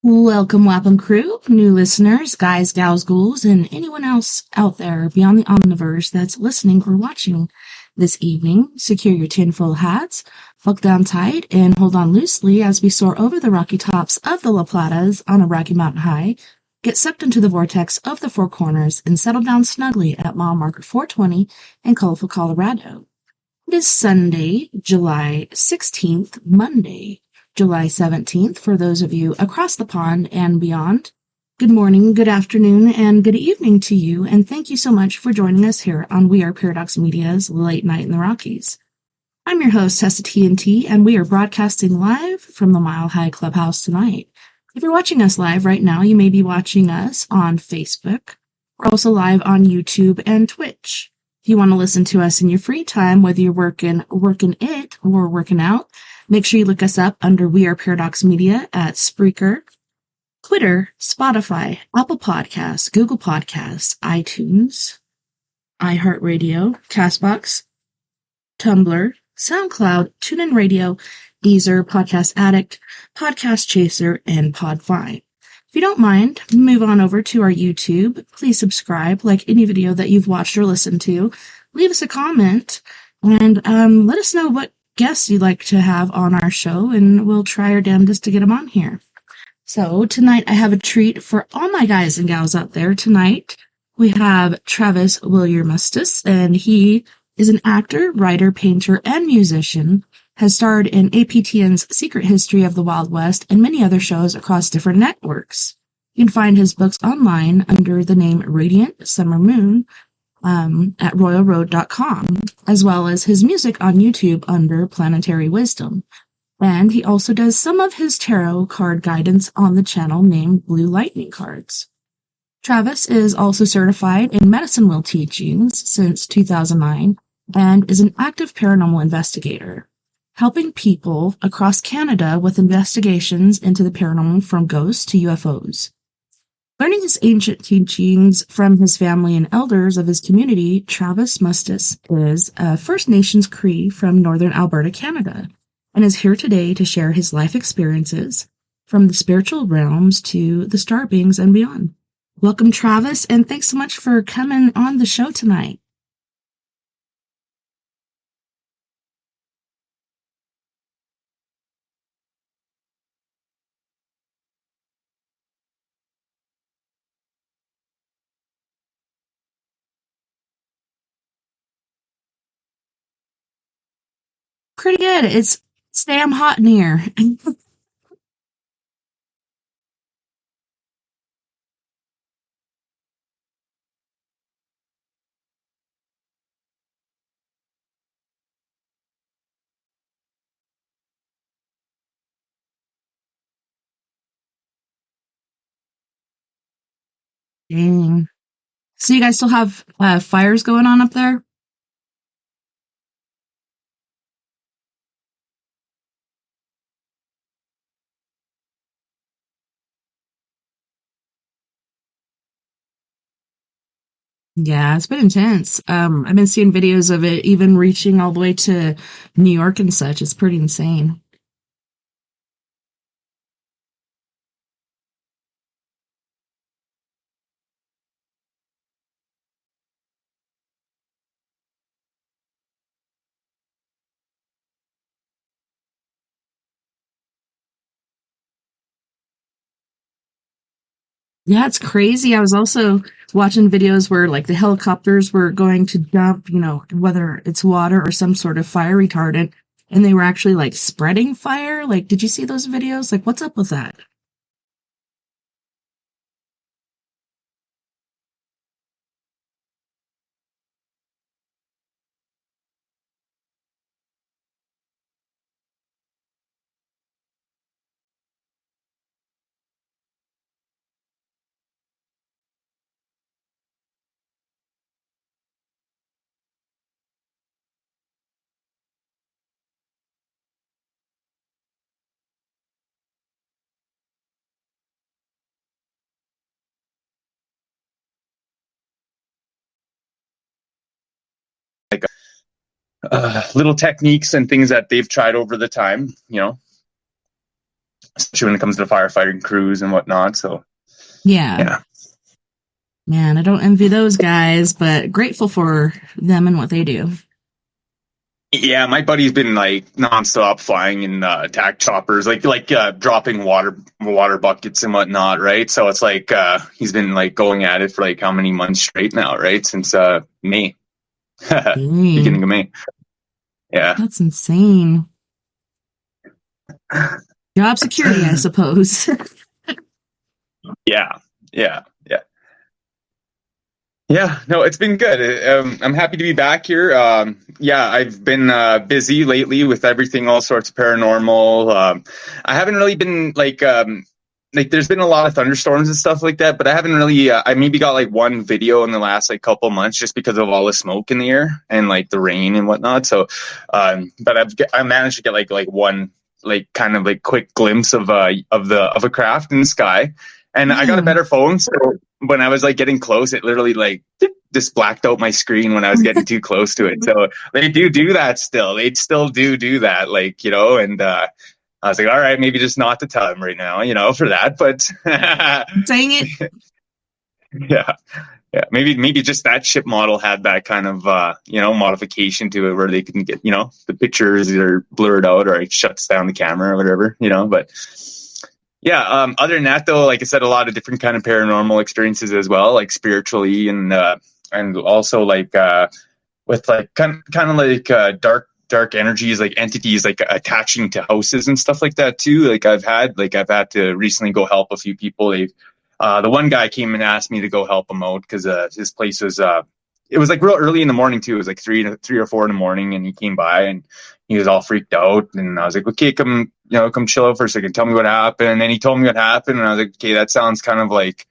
Welcome, crew, new listeners, guys, gals, ghouls, and anyone else out there beyond the omniverse that's listening or watching this evening. Secure your tinfoil hats, buckle down tight, and hold on loosely as we soar over the rocky tops of the La Platas on a Rocky Mountain high, get sucked into the vortex of the Four Corners, and settle down snugly at mile marker 420 in colorful Colorado. It is Sunday, July 16th, Monday, July 17th, for those of you across the pond and beyond. Good morning, good afternoon, and good evening to you, and thank you so much for joining us here on We Are Paradox Media's Late Night in the Rockies. I'm your host, TessaTNT, and we are broadcasting live from the Mile High Clubhouse tonight. If you're watching us live right now, you may be watching us on Facebook. We're also live on YouTube and Twitch. If you want to listen to us in your free time, whether you're working it or working out, make sure you look us up under We Are Paradox Media at Spreaker, Twitter, Spotify, Apple Podcasts, Google Podcasts, iTunes, iHeartRadio, Castbox, Tumblr, SoundCloud, TuneIn Radio, Deezer, Podcast Addict, Podcast Chaser, and Podvine. If you don't mind, move on over to our YouTube. Please subscribe, like any video that you've watched or listened to. Leave us a comment, and let us know what guests you'd like to have on our show, and we'll try our damnedest to get them on here. So tonight I have a treat for all my guys and gals out there. Tonight we have Travis Willier Moostoos, and he is an actor, writer, painter, and musician. Has starred in APTN's Secret History of the Wild West and many other shows across different networks. You can find his books online under the name Radiant Summer Moon at royalroad.com, as well as his music on YouTube under Planetary Wisdom. And he also does some of his tarot card guidance on the channel named Blue Lightning Cards. Travis is also certified in medicine wheel teachings since 2009 and is an active paranormal investigator, helping people across Canada with investigations into the paranormal from ghosts to UFOs. Learning his ancient teachings from his family and elders of his community, Travis Moostoos is a First Nations Cree from northern Alberta, Canada, and is here today to share his life experiences from the spiritual realms to the star beings and beyond. Welcome, Travis, and thanks so much for coming on the show tonight. Pretty good. It's damn hot in here. Dang. So you guys still have fires going on up there? Yeah, it's been intense. I've been seeing videos of it even reaching all the way to New York and such. It's pretty insane. Yeah, it's crazy. I was also watching videos where like the helicopters were going to dump, whether it's water or some sort of fire retardant, and they were actually like spreading fire. Like, did you see those videos? Like, what's up with that? Little techniques and things that they've tried over the time. especially when it comes to firefighting crews and whatnot. So Yeah. yeah. Man, I don't envy those guys, but grateful for them and what they do. Yeah, my buddy's been like nonstop flying in attack choppers, like dropping water buckets and whatnot, right? So it's like he's been like going at it for like how many months straight now, right? Since May, Dang, beginning of May. Yeah, that's insane. Job security, I suppose. yeah, yeah, yeah. Yeah, no, it's been good. I'm happy to be back here. Yeah, I've been busy lately with everything, all sorts of paranormal. I haven't really been like there's been a lot of thunderstorms and stuff like that, but I haven't really. I maybe got like one video in the last like couple months just because of all the smoke in the air and like the rain and whatnot. So, but I managed to get like one like kind of like quick glimpse of a craft in the sky. And I got a Yeah. better phone, so when I was like getting close, it literally like just blacked out my screen when I was getting too close to it. So they do that still. They still do that, like, you know. And I was like, all right, maybe just not to tell him right now, you know, for that. But Dang it. yeah, yeah, maybe just that ship model had that kind of you know, modification to it where they can get, you know, the pictures either blurred out or it shuts down the camera or whatever, you know. But yeah, other than that though, like I said, a lot of different kind of paranormal experiences as well, like spiritually and also like with like kind of like dark energies, like entities like attaching to houses and stuff like that too. Like I've had to recently go help a few people. The one guy came and asked me to go help him out because his place was it was like real early in the morning too. It was like three or four in the morning, and he came by and he was all freaked out. And I was like, okay, come chill out for a second. Tell me what happened. And then he told me what happened, and I was like, okay, that sounds kind of like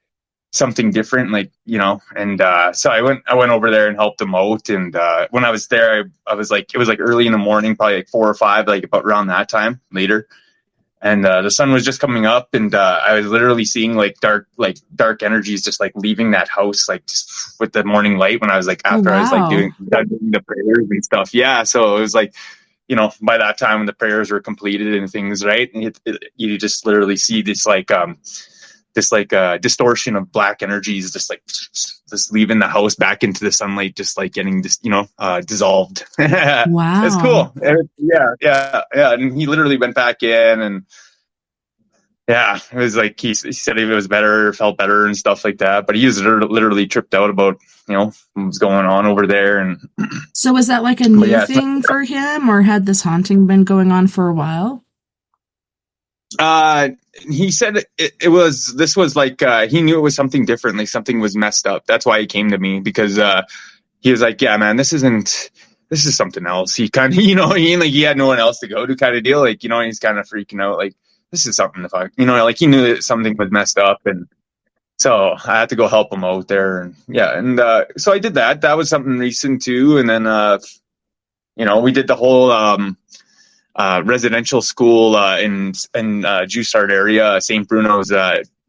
something different, like, you know. And so I went over there and helped him out. And when I was there, I was like, it was like early in the morning, probably like 4 or 5, like about around that time later. And the sun was just coming up, and I was literally seeing like dark energies just like leaving that house, like just with the morning light. When I was like Oh, after I was like wow. doing the prayers and stuff, yeah. So it was like, you know, by that time when the prayers were completed and things, right, and you just literally see this distortion of black energies, just leaving the house back into the sunlight, just like getting this, you know, dissolved. It's Wow. cool. Yeah. And he literally went back in, and yeah, it was like he said it was better, felt better, and stuff like that. But he was literally tripped out about, you know, what was going on over there. And So was that like a but new yeah, thing for him, or had this haunting been going on for a while? uh, he said it was. This was like he knew it was something different, like something was messed up. That's why he came to me, because he was like, yeah, man, this isn't. This is something else. He kind of, you know, he had no one else to go to, kind of deal. Like, you know, he's kind of freaking out. Like, this is something to fuck, you know, like he knew that something was messed up. And so I had to go help him out there. And yeah. And so I did that. That was something recent too. And then, you know, we did the whole residential school in Jussard area, St. Bruno's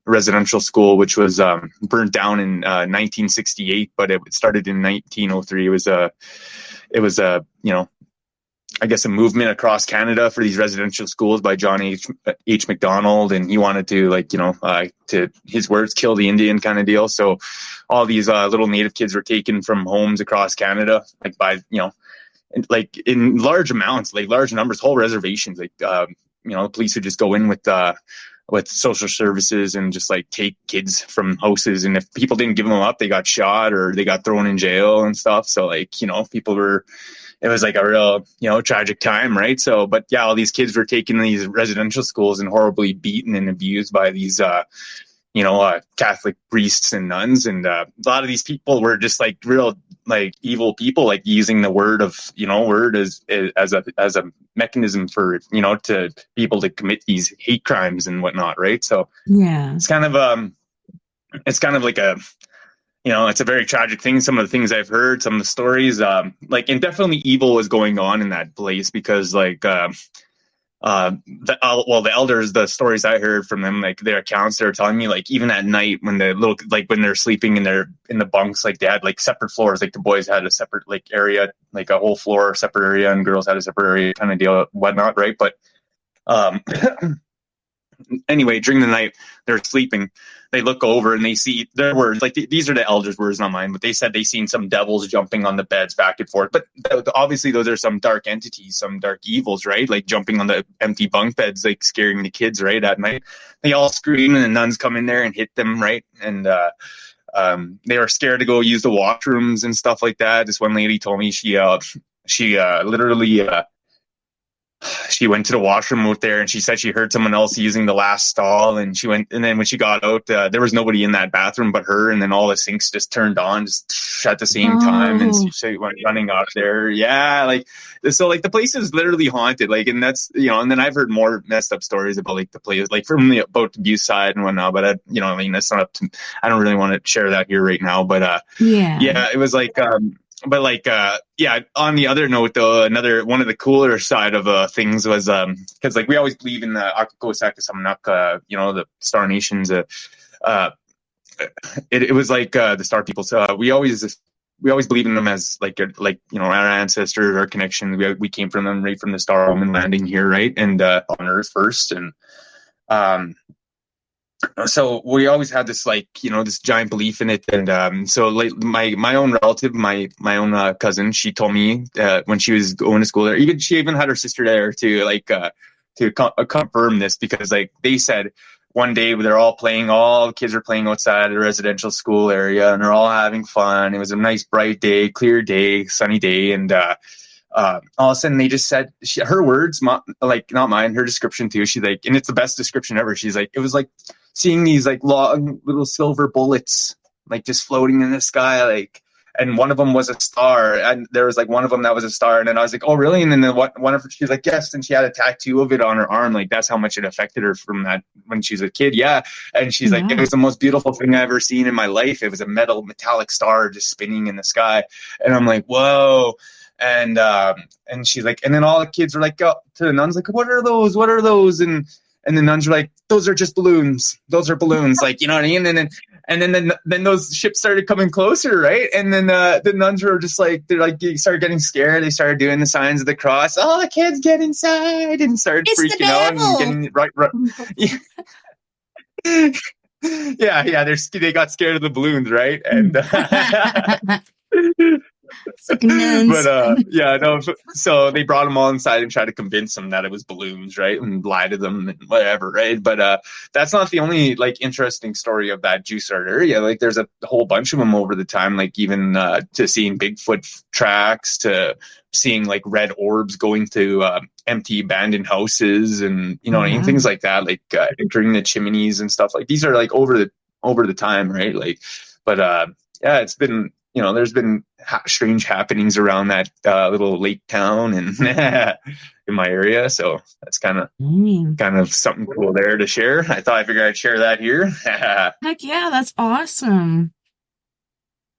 residential school, which was burnt down in 1968, but it started in 1903. It was a you know, I guess a movement across Canada for these residential schools by John H. MacDonald, and he wanted to, like, you know, to his words, kill the Indian kind of deal. So all these little Native kids were taken from homes across Canada, like by, you know, like in large amounts, like large numbers, whole reservations. Like, you know, the police would just go in with social services and just like take kids from houses. And if people didn't give them up, they got shot or they got thrown in jail and stuff. So like, you know, it was like a real, you know, tragic time, right? So, but yeah, all these kids were taken to these residential schools and horribly beaten and abused by these, you know, Catholic priests and nuns. And a lot of these people were just like real, like evil people, like using the word as a mechanism for, you know, to people to commit these hate crimes and whatnot, right? So Yeah. it's kind of like a, you know, it's a very tragic thing. Some of the things I've heard, some of the stories, like, and definitely evil was going on in that place, because like the elders, the stories I heard from them, like their accounts, they were telling me, like, even at night when when they're sleeping in the bunks, like they had like separate floors, like the boys had a separate like area, like a whole floor separate area, and girls had a separate area, kind of deal, whatnot, right? But Anyway, during the night, they're sleeping. They look over and they see their words. Like these are the elders' words, not mine. But they said they seen some devils jumping on the beds back and forth. But obviously, those are some dark entities, some dark evils, right? Like jumping on the empty bunk beds, like scaring the kids, right? At night, they all scream, and the nuns come in there and hit them, right? And they were scared to go use the washrooms and stuff like that. This one lady told me she literally. She went to the washroom out there and she said she heard someone else using the last stall, and she went, and then when she got out, there was nobody in that bathroom but her, and then all the sinks just turned on just at the same time, and she went running out there. Yeah, like, so like the place is literally haunted, like, and that's, you know, and then I've heard more messed up stories about like the place, like from the boat abuse side and whatnot, but you know, I mean, that's not up to, I don't really want to share that here right now, but yeah, it was like but like yeah, on the other note though, another one of the cooler side of things was because like we always believe in the Akakosakisamnak, you know, the Star Nations, it was like the Star people, so we always believe in them as like you know, our ancestors, our connection, we came from them right from the Star Woman landing here, right, and on Earth first, and so we always had this, like, you know, this giant belief in it. And so like my own relative, my own cousin, she told me when she was going to school there, she even had her sister there to like confirm this, because like they said one day all the kids are playing outside the residential school area and they're all having fun. It was a nice bright day, clear day, sunny day, and all of a sudden they just said, her words, like not mine, her description too. She's like, and it's the best description ever. She's like, it was like seeing these like long little silver bullets, like just floating in the sky, like, and one of them was a star, and there was like one of them that was a star, and then I was like, oh really? And then one of her, she's like, yes, and she had a tattoo of it on her arm, like that's how much it affected her from that when she was a kid. Yeah, and she's like, it was the most beautiful thing I ever seen in my life. It was a metallic star just spinning in the sky, and I'm like, whoa. And she's like, and then all the kids were like, to the nuns, like, what are those? And the nuns were like, those are just balloons. Those are balloons. Like, you know what I mean? And then those ships started coming closer, right? And then the nuns were just like, they started getting scared. They started doing the signs of the cross. Oh, the kids get inside, and started freaking out and getting right. Yeah. They got scared of the balloons, right? And but yeah, no. So they brought them all inside and tried to convince them that it was balloons, right, and lie to them and whatever, right? But that's not the only like interesting story of that Juiceart area. Like, there's a whole bunch of them over the time. Like even to seeing Bigfoot tracks, to seeing like red orbs going to empty abandoned houses, and you know what I mean, things like that. Like entering the chimneys and stuff. Like these are like over the time, right? Like, but yeah, it's been. You know, there's been strange happenings around that little lake town and in my area, so that's kind of something cool there to share. I figured I'd share that here. Heck yeah, that's awesome.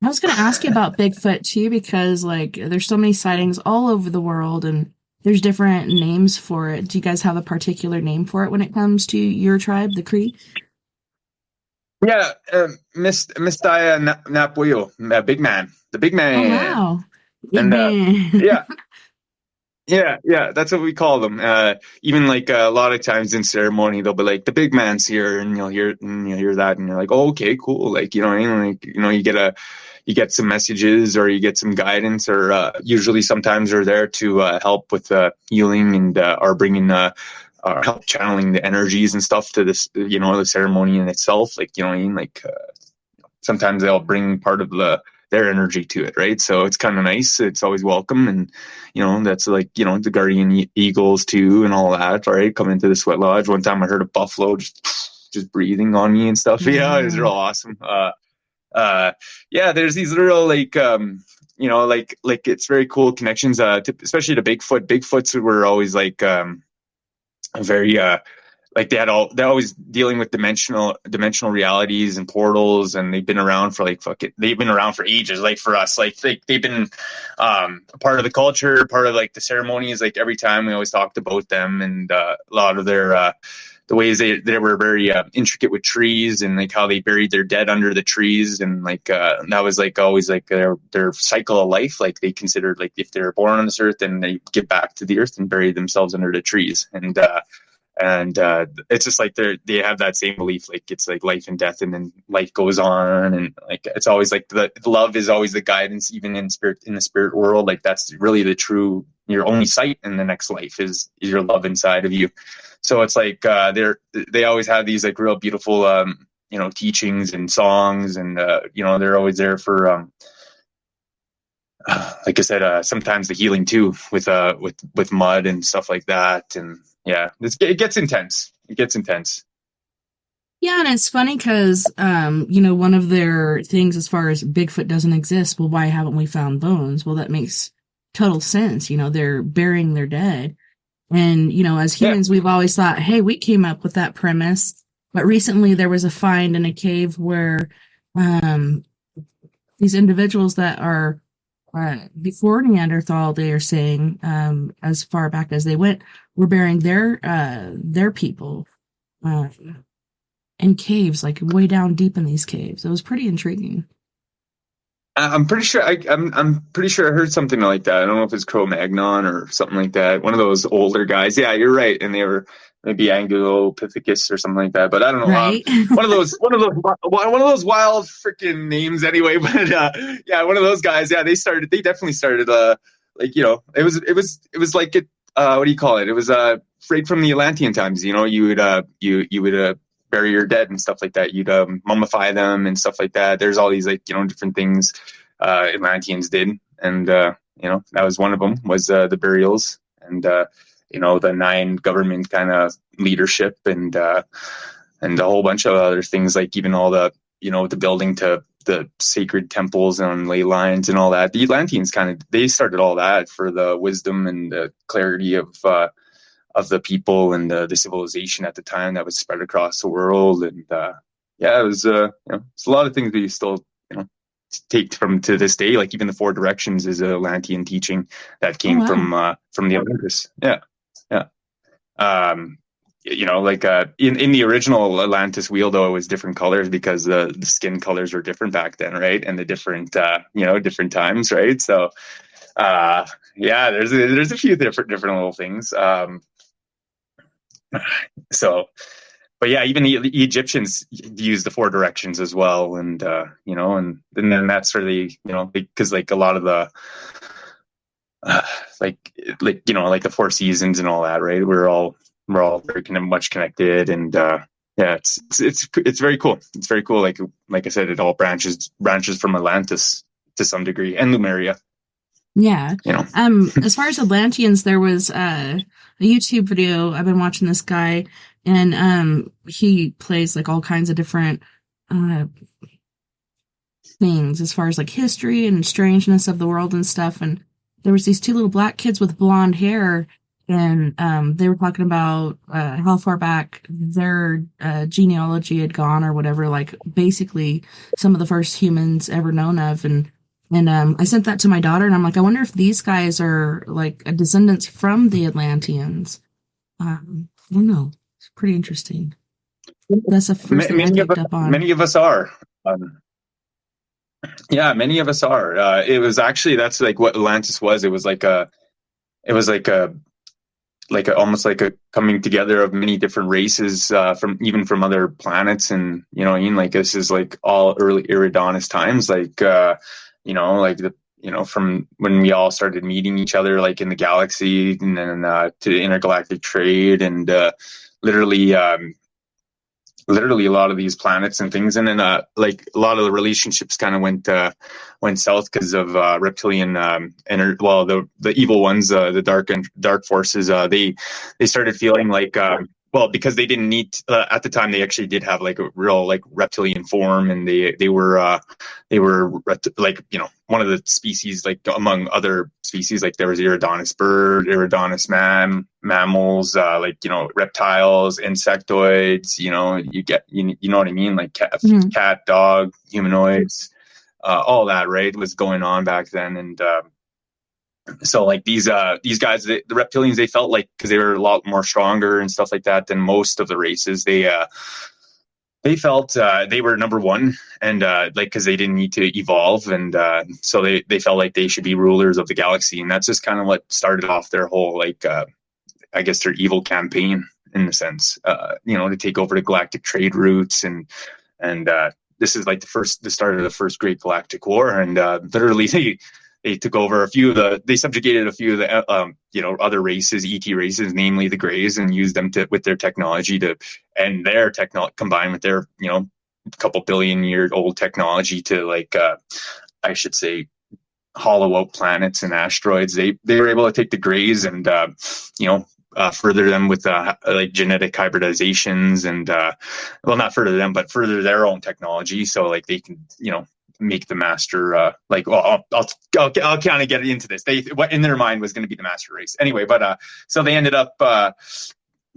I was going to ask you about Bigfoot too, because like there's so many sightings all over the world, and there's different names for it. Do you guys have a particular name for it when it comes to your tribe, the Cree? Yeah, Miss Daya Napuyo, Big Man, the Big Man. Oh wow, Big Man. Yeah, that's what we call them. Even like a lot of times in ceremony, they'll be like, the Big Man's here, and you'll hear that, and you're like, oh, okay, cool. Like, you know what I mean? Like, you know, you get some messages, or you get some guidance, or usually sometimes they're there to help with healing and or bringing help channeling the energies and stuff to this, you know, the ceremony in itself. Like, you know what I mean? Like, sometimes they'll bring part of their energy to it, right? So it's kind of nice. It's always welcome. And, you know, that's like, you know, the guardian eagles too and all that, right? Come into the sweat lodge. One time I heard a buffalo just breathing on me and stuff. Yeah, it was real awesome. Yeah, there's these little like, you know, like it's very cool connections, especially to Bigfoot. Bigfoots were always like, very like they're always dealing with dimensional realities and portals, and they've been around for like they've been around for ages. Like for us, like they've been a part of the culture, part of like the ceremonies. Like every time we always talked about them, and a lot of their the ways they were very intricate with trees, and like how they buried their dead under the trees, and like that was like always like their cycle of life. Like they considered like if they're born on this earth, then they get back to the earth and bury themselves under the trees. And And it's just like they have that same belief, like it's like life and death, and then life goes on, and like it's always like the love is always the guidance, even in the spirit world. Like that's really the true, your only sight in the next life is your love inside of you. So it's like they always have these like real beautiful teachings and songs, and they're always there for like I said, sometimes the healing too, with mud and stuff like that. And yeah, it gets intense. It gets intense. Yeah, and it's funny because, one of their things as far as Bigfoot doesn't exist, well, why haven't we found bones? Well, that makes total sense. They're burying their dead. And, as humans, we've always thought, hey, we came up with that premise. But recently there was a find in a cave where these individuals that are before Neanderthal, they are saying, as far back as they went, were burying their people in caves, like way down deep in these caves. It was pretty intriguing. I'm pretty sure I'm pretty sure I heard something like that. I don't know if it's Cro-Magnon or something like that. One of those older guys. Yeah, you're right. And they were maybe Angulopithecus or something like that. But I don't know. Right? One of those wild freaking names anyway. But yeah, one of those guys. Yeah, they definitely started. It was like it. What do you call it? It was right from the Atlantean times. You would bury your dead and stuff like that. You'd mummify them and stuff like that. There's all these different things Atlanteans did, and that was one of them, was the burials, and the 9 government kind of leadership, and a whole bunch of other things, like even all the the building to the sacred temples and ley lines and all that. The Atlanteans they started all that for the wisdom and the clarity of the people and the civilization at the time that was spread across the world. And it was it's a lot of things that you still take from to this day. Like even the 4 directions is a Atlantean teaching that came from the Atlantis. In the original Atlantis wheel, though, it was different colors because the skin colors were different back then, right? And the different different times, right? So there's a few different little things. But yeah, even the Egyptians used the 4 directions as well, and and then that's really because like a lot of the like the 4 seasons and all that, right? We're all very much connected, and it's very cool. It's very cool. Like I said, it all branches from Atlantis to some degree, and Lemuria. Yeah. As far as Atlanteans, there was a YouTube video. I've been watching this guy, and he plays like all kinds of different things as far as like history and strangeness of the world and stuff. And there was these 2 little black kids with blonde hair, and they were talking about how far back their genealogy had gone or whatever, like basically some of the first humans ever known of. And I sent that to my daughter, and I'm like, I wonder if these guys are like descendants from the Atlanteans. I don't know. It's pretty interesting. That's the first thing I picked up on. Many of us are. Many of us are. It was actually, that's like what Atlantis was. It was like almost like a coming together of many different races from other planets, and like this is like all early Iridanis times, from when we all started meeting each other, like in the galaxy, and then to intergalactic trade, and literally a lot of these planets and things, and then like a lot of the relationships kind of went south because of reptilian the evil ones, the dark forces. They started feeling like because they didn't need at the time, they actually did have like a real like reptilian form, and they were like one of the species, like among other species, like there was Iridanis bird, Iridanis mammals, reptiles, insectoids, you get you know what I mean, like cat, dog, humanoids, all that, right, was going on back then. And so like these guys, the reptilians, they felt like, because they were a lot more stronger and stuff like that than most of the races, they felt they were number one, and because they didn't need to evolve, and so they felt like they should be rulers of the galaxy, and that's just kind of what started off their whole I guess their evil campaign. in a sense, to take over the galactic trade routes. And this is like the start of the first Great Galactic War. And literally they took over they subjugated a few of the, other races, ET races, namely the Greys, and used them with their technology combined with their, couple billion-year-old technology to, like, I should say, hollow out planets and asteroids. They were able to take the Greys and, further them with like genetic hybridizations and, not further them, but further their own technology. So, like, they can, make the master, I'll kind of get into this. What in their mind was going to be the master race anyway. But so they ended up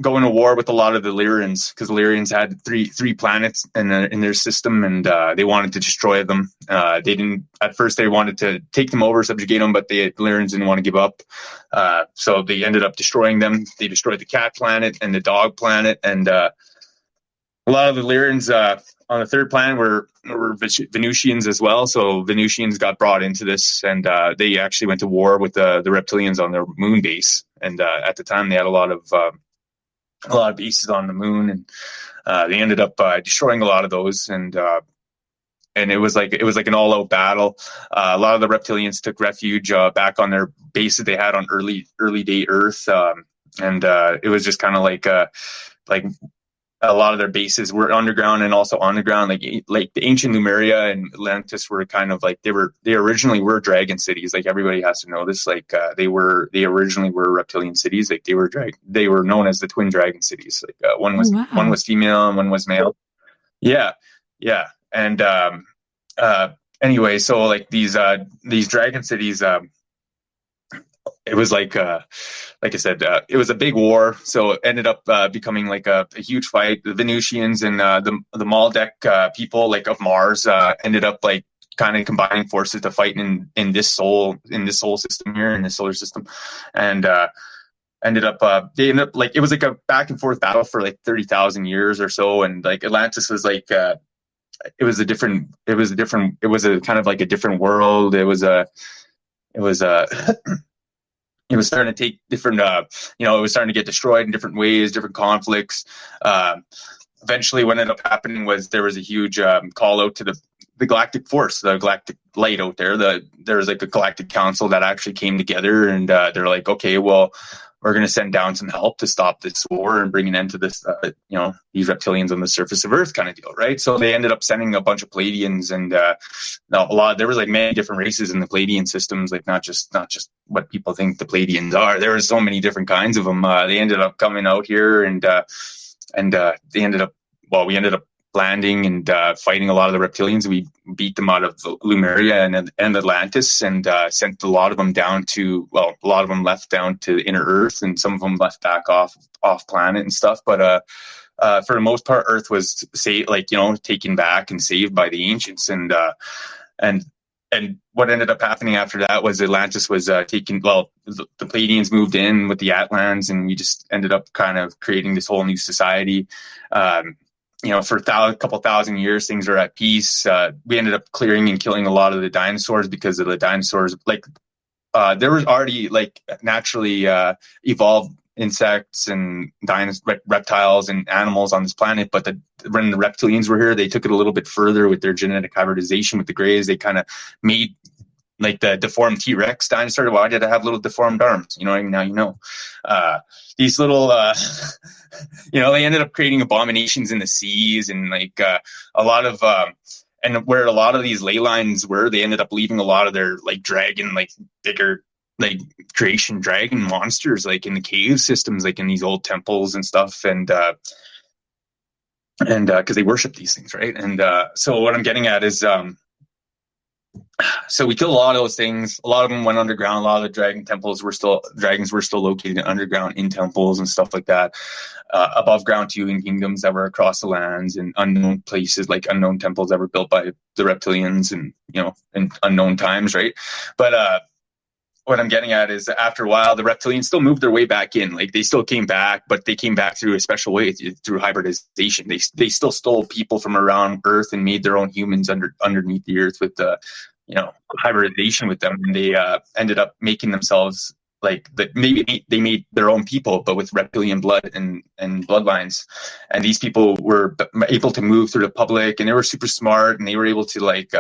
going to war with a lot of the Lyrians, because the Lyrians had three planets in their system, and they wanted to destroy them. They didn't at first. They wanted to take them over, subjugate them, but the Lyrians didn't want to give up. So they ended up destroying them. They destroyed the cat planet and the dog planet, and a lot of the Lyrians on the third planet were Venusians as well. So Venusians got brought into this, and they actually went to war with the reptilians on their moon base. And at the time, they had a lot of bases on the moon, and they ended up destroying a lot of those. And it was like an all-out battle. A lot of the reptilians took refuge back on their bases they had on early day Earth, and it was just kind of like a lot of their bases were underground and also on the ground. Like the ancient Lemuria and Atlantis were kind of like they originally were dragon cities. Like, everybody has to know this. Like, they originally were reptilian cities. Like, they were known as the twin dragon cities. Like, one was female and one was male. Yeah. And anyway, so like these dragon cities, it was like I said, it was a big war. So it ended up becoming like a huge fight. The Venusians and the Maldek people, like, of Mars, ended up like kind of combining forces to fight in this soul system here, in this solar system, and they ended up like, it was like a back and forth battle for like 30,000 years or so. And like Atlantis was like it was a kind of like a different world. It was it was starting to take different, it was starting to get destroyed in different ways, different conflicts. Eventually, what ended up happening was there was a huge call out to the galactic force, the galactic light out there. There was like a galactic council that actually came together, and they're like, okay, well, we're going to send down some help to stop this war and bring an end to this, these reptilians on the surface of Earth kind of deal, right? So they ended up sending a bunch of Pleiadians, and there was like many different races in the Pleiadian systems, like not just what people think the Pleiadians are. There were so many different kinds of them. They ended up coming out here, and we ended up landing and fighting a lot of the reptilians. We beat them out of Lemuria and Atlantis, and sent a lot of them left down to inner Earth, and some of them left back off planet and stuff. But for the most part, Earth was taken back and saved by the ancients. And what ended up happening after that was Atlantis was taken. Well, the Pleiadians moved in with the Atlans, and we just ended up kind of creating this whole new society. For a couple thousand years, things are at peace. We ended up clearing and killing a lot of the dinosaurs, because of the dinosaurs. There was already naturally evolved insects and reptiles and animals on this planet, but when the reptilians were here, they took it a little bit further with their genetic hybridization with the Greys. They kind of made like the deformed T-Rex dinosaur. Why did it have little deformed arms? Now these little they ended up creating abominations in the seas, and like a lot of and where a lot of these ley lines were, they ended up leaving a lot of their like dragon, like bigger like creation dragon monsters, like in the cave systems, like in these old temples and stuff, and because they worship these things, right? And so what I'm getting at is so we killed a lot of those things. A lot of them went underground. A lot of the dragons were still located underground in temples and stuff like that. Above ground too, in kingdoms that were across the lands, and unknown places, like unknown temples that were built by the reptilians, and in unknown times, right? But what I'm getting at is, after a while, the reptilians still moved their way back in. Like, they still came back, but they came back through a special way, through hybridization. They still stole people from around Earth and made their own humans underneath the Earth with the hybridization with them. And they ended up making themselves like that maybe they made their own people, but with reptilian blood and bloodlines. And these people were able to move through the public, and they were super smart, and they were able to like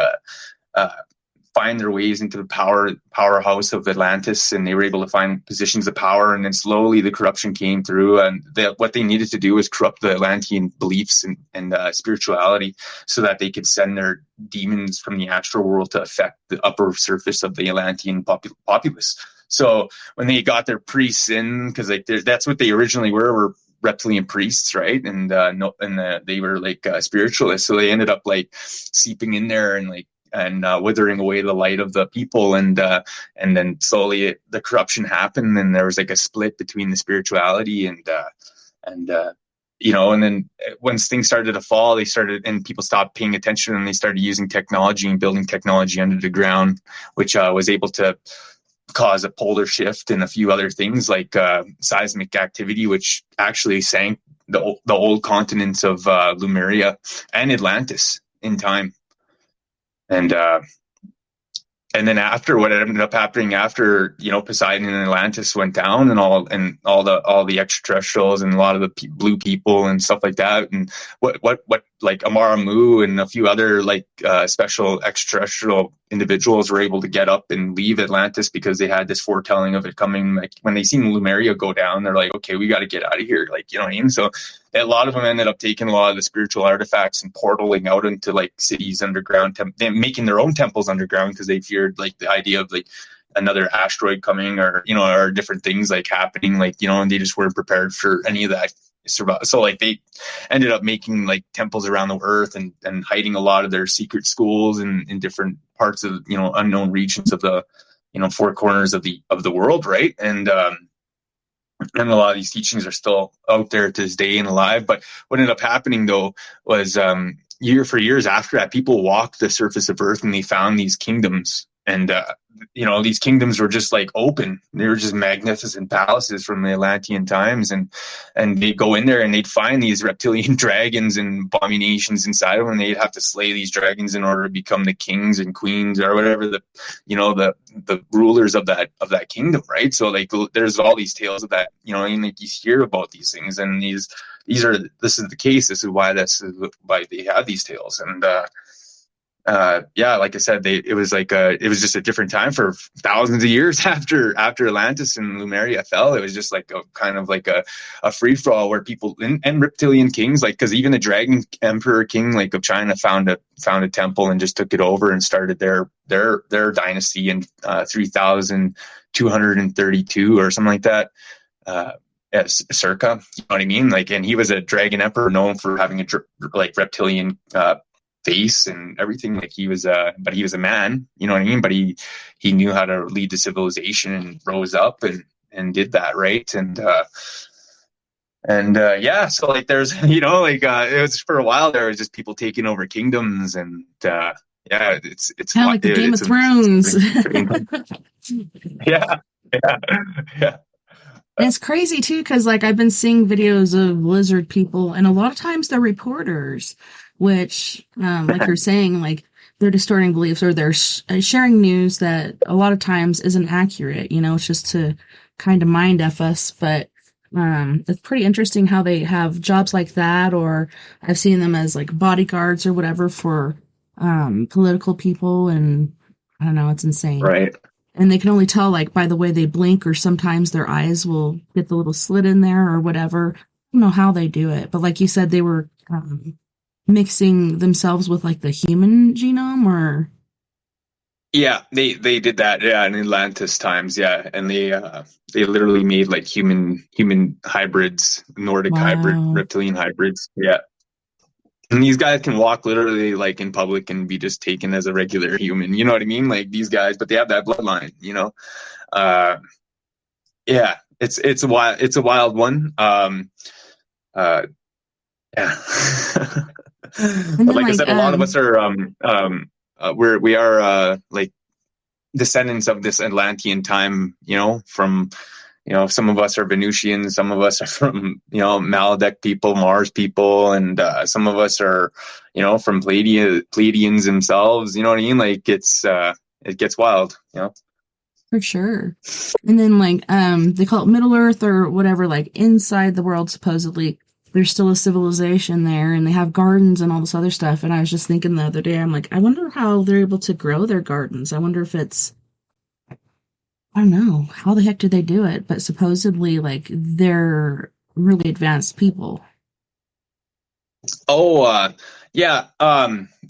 find their ways into the powerhouse of Atlantis, and they were able to find positions of power. And then slowly the corruption came through, and what they needed to do was corrupt the Atlantean beliefs and spirituality, so that they could send their demons from the astral world to affect the upper surface of the Atlantean populace. So when they got their priests in, because like that's what they originally were reptilian priests, right? And they were like spiritualists, so they ended up like seeping in there and like withering away the light of the people, and then slowly the corruption happened, and there was like a split between the spirituality and you know, and then once things started to fall, and people stopped paying attention, and they started using technology and building technology under the ground, which was able to cause a polar shift and a few other things like seismic activity, which actually sank the old continents of Lemuria and Atlantis in time. And then after, what ended up happening after, you know, Poseidon and Atlantis went down, and all the extraterrestrials and a lot of the blue people and stuff like that, and what like Amara Mu and a few other like special extraterrestrial individuals were able to get up and leave Atlantis because they had this foretelling of it coming. Like when they seen Lemuria go down, they're like, okay, we got to get out of here. Like, you know what I mean? So a lot of them ended up taking a lot of the spiritual artifacts and portaling out into like cities underground, making their own temples underground, because they feared like the idea of like another asteroid coming, or, you know, or different things like happening, like, you know, and they just weren't prepared for any of that. So like they ended up making like temples around the earth, and hiding a lot of their secret schools in different parts of, you know, unknown regions of the, you know, four corners of the world, right? And a lot of these teachings are still out there to this day and alive. But what ended up happening though was years after that, people walked the surface of Earth, and they found these kingdoms. And, you know, these kingdoms were just like open. They were just magnificent palaces from the Atlantean times. And they'd go in there, and they'd find these reptilian dragons and abominations inside of them. And they'd have to slay these dragons in order to become the kings and queens, or whatever the rulers of that kingdom, right? So like there's all these tales of that, you know, and like you hear about these things, and this is the case. This is why they have these tales. And yeah, like I said, it was just a different time for thousands of years after Atlantis and Lemuria fell. It was just like a kind of like a free for all where people and reptilian kings, like, because even the Dragon Emperor King like of China found a temple and just took it over and started their dynasty in 3232 or something like that. Circa, you know what I mean? Like, and he was a dragon emperor known for having a like reptilian face and everything. Like he was but he was a man, you know what I mean? But he knew how to lead the civilization and rose up and did that, right? And yeah, so like there's, you know, like it was for a while there was just people taking over kingdoms, and yeah, it's kind of like the Game of Thrones. Yeah. And it's crazy too, because like I've been seeing videos of lizard people, and a lot of times they're reporters, which, like you're saying, like they're distorting beliefs, or they're sharing news that a lot of times isn't accurate. You know, it's just to kind of mind F us. But it's pretty interesting how they have jobs like that, or I've seen them as like bodyguards or whatever for political people, and I don't know, it's insane. Right. And they can only tell, like, by the way they blink, or sometimes their eyes will get the little slit in there or whatever. I don't know how they do it. But like you said, they were mixing themselves with, like, the human genome, or... Yeah, they did that, yeah, in Atlantis times, yeah. And they literally made, like, human hybrids, Nordic hybrid, reptilian hybrids, yeah. And these guys can walk literally like in public and be just taken as a regular human. You know what I mean? Like these guys, but they have that bloodline, you know? Yeah, it's a wild one. Yeah. But like I said, a lot of us are, we are like descendants of this Atlantean time, you know, from, you know, some of us are Venusians, some of us are from, you know, Maladek people, Mars people, and some of us are, you know, from Pleiadians themselves. You know what I mean? Like it gets wild, you know. For sure. And then like they call it Middle Earth or whatever, like inside the world supposedly there's still a civilization there and they have gardens and all this other stuff. And I was just thinking the other day, I'm like, I wonder how they're able to grow their gardens. I wonder if it's, I don't know, how the heck do they do it? But supposedly like they're really advanced people. Oh, yeah,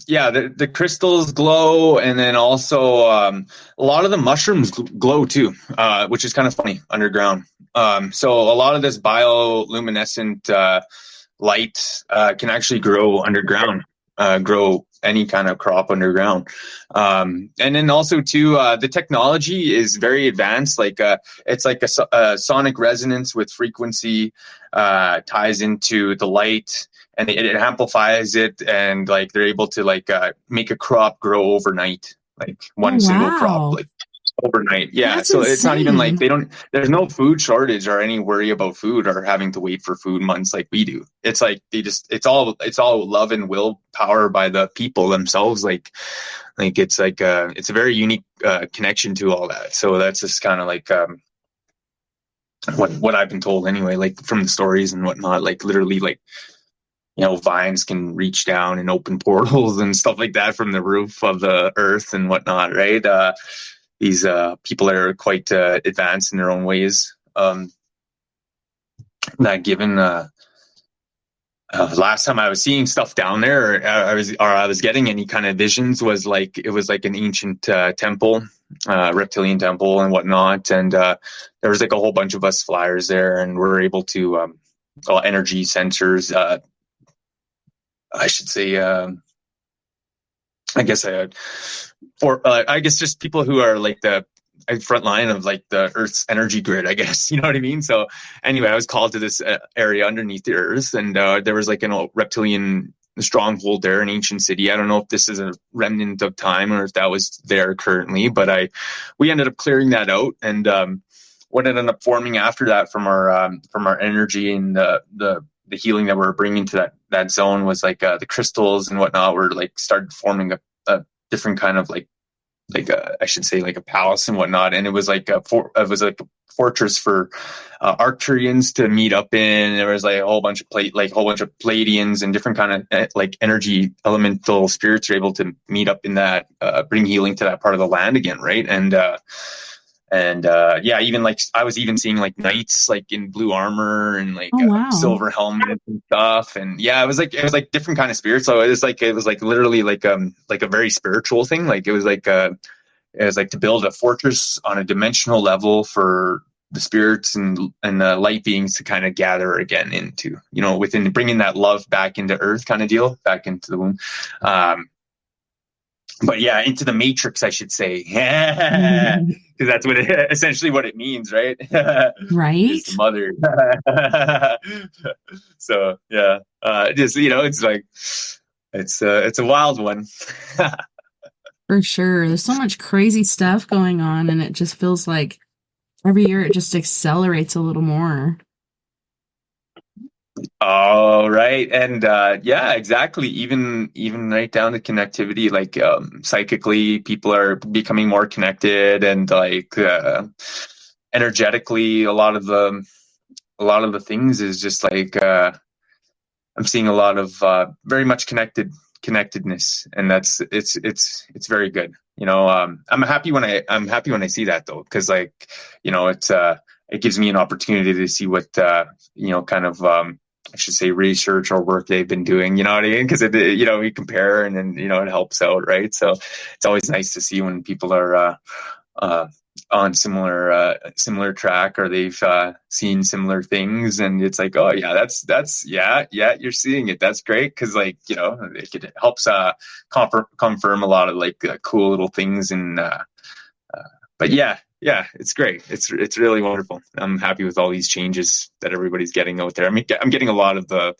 yeah. The crystals glow, and then also a lot of the mushrooms glow too, which is kind of funny underground. So a lot of this bioluminescent light can actually grow underground, grow any kind of crop underground. And then also too, the technology is very advanced. Like it's like a sonic resonance with frequency ties into the light, and it amplifies it, and like they're able to like make a crop grow overnight, like Oh, one single crop, wow. like overnight. Yeah, That's so it's not even like insane. they don't. There's no food shortage or any worry about food or having to wait for food months like we do. It's like they just it's all love and willpower by the people themselves. Like it's a very unique connection to all that. So that's just kind of like what I've been told anyway, like from the stories and whatnot. Like literally, like vines can reach down and open portals and stuff like that from the roof of the earth and whatnot, right? These people are quite advanced in their own ways. That given last time I was seeing stuff down there, I was getting any kind of visions was like it was like an ancient temple, reptilian temple and whatnot, and there was like a whole bunch of us flyers there, and we're able to energy sensors. I should say, I guess I guess just people who are like the front line of like the Earth's energy grid, I guess. You know what I mean? So anyway, I was called to this area underneath the Earth, and there was like a reptilian stronghold there, an ancient city. I don't know if this is a remnant of time or if that was there currently, but we ended up clearing that out, and what ended up forming after that from our energy and the healing that we're bringing to that zone was like the crystals and whatnot were like started forming a different kind of like I should say like a palace and whatnot, and it was like it was like a fortress for Arcturians to meet up in. There was like a whole bunch of Pleiadians and different kind of like energy elemental spirits are able to meet up in that, bring healing to that part of the land again, right? And yeah, even like I was even seeing like knights like in blue armor and like Oh, wow. silver helmets and stuff, and yeah, it was like different kind of spirits. So it was like literally like a very spiritual thing. Like it was like to build a fortress on a dimensional level for the spirits and the light beings to kind of gather again into, within bringing that love back into Earth kind of deal, back into the womb. But yeah, into the matrix, I should say, because that's essentially what it means, right? Is the Right? mother. So yeah, just it's like it's a wild one. For sure. There's so much crazy stuff going on, and it just feels like every year it just accelerates a little more. All right, and yeah, exactly. Even right down to connectivity, like psychically, people are becoming more connected, and like energetically, a lot of the things is just like I'm seeing a lot of very much connectedness, and it's very good. I'm happy when I see that though, because like it gives me an opportunity to see what kind of I should say research or work they've been doing. You know what I mean? Because we compare, and then it helps out, right? So it's always nice to see when people are on similar track, or they've seen similar things, and it's like, oh yeah, that's yeah, you're seeing it, that's great, because like it helps confirm a lot of like cool little things, and but yeah, it's great. It's really wonderful. I'm happy with all these changes that everybody's getting out there. I mean, I'm getting a lot of the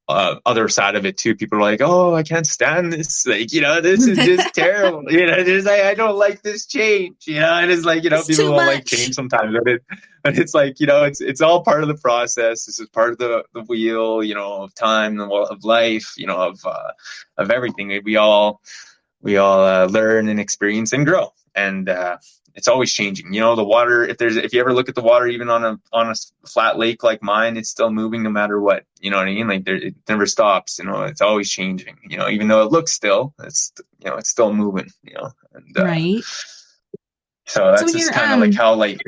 other side of it too. People are like, "Oh, I can't stand this. Like, this is just terrible. Just like, I don't like this change. And it's like, It's people too don't like change much. sometimes, but it's like, it's all part of the process. This is part of the wheel, of time, of life, of everything. We all learn and experience and grow. And it's always changing. You know, the water, if you ever look at the water, even on a flat lake like mine, it's still moving no matter what. You know what I mean? Like it never stops. You know, it's always changing. You know, even though it looks still, it's still moving. You know, and Right. so that's So when just you're kind of like how like.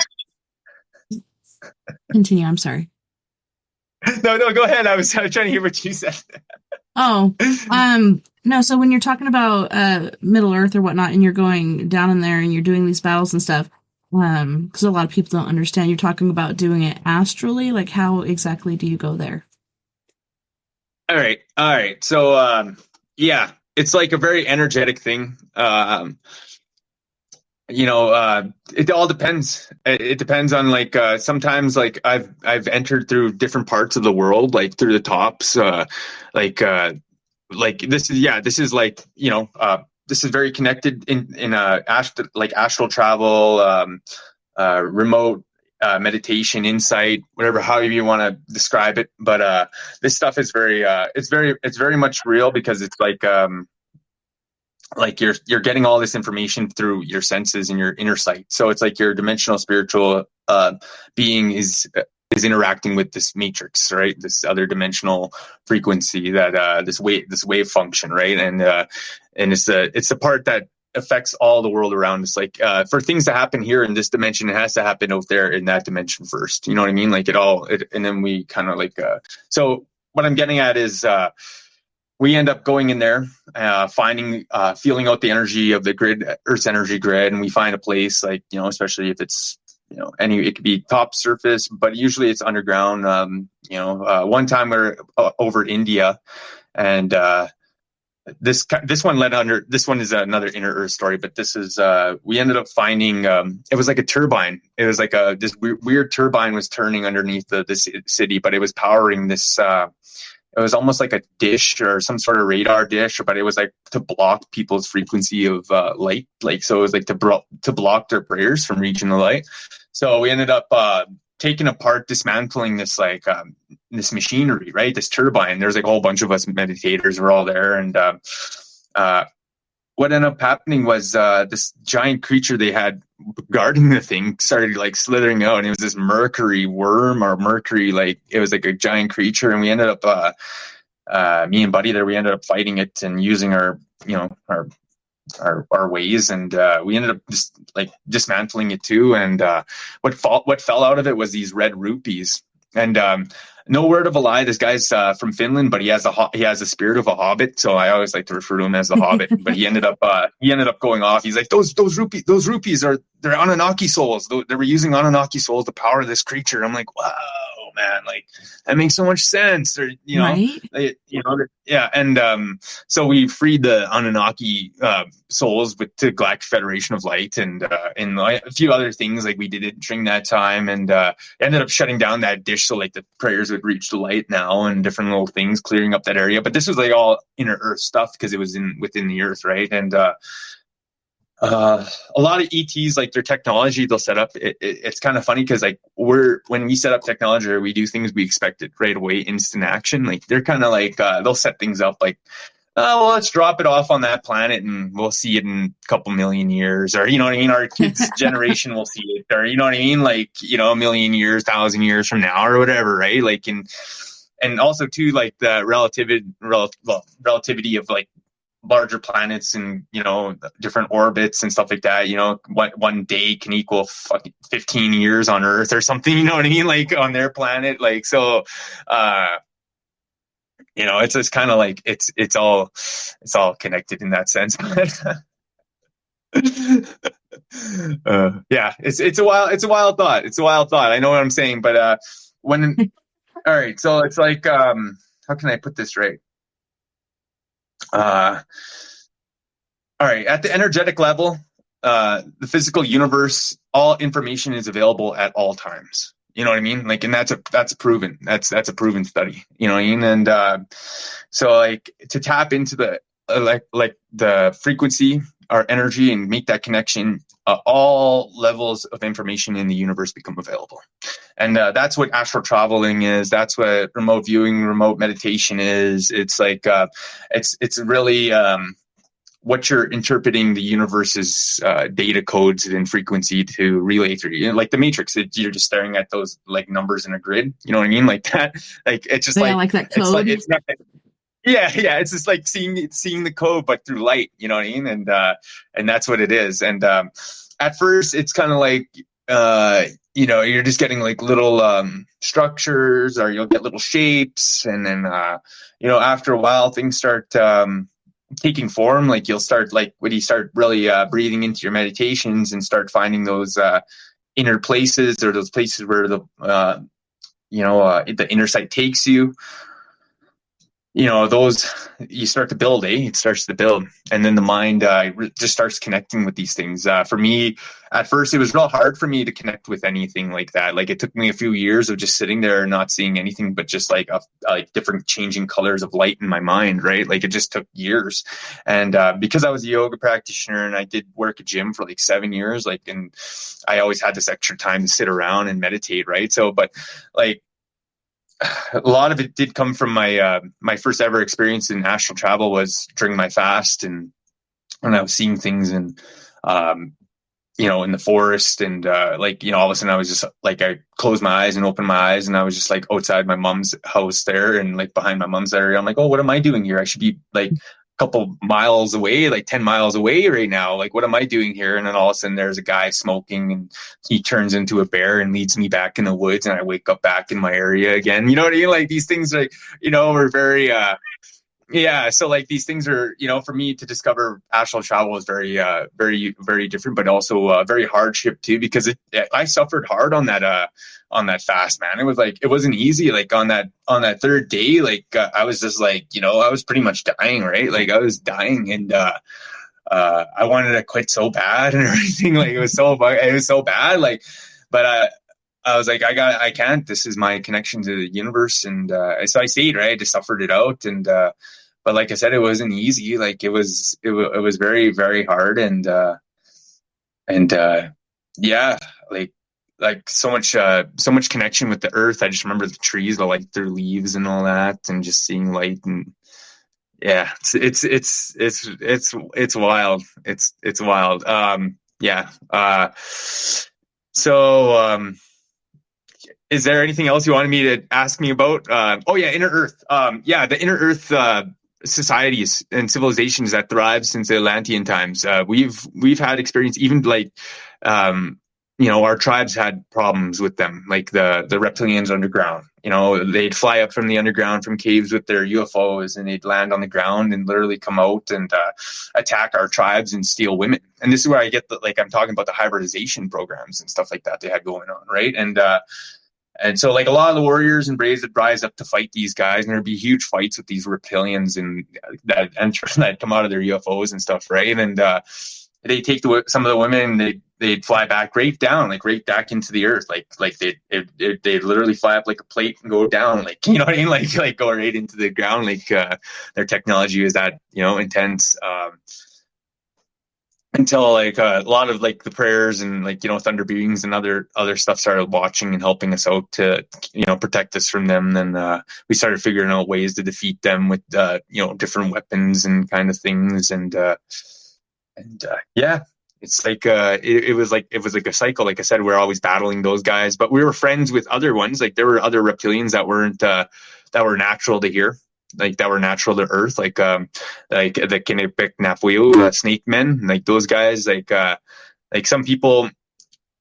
Continue. I'm sorry. No, go ahead. I was trying to hear what you said. Oh, no. So when you're talking about Middle Earth or whatnot, and you're going down in there and you're doing these battles and stuff, because a lot of people don't understand, you're talking about doing it astrally. Like, how exactly do you go there? All right. So, yeah, it's like a very energetic thing. It all depends. It depends on like sometimes like I've entered through different parts of the world, like through the tops, like this is like this is very connected in astral travel, remote meditation, insight, whatever, however you want to describe it. But this stuff is it's very much real, because it's like you're getting all this information through your senses and your inner sight. So it's like your dimensional spiritual being is interacting with this matrix, right? This other dimensional frequency, that this wave function, right? And it's the part that affects all the world around us. Like for things to happen here in this dimension, it has to happen out there in that dimension first. You know what I mean? Like and then we kind of like so what I'm getting at is we end up going in there, feeling out the energy of the grid, Earth's energy grid, and we find a place like, especially if it's, it could be top surface, but usually it's underground. One time we were over India, and this one is another inner Earth story, but this is we ended up finding it was like a turbine. It was like this weird turbine was turning underneath this city, but it was powering this. It was almost like a dish or some sort of radar dish, but it was like to block people's frequency of light. Like, so it was like to block their prayers from reaching the light. So we ended up taking apart, dismantling this this machinery, right? This turbine. There's like a whole bunch of us meditators were all there, and what ended up happening was this giant creature they had guarding the thing started like slithering out, and it was this mercury worm or mercury, like it was like a giant creature, and we ended up me and Buddy there, we ended up fighting it and using our ways, and we ended up just like dismantling it too. And what fell out of it was these red rupees. And no word of a lie, this guy's from Finland, but he has the spirit of a hobbit, so I always like to refer to him as the Hobbit. But he ended up going off. He's like, those rupees they're Anunnaki souls. They were using Anunnaki souls to power this creature. I'm like, wow, man, like that makes so much sense. Or right? Yeah. And so we freed the Anunnaki souls to Galactic Federation of Light, and a few other things like we did it during that time, and ended up shutting down that dish so like the prayers would reach the light now, and different little things, clearing up that area. But this was like all inner Earth stuff because it was within the Earth, right? And a lot of ETs, like their technology they'll set up, it's kind of funny because like when we set up technology, we do things we expected right away, instant action. Like they're kind of like they'll set things up like, oh, well, let's drop it off on that planet and we'll see it in a couple million years, or you know what I mean, our kids generation will see it, or you know what I mean, like a million years, 1,000 years from now or whatever, right? Like and also too, like the relativity of like larger planets and different orbits and stuff like that. One day can equal fucking 15 years on Earth or something, you know what I mean, like on their planet. Like so it's just kind of like it's all connected in that sense. Yeah, it's a wild thought. I know what I'm saying, but all right, so it's like how can I put this right? All right, at the energetic level, the physical universe, all information is available at all times. You know what I mean? Like, and that's proven. That's a proven study. You know what I mean? And so, like, to tap into the like the frequency or energy and make that connection, all levels of information in the universe become available. And that's what astral traveling is. That's what remote viewing, remote meditation is. It's like it's really what you're interpreting the universe's data codes and frequency to relay through. You know, like the Matrix, you're just staring at those like numbers in a grid. You know what I mean? Like that. Like it's just like that code. it's like it's not. Yeah, it's just like seeing the code, but through light. You know what I mean? And that's what it is. And at first, it's kind of like you're just getting like little structures, or you'll get little shapes, and then after a while, things start taking form. Like you'll start like when you start really breathing into your meditations and start finding those inner places, or those places where the inner sight takes you. Those you start to build, it starts to build. And then the mind just starts connecting with these things. For me, at first, it was real hard for me to connect with anything like that. Like it took me a few years of just sitting there and not seeing anything but just like different changing colors of light in my mind, right? Like it just took years. And because I was a yoga practitioner and I did work at gym for like 7 years, and I always had this extra time to sit around and meditate, right? So, but like, a lot of it did come from my first ever experience in astral travel was during my fast, and when I was seeing things in in the forest, and all of a sudden I was just like, I closed my eyes and opened my eyes, and I was just like outside my mom's house there, and like behind my mom's area. I'm like, oh, what am I doing here? I should be like couple miles away, like 10 miles away right now. Like, what am I doing here? And then all of a sudden there's a guy smoking, and he turns into a bear and leads me back in the woods, and I wake up back in my area again. You know what I mean? Like these things are, were very, so like these things are, for me to discover astral travel was very, very, very different, but also very hardship too, because I suffered hard on that fast, man. It was like, it wasn't easy. Like on that third day, like I was just like, I was pretty much dying, right? Like I was dying, and I wanted to quit so bad and everything. Like it was so bad. Like, but I was like, I can't. This is my connection to the universe, and so I stayed, right? I just suffered it out, and but like I said, it wasn't easy. Like it was very, very hard, and yeah, like so much connection with the earth. I just remember the trees, the light through leaves and all that, and just seeing light, and yeah, it's wild. It's wild. So is there anything else you wanted me to ask me about? Inner Earth. The Inner Earth societies and civilizations that thrived since the Atlantean times. We've had experience, even like our tribes had problems with them, like the reptilians underground. They'd fly up from the underground from caves with their UFOs, and they'd land on the ground and literally come out and attack our tribes and steal women. And this is where I get I'm talking about the hybridization programs and stuff like that they had going on, right? And so like a lot of the warriors and braves would rise up to fight these guys, and there'd be huge fights with these reptilians and that come out of their UFOs and stuff, right? And they take some of the women, and they'd fly back right back into the earth, like they'd literally fly up like a plate and go down, like, you know what I mean, like go right into the ground. Like their technology is that intense. Until like a lot of like the prayers and like thunder beings and other stuff started watching and helping us out to protect us from them. Then we started figuring out ways to defeat them with different weapons and kind of things. It's like it was like a cycle. Like I said, we're always battling those guys, but we were friends with other ones. Like there were other reptilians that were natural to here, like that were natural to Earth, like the Kinnipick Napuyo snake men, like those guys. Like some people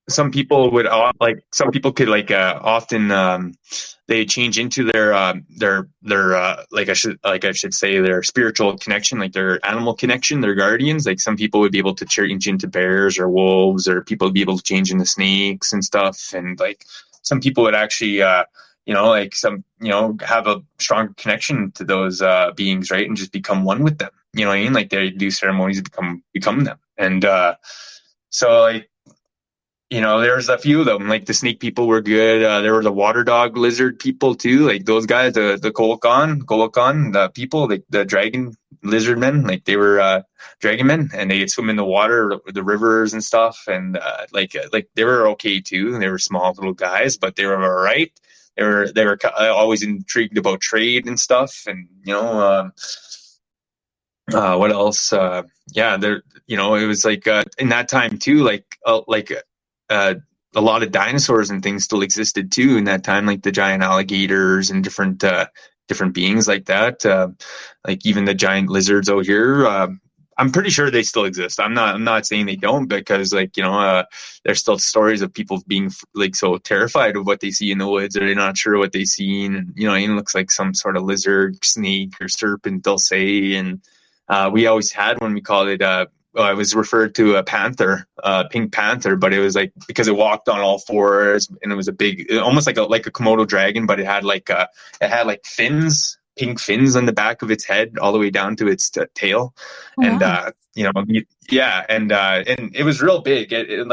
would could often they change into their I should say their spiritual connection, like their animal connection, their guardians. Like some people would be able to change into bears or wolves, or people would be able to change into snakes and stuff. And like some people would actually have a strong connection to those beings, right? And just become one with them. You know what I mean? Like they do ceremonies to become them. And so like, there's a few of them. Like the snake people were good. There were the water dog lizard people too. Like those guys, the Kolokan, the people, like the dragon lizard men, like they were dragon men, and they swim in the water, the rivers and stuff. And like they were okay too. They were small little guys, but they were all right. They were always intrigued about trade and stuff, and What else? Yeah, there. It was like in that time too. Uh, a lot of dinosaurs and things still existed too in that time, like the giant alligators and different beings like that. Like even the giant lizards out here. I'm pretty sure they still exist. I'm not saying they don't, because there's still stories of people being like so terrified of what they see in the woods, or they're not sure what they seen. And it looks like some sort of lizard, snake, or serpent, they'll say. And we always had one. We called it. I was referred to a panther, pink panther, but it was like because it walked on all fours, and it was a big, almost like a Komodo dragon, but it had like fins, pink fins on the back of its head, all the way down to its tail, Oh, and wow. yeah, and it was real big. Kids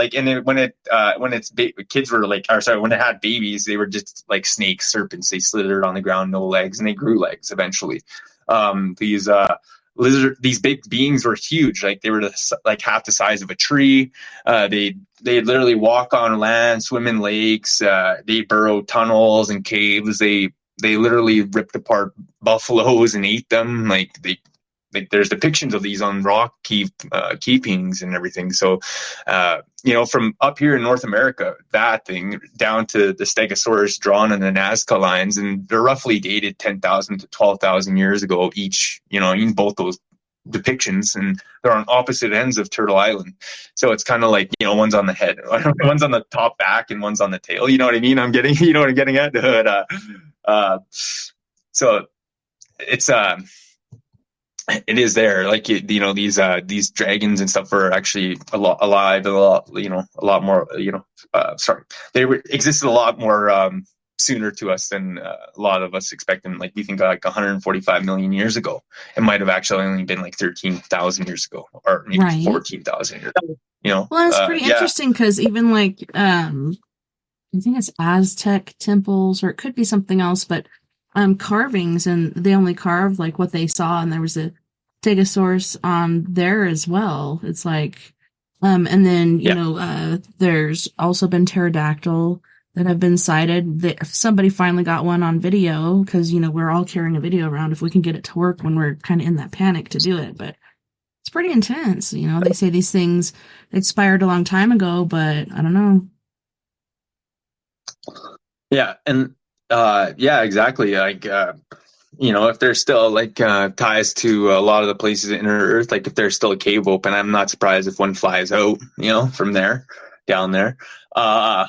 were like, or sorry, when it had babies, they were just like snakes, serpents. They slithered on the ground, no legs, and they grew legs eventually. These big beings were huge. Like they were like half the size of a tree. They literally walk on land, swim in lakes. They burrow tunnels and caves. They literally ripped apart buffaloes and ate them. There's depictions of these on rock keepings and everything. So, from up here in North America, that thing down to the Stegosaurus drawn in the Nazca lines, and they're roughly dated 10,000 to 12,000 years ago each, in both those depictions, and they're on opposite ends of Turtle Island. So it's kind of like, one's on the head, one's on the top back, and one's on the tail. You know what I mean? You know what I'm getting at? So it's, it is there, like these dragons and stuff are actually a lot alive, and a lot more. Sorry, existed a lot more sooner to us than a lot of us expect them. Like we think like 145 million years ago. It might have actually only been like 13,000 years ago, or maybe Right. 14,000 years ago. Well, that's pretty interesting because even like, I think it's Aztec temples, or it could be something else, but carvings, and they only carved like what they saw, and there was a stegosaurus on there as well. It's like, and then there's also been pterodactyl that have been sighted. That somebody finally got one on video, because we're all carrying a video around if we can get it to work when we're kind of in that panic to do it. But it's pretty intense. They say these things expired a long time ago, but I don't know. Yeah, and yeah, exactly. Like if there's still like ties to a lot of the places in Earth, like if there's still a cave open, I'm not surprised if one flies out, from there down there. Yeah,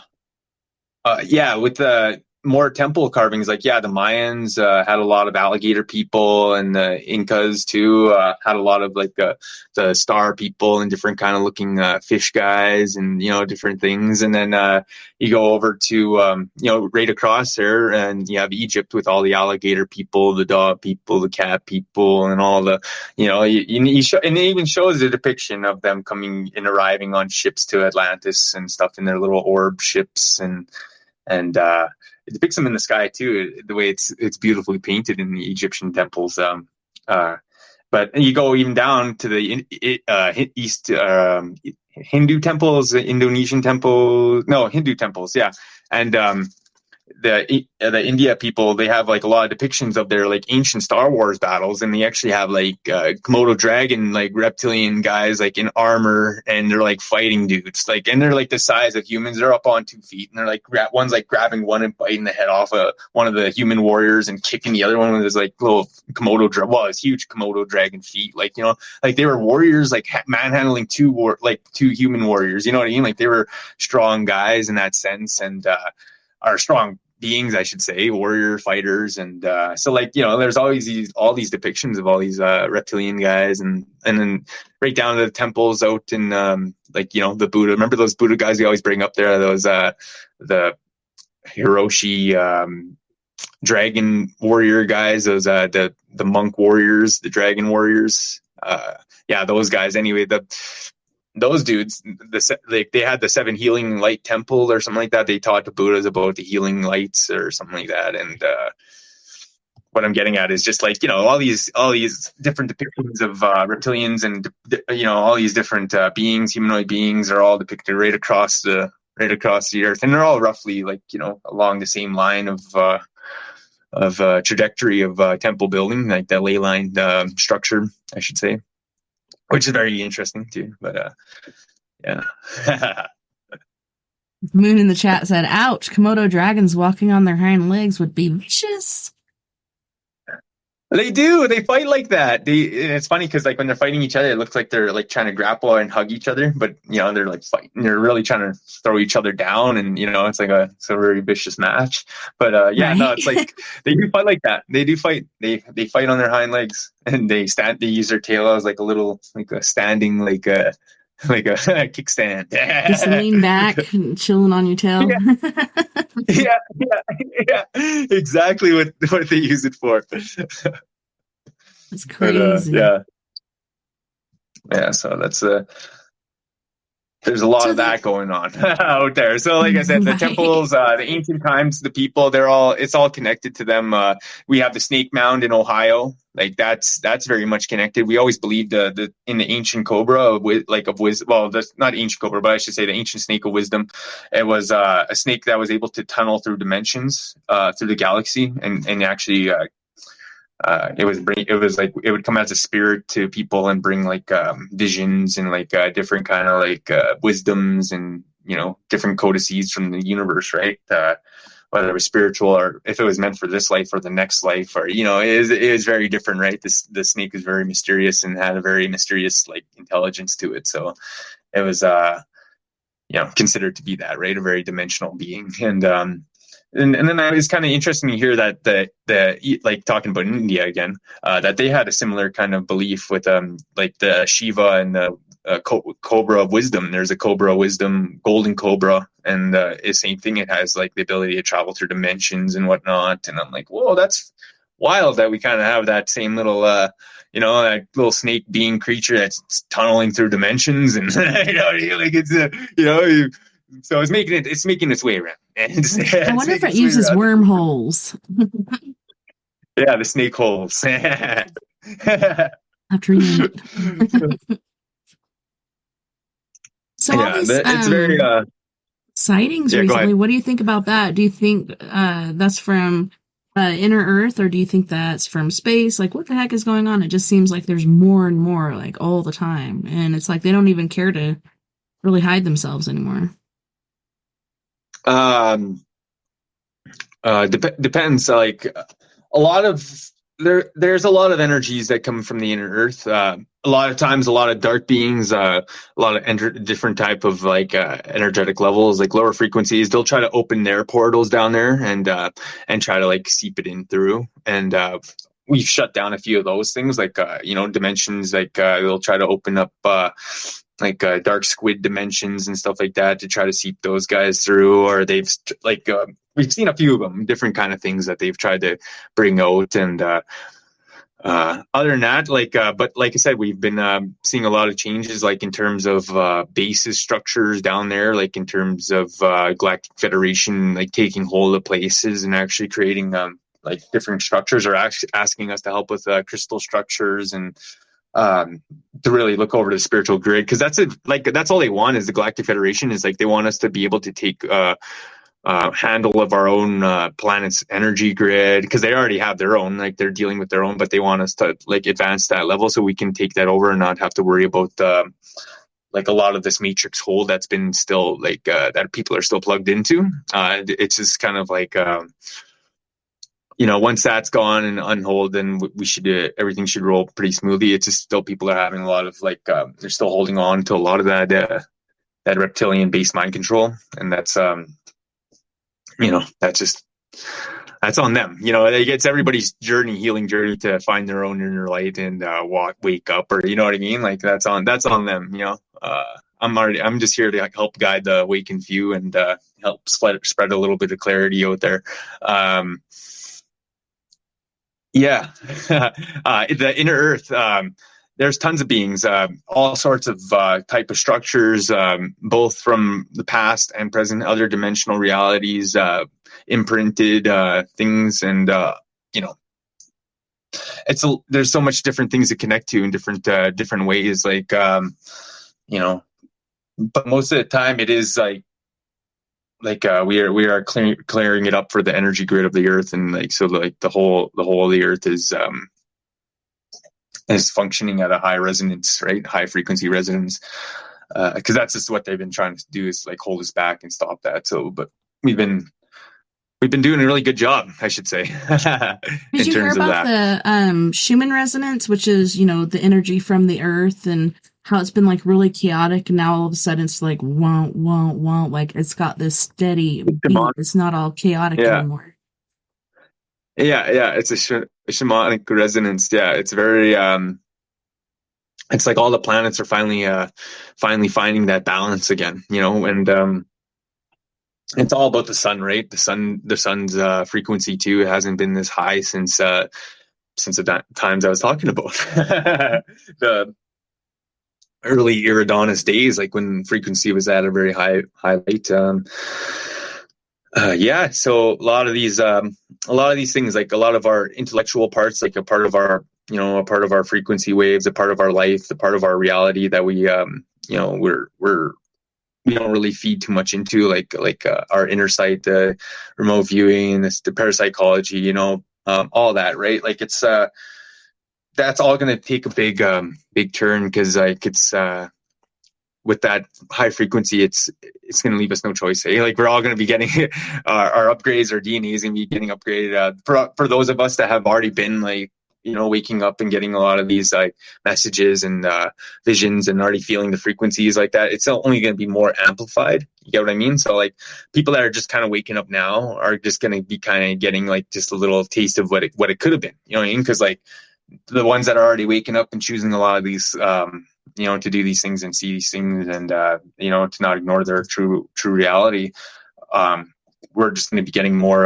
with the more temple carvings, like the Mayans had a lot of alligator people, and the Incas too had a lot of like the star people and different kind of looking fish guys, and different things. And then you go over to right across there, and you have Egypt with all the alligator people, the dog people, the cat people, and all the and it even shows a depiction of them coming and arriving on ships to Atlantis and stuff in their little orb ships, and it depicts them in the sky too, the way it's beautifully painted in the Egyptian temples. But you go even down to the East Hindu temples, Indonesian temples, no, Hindu temples, yeah, and the India people, they have like a lot of depictions of their like ancient Star Wars battles, and they actually have like Komodo dragon, like reptilian guys like in armor, and they're like fighting dudes, like, and they're like the size of humans. They're up on 2 feet, and they're like one's like grabbing one and biting the head off one of the human warriors and kicking the other one with his like little his huge Komodo dragon feet. Like like they were warriors, like manhandling two human warriors. You know what I mean? Like they were strong guys in that sense, and are strong beings, I should say, warrior fighters. And so like there's always all these depictions of all these reptilian guys, and then right down to the temples out in like the Buddha. Remember those Buddha guys we always bring up there, those the Hiroshi dragon warrior guys, those the monk warriors, the dragon warriors, those guys. Anyway, those dudes, they had the 7 healing light temple or something like that. They taught the Buddhas about the healing lights or something like that. And what I'm getting at is just like all these different depictions of reptilians, and all these different beings, humanoid beings, are all depicted right across the earth, and they're all roughly like along the same line of trajectory of temple building, like the ley line structure, I should say, which is very interesting too. But yeah. Moon in the chat said, ouch, Komodo dragons walking on their hind legs would be vicious. They do. They fight like that. It's funny because like when they're fighting each other, it looks like they're like trying to grapple and hug each other, but they're like fighting. They're really trying to throw each other down, and it's like it's a very vicious match. But yeah, right? no, it's like they do fight like that. They do fight. They fight on their hind legs, and they use their tail as like a standing like a kickstand. Just lean back and chilling on your tail. Yeah. Exactly what they use it for. It's crazy. But, yeah. So that's there's a lot of that going on out there. So like I said, the temples, the ancient times, the people, it's all connected to them. We have the Snake Mound in Ohio. Like that's very much connected. We always believed in the ancient cobra of wisdom. Well, that's not ancient cobra, but I should say the ancient snake of wisdom. It was a snake that was able to tunnel through dimensions, through the galaxy, and actually, it would come as a spirit to people and bring like visions and like different kind of like wisdoms and different codices from the universe, right? Whether it was spiritual or if it was meant for this life or the next life, or it is very different, right? The snake is very mysterious and had a very mysterious like intelligence to it. So it was considered to be that, right? A very dimensional being. And then it was kind of interesting to hear that the like talking about India again, that they had a similar kind of belief with like the Shiva and the cobra of wisdom. There's a cobra of wisdom, golden cobra, and the same thing. It has like the ability to travel through dimensions and whatnot. And I'm like, whoa, that's wild that we kind of have that same little that little snake being creature that's tunneling through dimensions, and like it's so it's making its way around. I wonder if it uses wormholes. Yeah, the snake holes. Have to rename it. So all these it's very sightings recently, what do you think about that? Do you think that's from inner Earth, or do you think that's from space? Like, what the heck is going on? It just seems like there's more and more, like, all the time. And it's like they don't even care to really hide themselves anymore. Depends. Like a lot of there's a lot of energies that come from the inner Earth. A lot of times, a lot of dark beings, a lot of different type of like energetic levels, like lower frequencies. They'll try to open their portals down there and try to like seep it in through. And we've shut down a few of those things, like dimensions. Like they'll try to open up like dark squid dimensions and stuff like that to try to seep those guys through. Or they've like we've seen a few of them, different kind of things that they've tried to bring out. And other than that, but like I said, we've been seeing a lot of changes, like in terms of bases structures down there, like in terms of Galactic Federation, like taking hold of places and actually creating like different structures, or actually asking us to help with crystal structures and to really look over the spiritual grid. Because that's all they want is the Galactic Federation is like they want us to be able to take handle of our own planet's energy grid, because they already have their own, like they're dealing with their own, but they want us to like advance that level so we can take that over and not have to worry about like a lot of this matrix hole that's been still like that people are still plugged into. It's just kind of like once that's gone and unhold, then we should everything should roll pretty smoothly. It's just still people are having a lot of like they're still holding on to a lot of that reptilian based mind control, and that's that's on them. It's everybody's healing journey to find their own inner light and wake up, or you know what I mean? Like that's on them. I'm just here to like, help guide the awakened few and help spread a little bit of clarity out there. The inner Earth. There's tons of beings, all sorts of type of structures, both from the past and present, other dimensional realities, imprinted things, and there's so much different things to connect to in different ways. Like but most of the time it is like we are clearing it up for the energy grid of the earth, and like so like the whole of the earth is functioning at a high resonance, right? High frequency resonance, because that's just what they've been trying to do, is like hold us back and stop that. So, but we've been doing a really good job, I should say. Did you hear about the Schumann resonance, which is, you know, the energy from the earth, and how it's been like really chaotic, and now all of a sudden it's like won't, like it's got this steady beat. It's not all chaotic anymore. Yeah, it's a shamanic resonance. Yeah, it's very it's like all the planets are finally finding that balance again, you know, and it's all about the sun, right? The sun's frequency too hasn't been this high since the times I was talking about. The early Iridonis days, like when frequency was at a very high rate. So a lot of these things, like a lot of our intellectual parts, like a part of our frequency waves, a part of our life, a part of our reality that we we don't really feed too much into, like our inner sight, the remote viewing, the parapsychology, you know, all that, right? Like it's that's all going to take a big turn, because like it's with that high frequency, it's going to leave us no choice. Eh? Like we're all going to be getting our upgrades, our DNA is going to be getting upgraded. For those of us that have already been like, you know, waking up and getting a lot of these like messages and visions and already feeling the frequencies like that, it's only going to be more amplified. You get what I mean? So like people that are just kind of waking up now are just going to be kind of getting like just a little taste of what it could have been. You know what I mean? Because like the ones that are already waking up and choosing a lot of these, you know, to do these things and see these things and, you know, to not ignore their true reality. We're just going to be getting more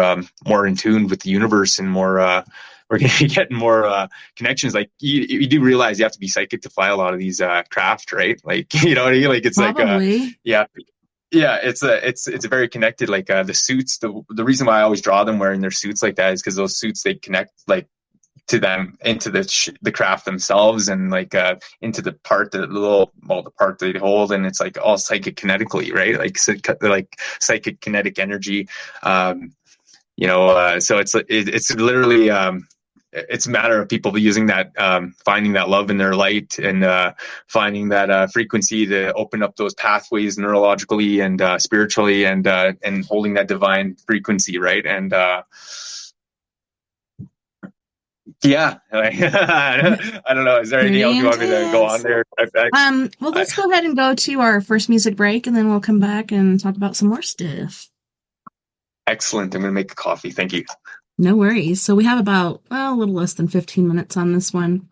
in tune with the universe, and more, we're going to be getting more connections. Like you do realize you have to be psychic to fly a lot of these craft, right? Like, you know what I mean? Like it's Probably. like, yeah, it's very connected. Like the suits, the reason why I always draw them wearing their suits like that is because those suits, they connect like to them, into the craft themselves, and like into the part the part they hold, and it's like all psychic kinetically, right? Like psychic kinetic energy, you know. So it's literally it's a matter of people using that, finding that love in their light, and finding that frequency to open up those pathways neurologically and spiritually, and holding that divine frequency, right? And yeah, I don't know. Is there anything else you want me to go on there? Well, let's go ahead and go to our first music break, and then we'll come back and talk about some more stuff. Excellent. I'm going to make a coffee. Thank you. No worries. So we have about a little less than 15 minutes on this one.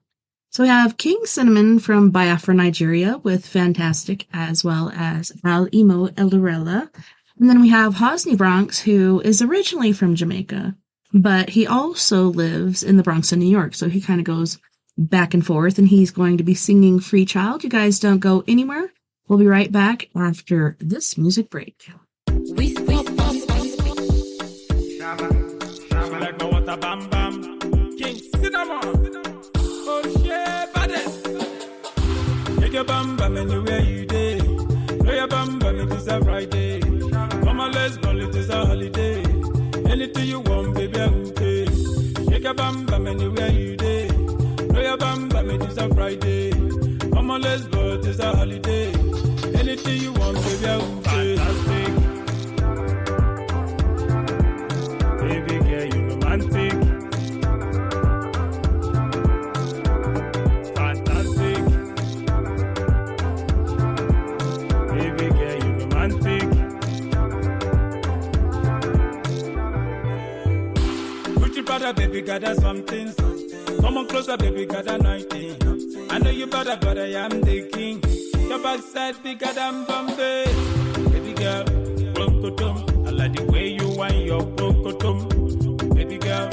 So we have King Cinnamon from Biafra, Nigeria, with Fantastic, as well as Al Imo Eldarella. And then we have Hosni Bronx, who is originally from Jamaica, but he also lives in the Bronx in New York. So he kind of goes back and forth, and he's going to be singing Free Child. You guys don't go anywhere. We'll be right back after this music break. Bam bam, King Cinnamon. Oh yeah, baddest. Take your bam bam anywhere you day. Know your bam bam, it is a Friday. Come on, let's go, it is a holiday. Anything you want, baby, I will pay. Take your bam bam anywhere you day. Know your bam bam, it is a Friday. Come on, let's go, it is a holiday. Anything you want, baby, I will pay. Fantastic. Baby girl, you romantic. Fantastic. Baby girl, you romantic. Put your brother, baby, gather something. Come on closer, baby, gather 19. I know you better, but I am the king. Your backside bigger than Bombay. Baby girl, brokotum. I like the way you want your brokotum. Baby girl,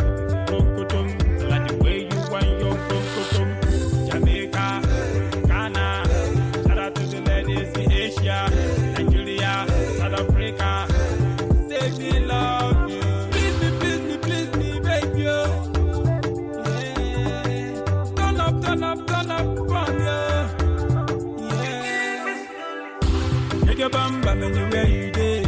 brokotum. I like the way you want your brokotum. Jamaica, Ghana, shout out to the ladies in Asia, Nigeria, South Africa. Say me love you. Please me, baby. Yeah. Turn up from you. Yeah. Take your bam bam anywhere you day.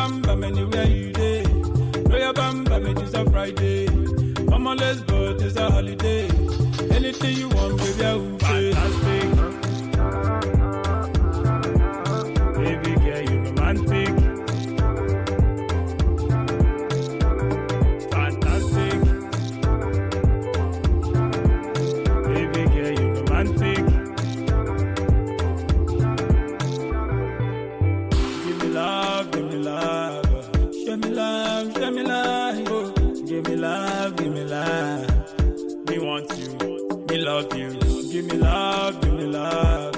bam bam anywhere you day. Throw your bam bam, it is a Friday. Come on, let's go, it is a holiday. Anything you want, baby, I will pay. Fantastic. Baby girl, you romantic. Fantastic. Baby girl, you romantic. Give me love, give me love. Show me love, show me love. Oh, give me love, give me love. Me want you, me love you. Give me love, give me love.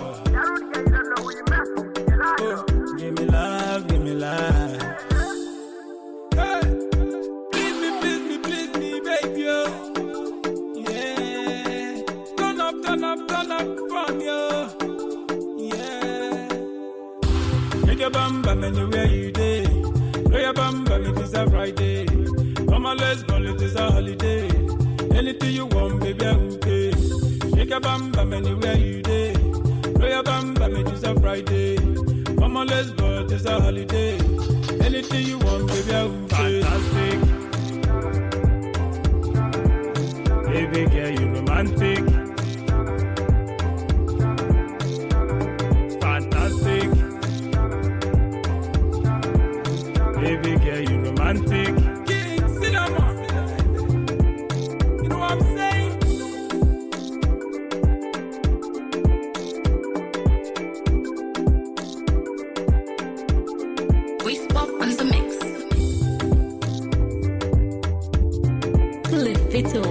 Oh, give me love, give me love. Hey, please me, baby. Oh. Yeah, turn up from you. Yeah, shake your bam bam anywhere you day. Throw your bam bam, it is a Friday. Come on, let's go, it is a holiday. Anything you want, baby, I will pay. Shake your bam bam anywhere you day. Throw your bam bam, it is a Friday. Come on, let's go, it is a holiday. Anything you want, baby, I will pay. Fantastic. Baby girl, you romantic. Fantastic. Baby girl, you romantic. King Cinema. You know what I'm saying? We spot on the mix. Lift it up.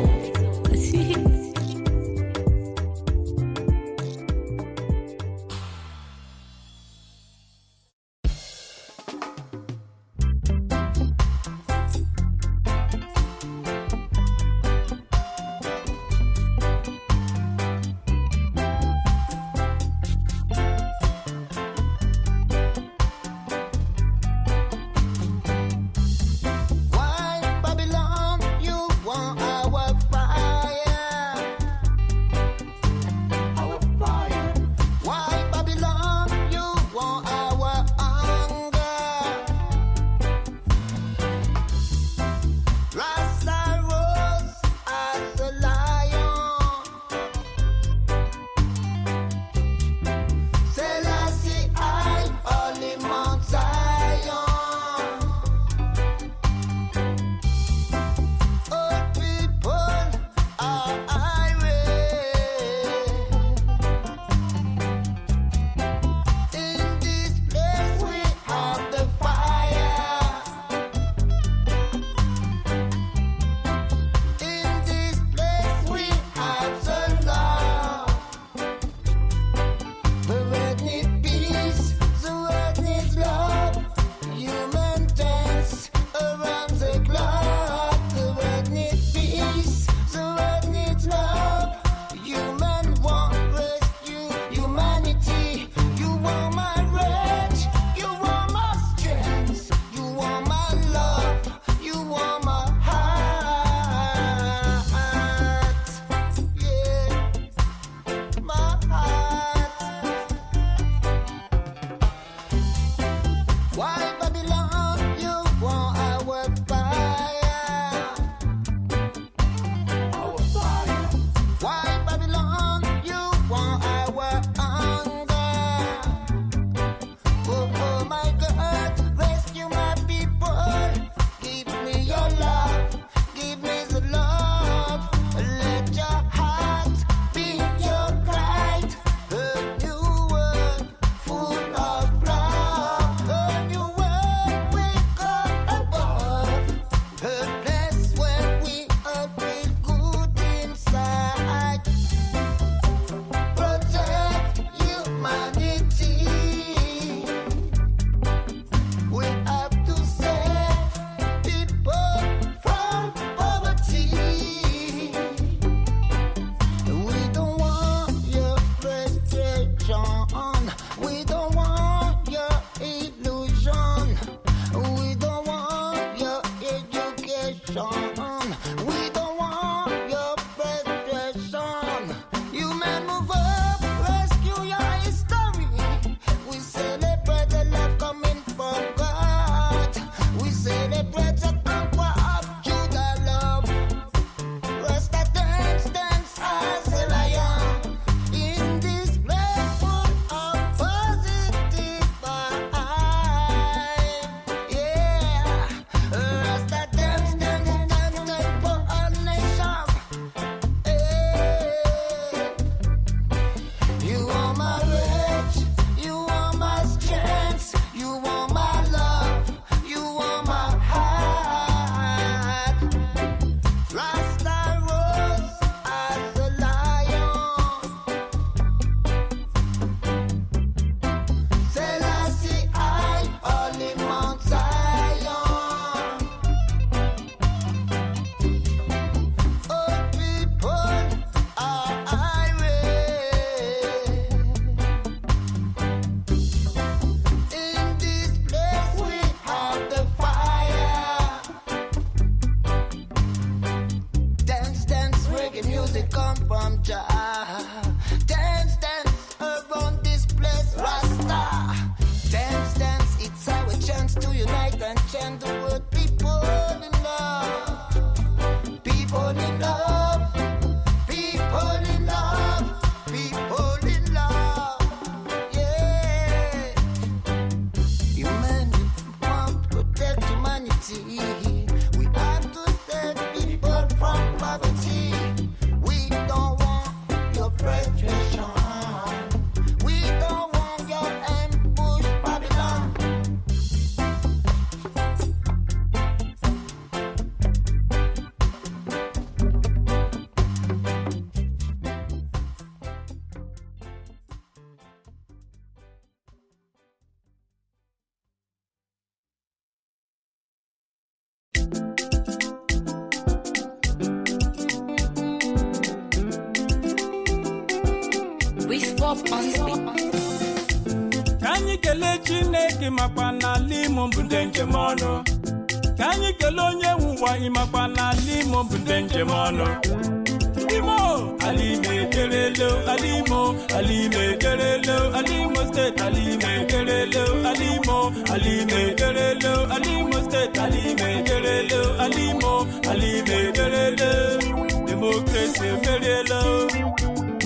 Top on the beat. Ka anyị kelee Chineke makwa n'ala Imo bụ ndị njem ọnụ. Ka anyị kelee onye nwe ụwa ịmakwa n'ala Imo bụ ndị njem ọnụ. Imo, Alime Kerelo, Alimo, Alime Kerelo, Alimo State, Alime Kerelo, Alimo, Alime Kerelo, Alimo State, Alime Kerelo, Alimo, Alime Kerelo, Democracy Merielo,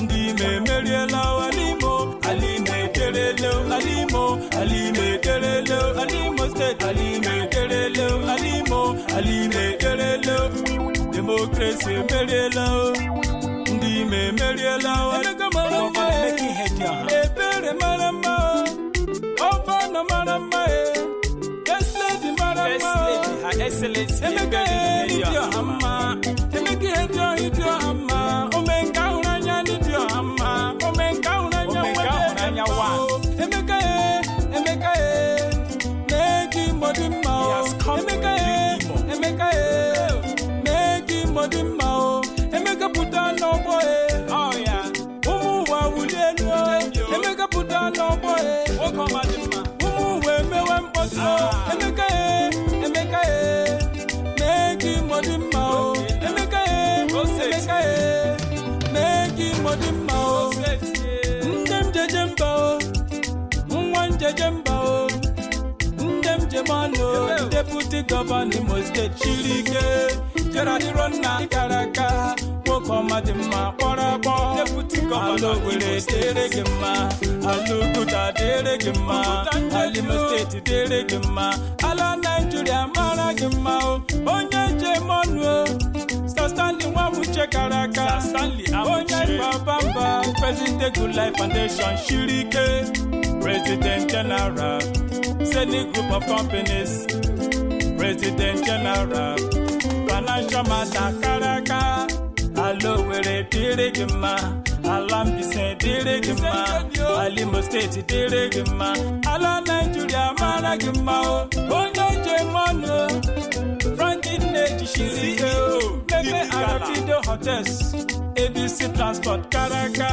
Ndime Merielo, Alimo, Alime Kerelo, Alimo, Alime Kerelo, Alimo State, Alime Kerelo, Alimo, Alime Kerelo, Democracy Merielo. Ndime Meriela, Emeka Maramba, Ebere Maramba, Obana Maramba, First Lady Maramba, Her Excellency, Emeka Edio Hama, Emeka Edio Hama, Omenka Unanya Nidio Hama, Omenka Unanya Wa, Emeka Neki Modima, Emeka Neki Modima. Emeka puta no boy, oh yeah. Wa wulelu, Emeka puta no boy. Welcome adima. We me wen posto. Emeka Meki modima. Emeka Meki modima. Ndem jejemba, Mwan jejemba. Ndem jemano, Deputy Governor Imo State Chilike. Gerard Ronna Karaka, Wokoma Dima, Porabo, Deputy Governor Willier Deregima, Alukuta Deregima, Alimo State Deregima, Ala Nigeria Maragima, Onya Jemonu, Stanley Wamuche Karaka, Stanley Onya Babamba, President Good Life Foundation Shirike, President General, Senate Group of Companies, President General. Financial matter Karaka, Alo were Deregima, Alambise Deregima, Alimo State Deregima, Ala Nigeria Maragima, Ono Jemano, Franklin Nate Shirike, Mebe Arabido Hotels, ABC Transport Karaka,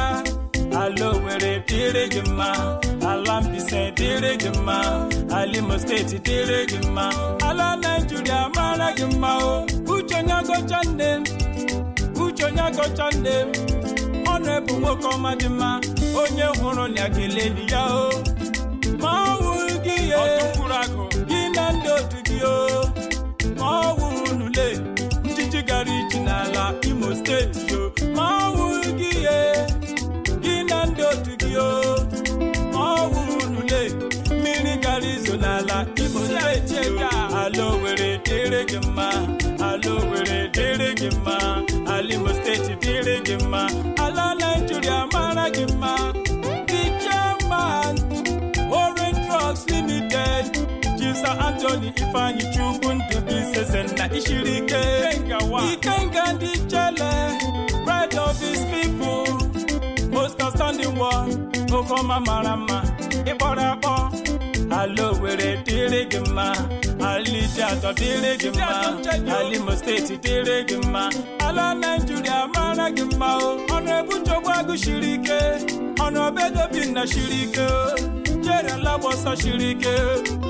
Alo were Deregima, Alambise Deregima, Alimo State Deregima, Ala Nigeria Maragima. Uchonya go chande, Honorable Wokomadima, Onye Horo Nyakeleni Yao, Mawugiye, Ginando Tugio, Mawunule, Njigari Chinala, Imo State Yo, Mawugiye, Ginando Tugio, Mawunule, Minigari Zonala, Imo State Yo, Alo were Deregima, Alo were Deregima, Alimo State Deregima, Ala Nigeria Maragima, the chairman, Orange Trucks Limited, Jisa Anthony Ifani Chukun to business and Ishirike, Ikenga Dichele, pride of his people, most outstanding one, Okoma Marama, Iborabo, Alo were Deregima, Alijato Deregima, Alimo State Deregima, Ala Nigeria Maragima, Honorable Jobagu Shirike, Honorable Bina Shirike, Jere Labosa Shirike,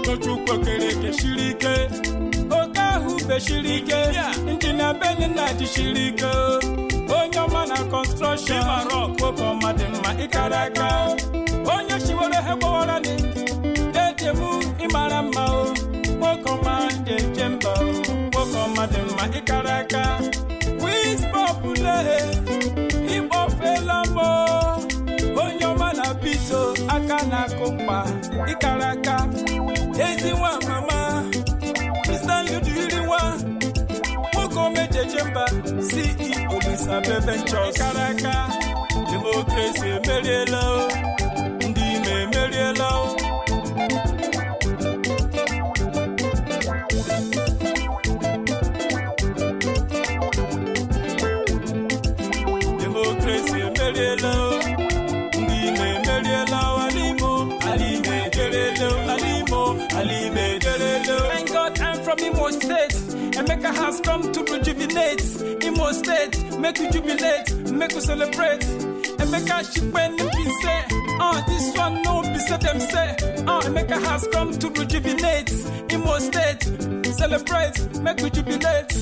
Tochukwo Kereke Shirike, Okahu Be Shirike, Injina Benina Shirike, Onyamana Construction, Wokoma Dima Ikaraka, Onya Shiwole Heborani, Etemu Imaramao, Wokoma Jemba, Wokoma Dima Ikaraka, Quiz Popule, Ibo Felamo, Onyamana Pito, Akana Kompa, Ikaraka, Eziwa Mama, Mr. Ludiriwa, Wokome Jemba, CEO Elizabeth Ventures, Ikaraka, Democracy Merielo, Ndime Merielo. Democracy Merielo, Ndime Merielo, Alime Gerelo, Alime Gerelo. Thank God I'm from Imo State. Emeka has come to rejuvenate Imo State. Make you jubilate, make you celebrate. Emeka Shikwen be say, this one no be say them say, Emeka has come to rejuvenate, Imo State, celebrate, make we jubilate.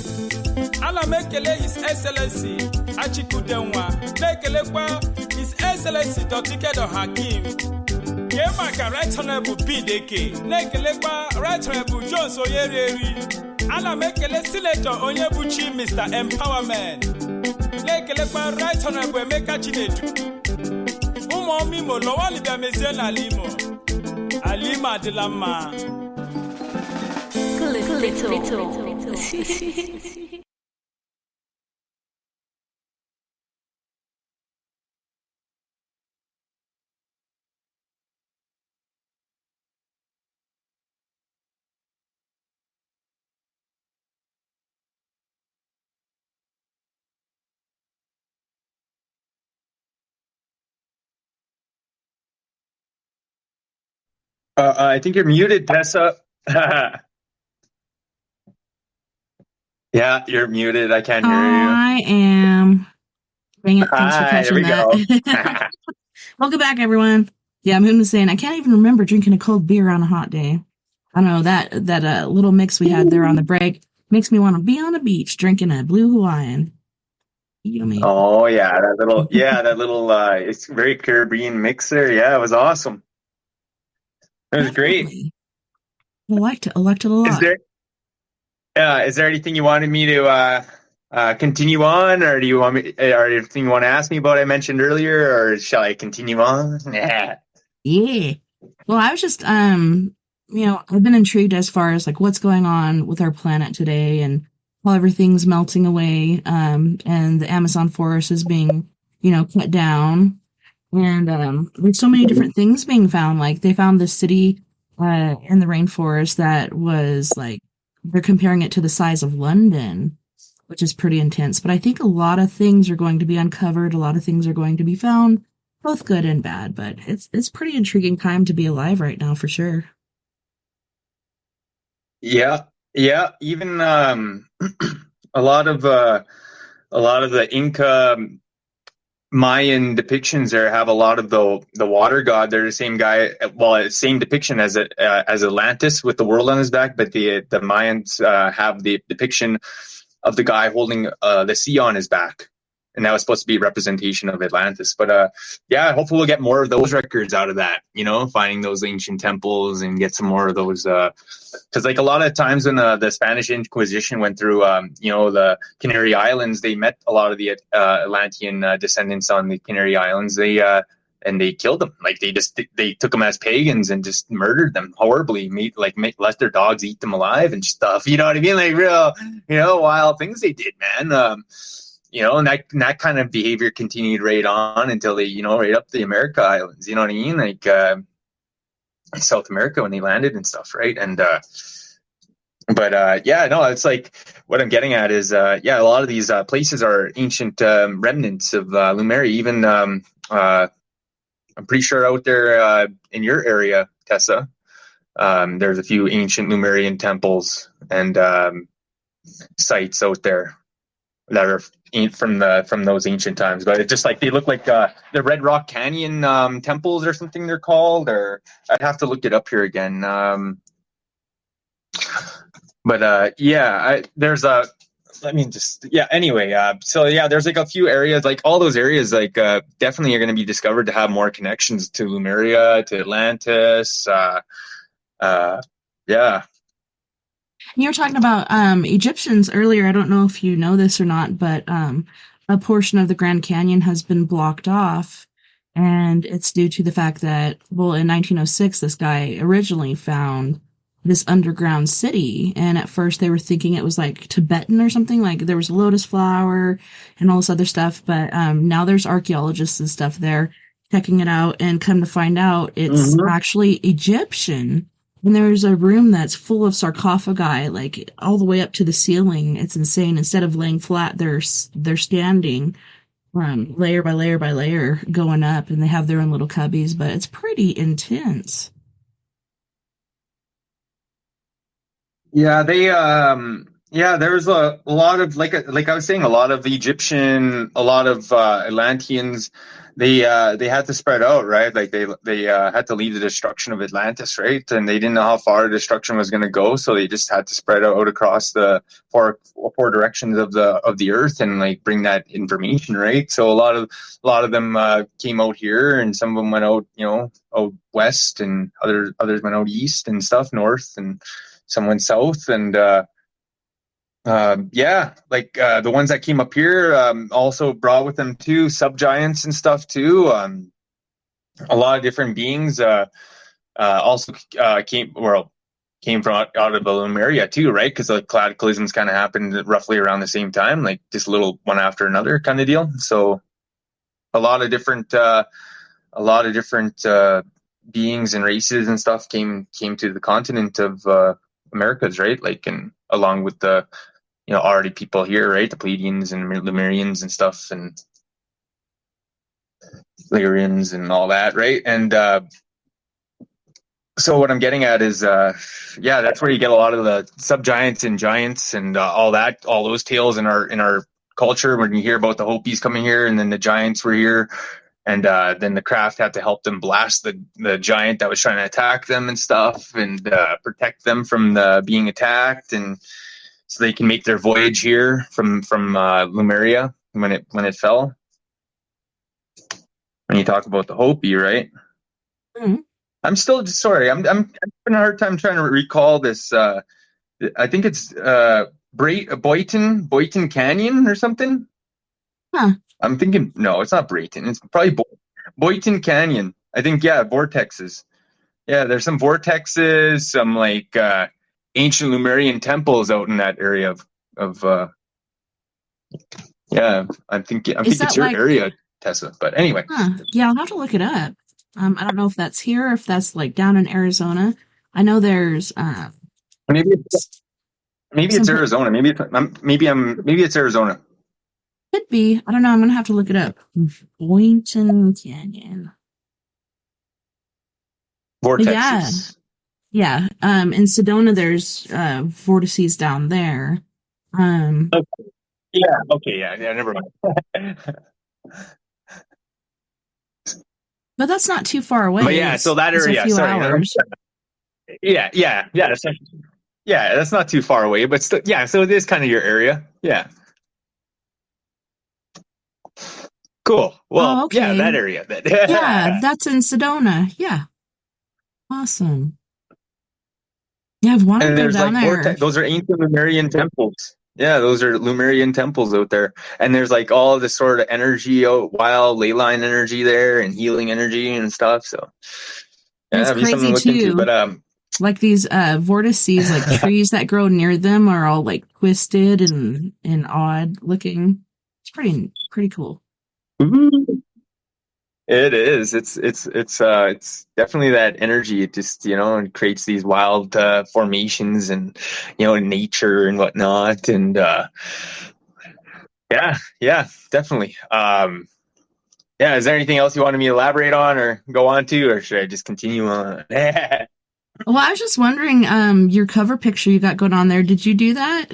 Ala Mekele is Excellency, Achikudenwa, Mekele kwa is Excellency Dr. Hakim. Yemaka Right Honorable PDK, Mekele kwa Right Honorable Jones Oyereri, Ala Mekele Senator Onyebuchi Mr. Empowerment. Lekele kwa Right Honorable Emeka Chinedu. Umo mimo lowali bia meziela alimo. Alima adilama. Little. I think you're muted, Tessa. Yeah, you're muted. I can't hear you. I am. Bring it. Thanks for catching that. Welcome back, everyone. Yeah, Moon was saying I can't even remember drinking a cold beer on a hot day. I don't know that little mix we had there on the break makes me want to be on the beach drinking a Blue Hawaiian. Yummy. Oh yeah, that little it's very Caribbean mix there. Yeah, it was awesome. It was great. I liked it a lot. Is there anything you wanted me to continue on, or do you want me, or anything you want to ask me about I mentioned earlier, or shall I continue on? Yeah. Well, I was just I've been intrigued as far as like what's going on with our planet today and how everything's melting away, and the Amazon forest is being, cut down. And there's so many different things being found. Like they found this city in the rainforest that was like, they're comparing it to the size of London, which is pretty intense. But I think a lot of things are going to be uncovered. A lot of things are going to be found, both good and bad. But it's pretty intriguing time to be alive right now, for sure. Yeah. Even a lot of the Inca Mayan depictions there have a lot of the water god. They're the same guy. Well, same depiction as Atlantis with the world on his back, but the Mayans have the depiction of the guy holding the sea on his back, and that was supposed to be a representation of Atlantis. But hopefully we'll get more of those records out of that. Finding those ancient temples and get some more of those. Because like a lot of times when the Spanish Inquisition went through, the Canary Islands, they met a lot of the Atlantean descendants on the Canary Islands. They killed them. Like they took them as pagans and just murdered them horribly. Let their dogs eat them alive and stuff. You know what I mean? Like real, wild things they did, man. And that kind of behavior continued right on until they, right up the America Islands. You know what I mean? Like South America when they landed and stuff, right? And it's like what I'm getting at is a lot of these places are ancient remnants of Lemuria. Even I'm pretty sure out there in your area, Tessa, there's a few ancient Lemurian temples and sites out there that are from those ancient times. But it's just like they look like the Red Rock Canyon temples or something they're called, or I'd have to look it up here again. There's a there's like a few areas, like all those areas like definitely are going to be discovered to have more connections to Lemuria, to Atlantis. You were talking about Egyptians earlier. I don't know if you know this or not, but a portion of the Grand Canyon has been blocked off, and it's due to the fact that, well, in 1906, this guy originally found this underground city, and at first they were thinking it was like Tibetan or something, like there was a lotus flower and all this other stuff, but now there's archaeologists and stuff there checking it out, and come to find out it's actually Egyptian. And there's a room that's full of sarcophagi, like all the way up to the ceiling. It's insane. Instead of laying flat, they're standing, layer by layer by layer, going up, and they have their own little cubbies. But it's pretty intense. Yeah, there's a lot of like I was saying, a lot of Egyptian, a lot of Atlanteans they had to spread out, right? Like they had to leave the destruction of Atlantis, right? And they didn't know how far the destruction was going to go, so they just had to spread out across the four directions of the earth and like bring that information, right? So a lot of them came out here, and some of them went out, out west, and others went out east and stuff, north, and some went south, and the ones that came up here also brought with them too subgiants and stuff too. A lot of different beings also came from out of the Lemuria too, right? Because the cataclysms kind of happened roughly around the same time, like just a little one after another kind of deal. So a lot of different beings and races and stuff came to the continent of Americas, right? Like, and along with the already people here, right? The Pleiadians and Lemurians and stuff, and Lyrians and all that, right? And so what I'm getting at is, that's where you get a lot of the subgiants and giants and all those tales in our culture. When you hear about the Hopis coming here, and then the giants were here, and then the craft had to help them blast the giant that was trying to attack them and stuff, and protect them from being attacked, and so they can make their voyage here from Lemuria when it fell. When you talk about the Hopi, right? Mm-hmm. I'm still sorry. I'm having a hard time trying to recall this. I think it's Boyton Canyon or something. Huh. I'm thinking no, it's not Brayton. It's probably Boyton Canyon. I think vortexes. Yeah, there's some vortexes, some like ancient Lemurian temples out in that area of I think it's your area, Tessa. But anyway. Yeah, I'll have to look it up. I don't know if that's here or if that's like down in Arizona. I know there's maybe it's Arizona. Maybe it's Arizona. Could be. I don't know. I'm gonna have to look it up. Boynton Canyon. Vortexes. Yeah. In Sedona, there's vortices down there. Okay. Yeah. Okay. Yeah. Never mind. But that's not too far away. But yeah, so that area. It's a few hours. Yeah. That's not too far away, but still, yeah. So it is kind of your area. Yeah. Cool. Well, okay. Yeah, that area. Yeah, that's in Sedona. Yeah. Awesome. Yeah, I've wanted to go down there. Those are ancient Lemurian temples. Yeah, those are Lemurian temples out there. And there's like all this sort of energy, wild ley line energy there, and healing energy and stuff. So yeah, it's crazy too. But like these vortices, like trees that grow near them are all like twisted and odd looking. It's pretty cool. Mm-hmm. It is. It's definitely that energy. It just it creates these wild formations and nature and whatnot. And yeah, definitely. Is there anything else you wanted me to elaborate on or go on to, or should I just continue on? Well, I was just wondering, your cover picture you got going on there. Did you do that?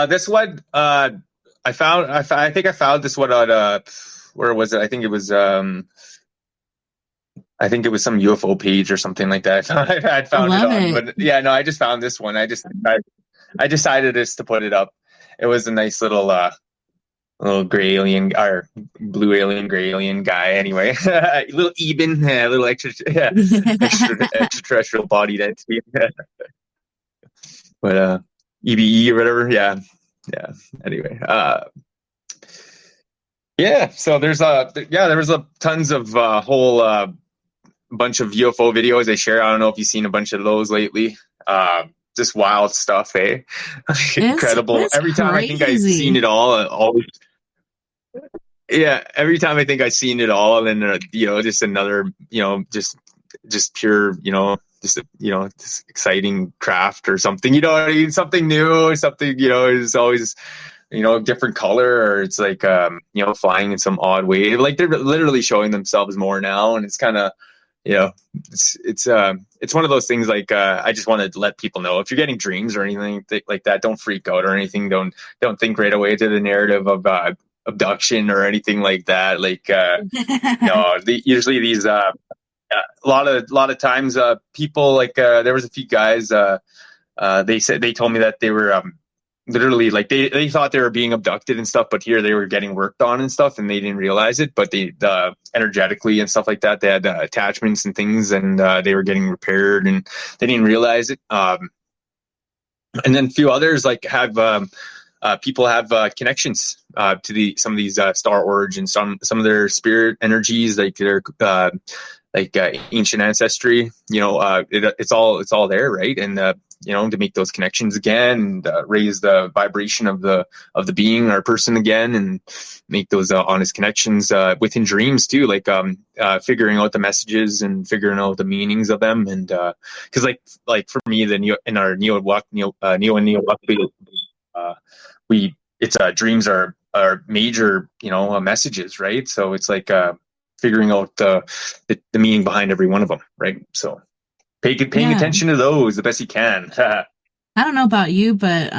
This one. I think I found this one on where was it? I think it was some UFO page or something like that. I found it on, but yeah, no, I just found this one. I decided just to put it up. It was a nice little gray alien or blue alien, gray alien guy. Anyway, a little Eben, a little extraterrestrial body entity. But EBE or whatever, yeah. Anyway, so there was tons of whole bunch of UFO videos I share. I don't know if you've seen a bunch of those lately. Just wild stuff, eh? Incredible. Every time crazy. I think I've seen it all, every time I think I've seen it all, and then just another, just pure, this exciting craft or something, something new, something, is always, different color, or it's like, flying in some odd way. Like they're literally showing themselves more now. And it's kind of, it's one of those things like, I just want to let people know, if you're getting dreams or anything like that, don't freak out or anything. Don't think right away to the narrative of abduction or anything like that. Like, usually these, a lot of times, people like, there was a few guys, they told me that they were, literally like they thought they were being abducted and stuff, but here they were getting worked on and stuff, and they didn't realize it. But they energetically and stuff like that, they had attachments and things, and they were getting repaired, and they didn't realize it. And then a few others like have people have connections to some of these star origins, some of their spirit energies, like their ancient ancestry. It's all there, right? And to make those connections again, and raise the vibration of the being or person again, and make those honest connections within dreams too, like figuring out the messages and figuring out the meanings of them. And because like for me, in our neo dreams are major messages, right? So it's like figuring out the meaning behind every one of them, right? So paying attention to those the best you can. I don't know about you, but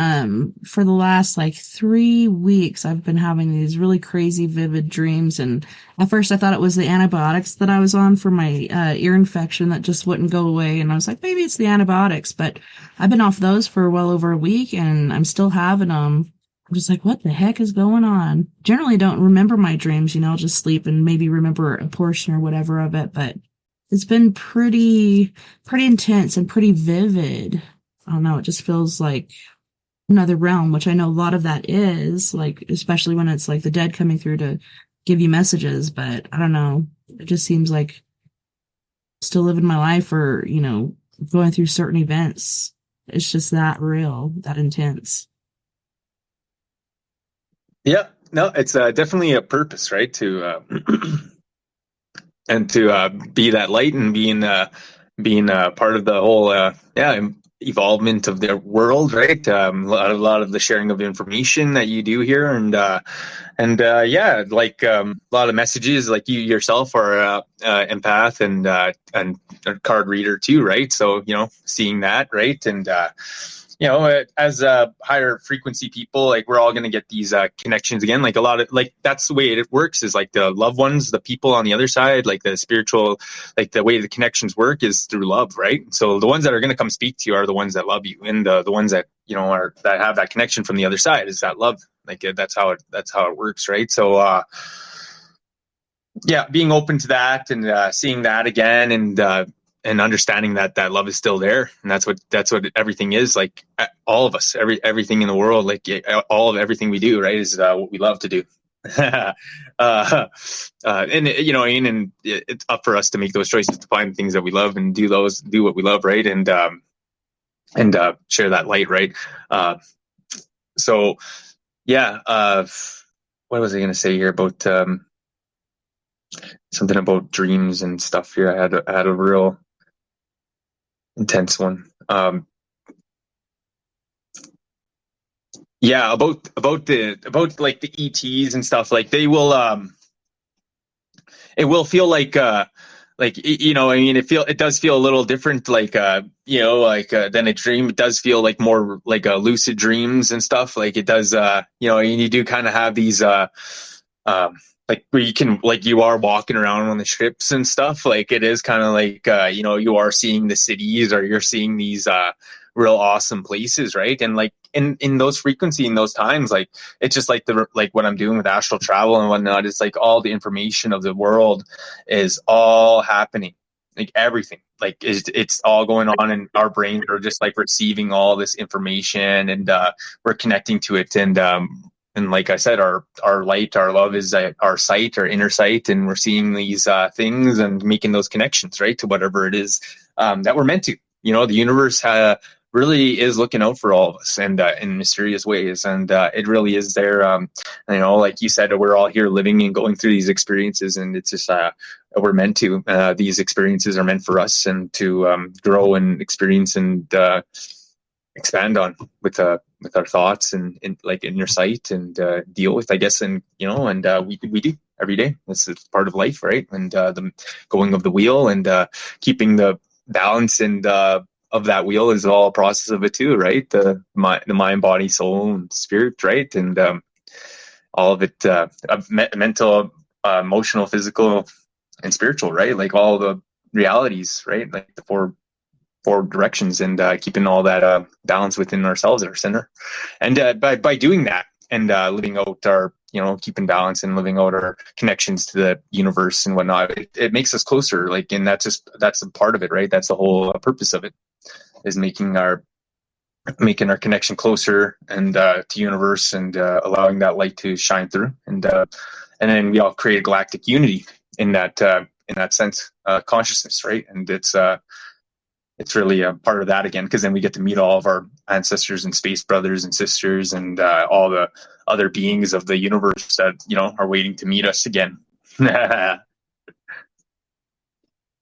for the last like 3 weeks, I've been having these really crazy, vivid dreams. And at first, I thought it was the antibiotics that I was on for my ear infection that just wouldn't go away. And I was like, maybe it's the antibiotics. But I've been off those for well over a week, and I'm still having them. I'm just like, what the heck is going on? Generally, don't remember my dreams. I'll just sleep and maybe remember a portion or whatever of it. But it's been pretty intense and pretty vivid. I don't know. It just feels like another realm, which I know a lot of that is, like, especially when it's like the dead coming through to give you messages. But I don't know. It just seems like still living my life, or, going through certain events. It's just that real, that intense. Yeah, no, it's definitely a purpose, right? To and to be that light, and being part of the whole evolvement of the world, right? A lot of the sharing of information that you do here, and like a lot of messages. Like you yourself are empath and a card reader too, right? So seeing that, right? And as higher frequency people, like we're all going to get these connections again. Like a lot of, like, that's the way it works, is like the loved ones, the people on the other side, like the spiritual, like the way the connections work is through love, right? So the ones that are going to come speak to you are the ones that love you, and the ones that that have that connection from the other side is that love. Like that's how it works, right? So being open to that, and seeing that again, and understanding that love is still there, and that's what everything is. Like all of us, everything in the world, like all of everything we do, right, is what we love to do. And it's up for us to make those choices, to find things that we love and do what we love, right, and share that light, right. What was I going to say here about something about dreams and stuff here? I had a real intense one. About like the ETs and stuff. Like they will it will feel like it does feel a little different, like than a dream. It does feel like more like lucid dreams and stuff. Like it does and you do kind of have these like where you can, like, you are walking around on the ships and stuff. Like it is kind of like you are seeing the cities, or you're seeing these real awesome places, right? And like in those frequency, in those times, like it's just like what I'm doing with astral travel and whatnot. It's like all the information of the world is all happening, like everything, like it's all going on, in our brains are just like receiving all this information, and we're connecting to it, and like I said, our light, our love is our sight, our inner sight, and we're seeing these things and making those connections, right, to whatever it is that we're meant to. The universe really is looking out for all of us, and in mysterious ways, and it really is there. Like you said, we're all here living and going through these experiences, and it's just we're meant to. These experiences are meant for us, and to grow and experience and expand on with our thoughts and like inner sight, and deal with, I guess, and we do every day. This is part of life, right? And the going of the wheel, and keeping the balance and of that wheel is all a process of it too, right? The mind, body, soul, and spirit, right? And all of it, mental, emotional, physical, and spiritual, right? Like all the realities, right? Like the four directions, and keeping all that balance within ourselves at our center. And by doing that and living out our, keeping balance and living out our connections to the universe and whatnot, it makes us closer. Like, and that's a part of it, right? That's the whole purpose of it, is making our connection closer and to universe, and allowing that light to shine through, and then we all create a galactic unity in that sense, consciousness, right? And it's really a part of that again, because then we get to meet all of our ancestors and space brothers and sisters, and all the other beings of the universe that are waiting to meet us again.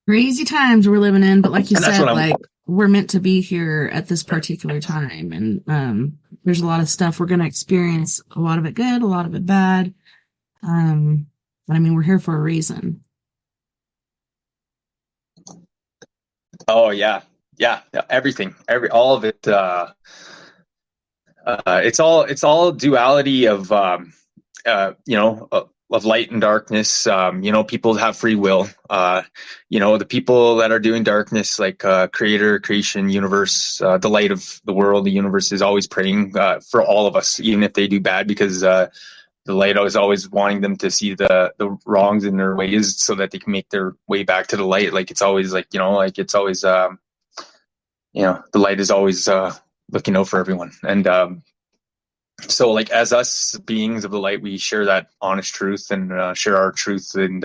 Crazy times we're living in, but like you said, like we're meant to be here at this particular time, and there's a lot of stuff we're going to experience. A lot of it good, a lot of it bad. But I mean, we're here for a reason. Oh yeah, everything, all of it. It's all duality of of light and darkness. People have free will. The people that are doing darkness, like creator, creation, universe, the light of the world, the universe, is always praying for all of us, even if they do bad, because the light is always wanting them to see the wrongs in their ways, so that they can make their way back to the light. Like it's always it's always the light is always looking out for everyone. And so, like, as us beings of the light, we share that honest truth, and share our truth, and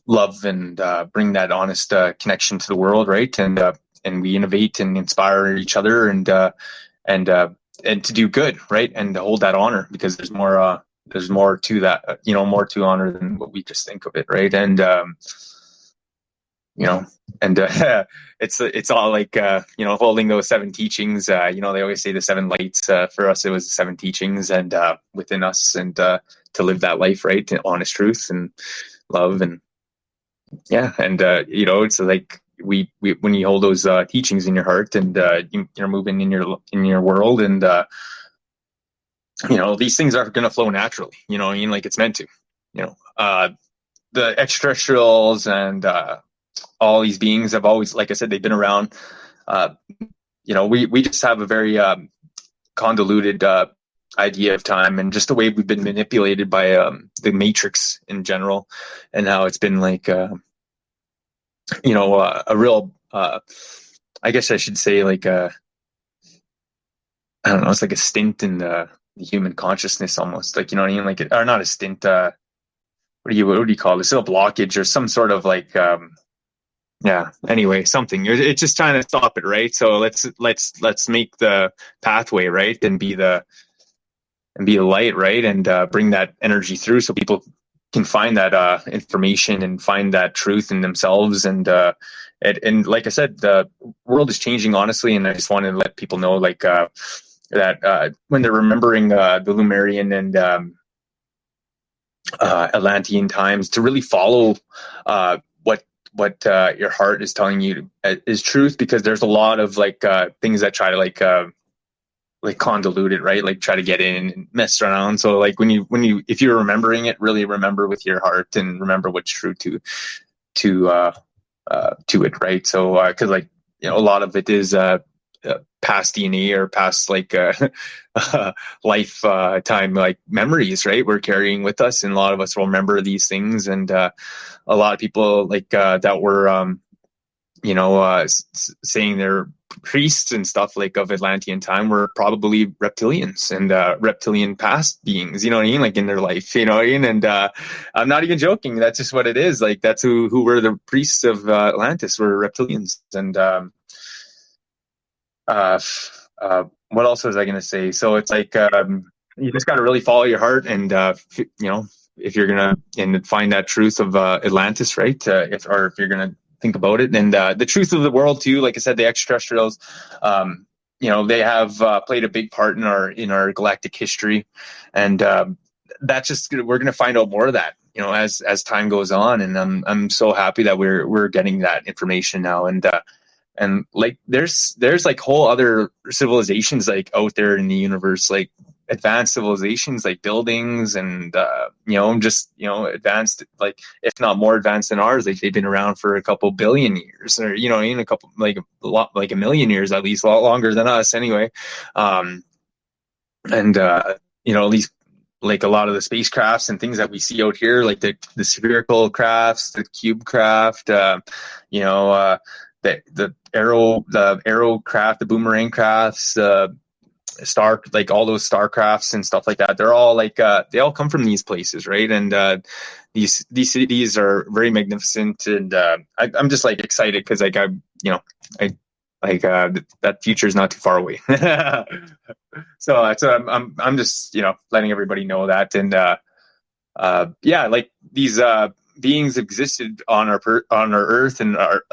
love, and bring that honest connection to the world, right? And we innovate and inspire each other, and to do good, right? And to hold that honor, because there's more to that, more to honor than what we just think of it, right? And it's all like holding those 7 teachings. They always say the 7 lights. For us, it was the 7 teachings, and within us, and to live that life, right? To honest truth and love, and it's like we when you hold those teachings in your heart, and you're moving in your world, and these things are going to flow naturally. Like it's meant to. The extraterrestrials and all these beings have always, like I said, they've been around. We just have a very convoluted idea of time, and just the way we've been manipulated by the Matrix in general, and how it's been like a real I guess I should say, like I don't know, it's like a stint in the human consciousness, almost, like, like, or not a stint, what do you call this? A blockage, or some sort of like anyway, something. It's just trying to stop it, right? So let's make the pathway, right, and be the light, right, and bring that energy through, so people can find that information and find that truth in themselves. And like I said, the world is changing, honestly, and I just wanted to let people know, like, that when they're remembering the Lemurian and Atlantean times, to really follow what your heart is telling you is truth, because there's a lot of things that try to like convolute it, right? Like try to get in and mess around. So like when you if you're remembering it, really remember with your heart, and remember what's true to it, right? So because a lot of it is past DNA, or past lifetime memories, right? We're carrying with us, and a lot of us will remember these things. And a lot of people that were saying they're priests and stuff of Atlantean time were probably reptilians and reptilian past beings, you know what I mean, in their life, you know what I mean. And I'm not even joking, that's just what it is. That's who were the priests of Atlantis, were reptilians. And what else was I going to say? So it's you just got to really follow your heart, and if you're going to find that truth of Atlantis, right? If you're going to think about it, and the truth of the world too. Like I said, the extraterrestrials, they have played a big part in our galactic history, and that's just, we're going to find out more of that, as time goes on. And I'm so happy that we're getting that information now, and there's whole other civilizations out there in the universe, advanced civilizations, like buildings and, just, advanced, like, if not more advanced than ours. Like, they've been around for a couple billion years, or, even a couple, like a lot, like a million years, at least, a lot longer than us anyway. At least, like, a lot of the spacecrafts and things that we see out here, like the spherical crafts, the cube craft, the arrow craft, the boomerang crafts, like all those star crafts and stuff like that. They're all like, they all come from these places, right? And these cities are very magnificent, and I'm just like excited because like that future is not too far away. So I'm just letting everybody know that, and like these beings existed on our Earth and are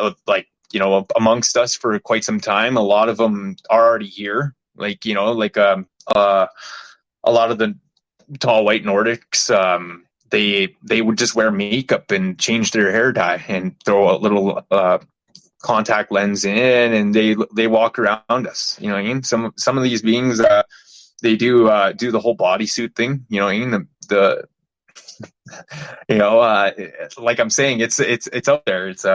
amongst us for quite some time. A lot of them are already here, a lot of the tall white Nordics. They would just wear makeup and change their hair dye and throw a little contact lens in, and they walk around us. You know what I mean? Some of these beings, they do the whole bodysuit thing. You know what I mean? Like I'm saying, it's out there. It's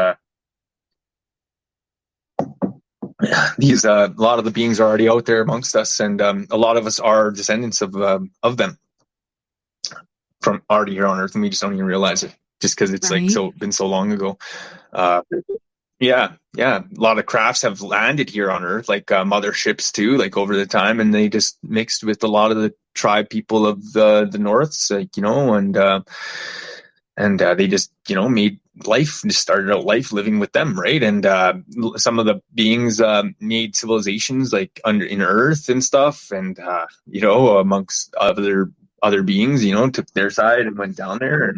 these a lot of the beings are already out there amongst us, and a lot of us are descendants of them from already here on Earth, and we just don't even realize it, just because it's Right. been so long ago. Yeah. A lot of crafts have landed here on Earth, like motherships too, like over the time, and they just mixed with a lot of the tribe people of the Norths, and they just made life, just started out life living with them, right? And some of the beings made civilizations like in Earth and stuff, and amongst other beings, took their side and went down there,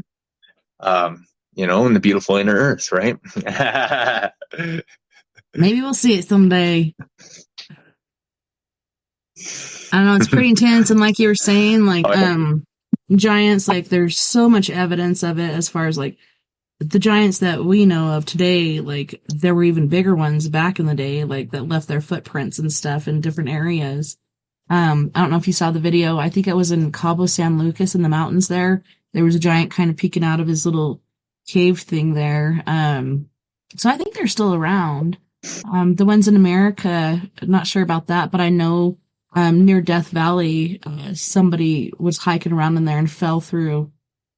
and in the beautiful inner Earth, right? Maybe we'll see it someday. I don't know, it's pretty intense, and like you were saying, like giants, like there's so much evidence of it as far as like the giants that we know of today. Like there were even bigger ones back in the day, like that left their footprints and stuff in different areas. I don't know if you saw the video. I think it was in Cabo San Lucas in the mountains there. There was a giant kind of peeking out of his little cave thing there. So I think they're still around. The ones in America, not sure about that, but I know near Death Valley, somebody was hiking around in there and fell through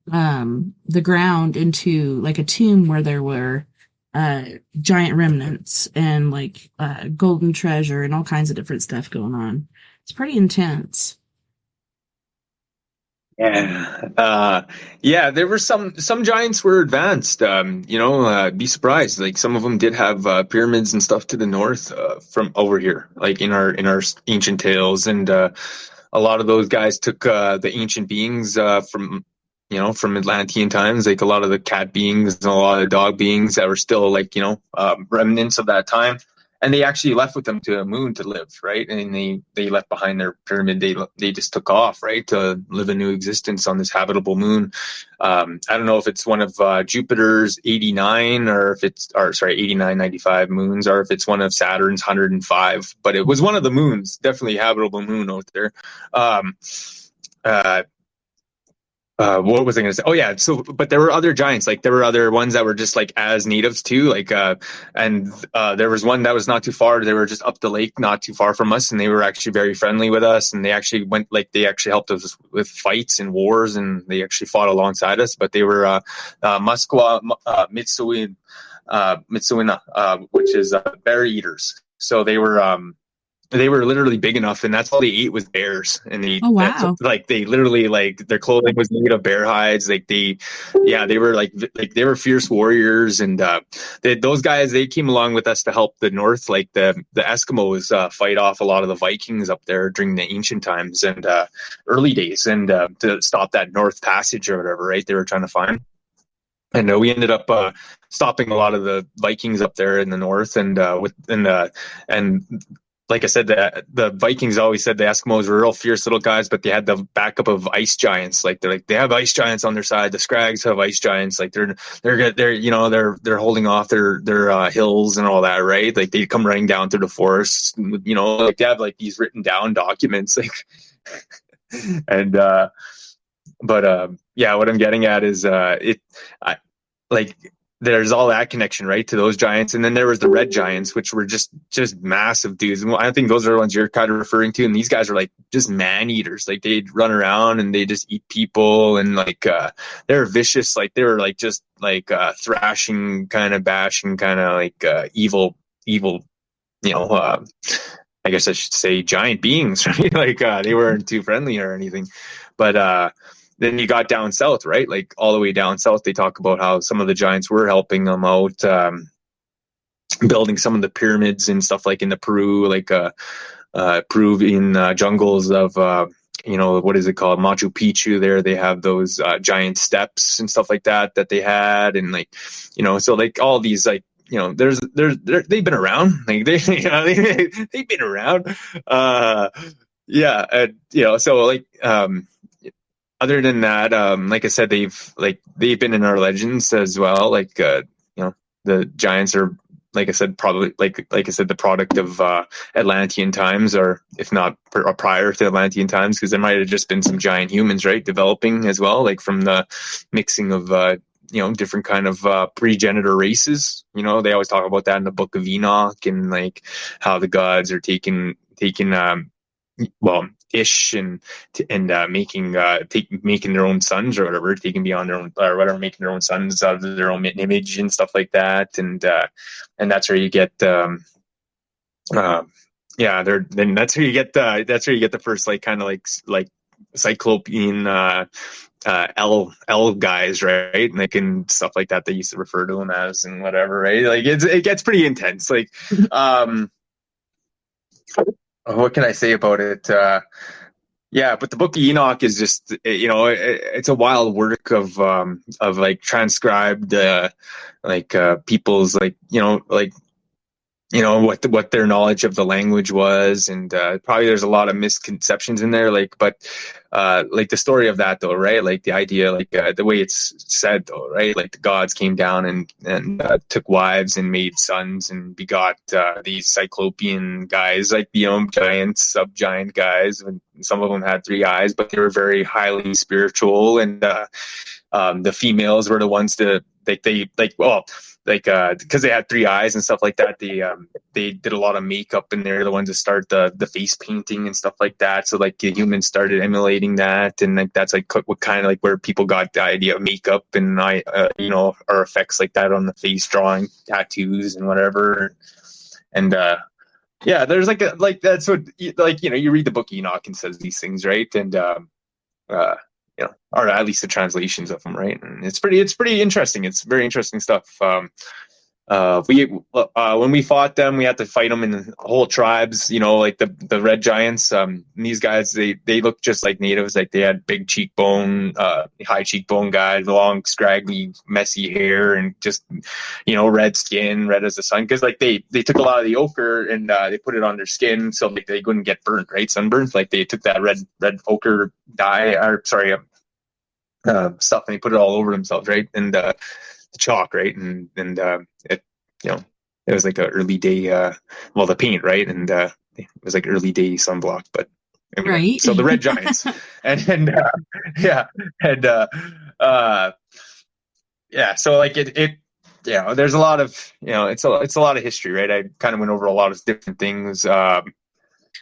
the ground into like a tomb where there were giant remnants and like golden treasure and all kinds of different stuff going on. It's pretty intense. Yeah, there were some giants were advanced. Be surprised. Like some of them did have pyramids and stuff to the north from over here, like in our ancient tales, and a lot of those guys took the ancient beings from Atlantean times, like a lot of the cat beings and a lot of the dog beings that were still like remnants of that time. And they actually left with them to a moon to live, right? And they left behind their pyramid. They just took off, right, to live a new existence on this habitable moon. I don't know if it's one of Jupiter's 89 8995 moons, or if it's one of Saturn's 105. But it was one of the moons, definitely a habitable moon out there. What was I going to say? Oh yeah. So, but there were other giants, like there were other ones that were just like as natives too, like, and there was one that was not too far. They were just up the lake, not too far from us. And they were actually very friendly with us. And they actually they actually helped us with fights and wars, and they actually fought alongside us. But they were, Musqua, Mitsuina, which is, bear eaters. So they were literally big enough, and that's all they ate was bears. And they, Oh, wow. they literally, like, their clothing was made of bear hides. Like they were like they were fierce warriors. And those guys, they came along with us to help the North, like the Eskimos fight off a lot of the Vikings up there during the ancient times and early days, and to stop that North Passage or whatever, right? They were trying to find. And we ended up stopping a lot of the Vikings up there in the north, and like I said, the Vikings always said the Eskimos were real fierce little guys, but they had the backup of ice giants. Like they have ice giants on their side. The Scrags have ice giants. Like they're holding off their hills and all that, right? Like they come running down through the forests. Like they have like these written down documents. Like And yeah, what I'm getting at is like there's all that connection, right, to those giants. And then there was the red giants, which were just massive dudes. And I think those are the ones you're kind of referring to. And these guys are like just man eaters. Like they'd run around and they just eat people. And like, they're vicious. Like they were like, just like, thrashing, kind of bashing, kind of like, evil, you know, I guess I should say giant beings, right? Like, they weren't too friendly or anything, but, then you got down south, right? Like all the way down south, they talk about how some of the giants were helping them out, building some of the pyramids and stuff, like in the Peru, like Peruvian jungles of, you know, what is it called? Machu Picchu there. They have those giant steps and stuff like that they had. And like, you know, so like all these, like, you know, they've been around, like they've been around. Yeah. And, you know, so like, other than that, like I said, they've been in our legends as well. Like, you know, the giants are, like I said, probably like I said, the product of Atlantean times, or if not prior to Atlantean times, because there might have just been some giant humans, right, developing as well, like from the mixing of you know, different kind of progenitor races. You know, they always talk about that in the Book of Enoch, and like how the gods are taking well, Ish and making their own sons or whatever, taking beyond their own or whatever, making their own sons out of their own image and stuff like that, and that's where you get yeah, then that's where you get the first like kind of like cyclopean L guys, right? And like and stuff like that they used to refer to them as and whatever, right? Like it gets pretty intense. Like what can I say about it? Yeah, but the Book of Enoch is just, you know, it's a wild work of like transcribed, like people's like, you know, what their knowledge of the language was, and probably there's a lot of misconceptions in there, like, but like the story of that though, right? Like the idea, like the way it's said though, right? Like the gods came down and took wives and made sons and begot these cyclopean guys, like, you know, giants, sub-giant guys, and some of them had 3 eyes, but they were very highly spiritual, and the females were the ones to because they had 3 eyes and stuff like that, they did a lot of makeup, and they're the ones that start the face painting and stuff like that. So like the humans started emulating that, and like that's like what kind of like where people got the idea of makeup and you know, or effects like that on the face, drawing tattoos and whatever. And yeah, there's like that's what, like, you know, you read the Book of Enoch and says these things, right? And you know, or at least the translations of them, right? And it's pretty interesting. It's very interesting stuff. When we fought them, we had to fight them in whole tribes, you know, like the red giants. These guys, they look just like natives. Like they had big cheekbone, high cheekbone guys, long, scraggly, messy hair, and just, you know, red skin, red as the sun. Cause like they took a lot of the ochre and they put it on their skin so like they couldn't get burnt, right? Sunburned. Like they took that red ochre dye, or sorry, stuff, and they put it all over themselves, right? And the chalk, right? And it, you know, it was like an early day, well, the paint, right? And it was like early day sunblock, but anyway, right. So the red giants, and yeah, and yeah, so like it, yeah, there's a lot of, you know, it's a lot of history, right? I kind of went over a lot of different things.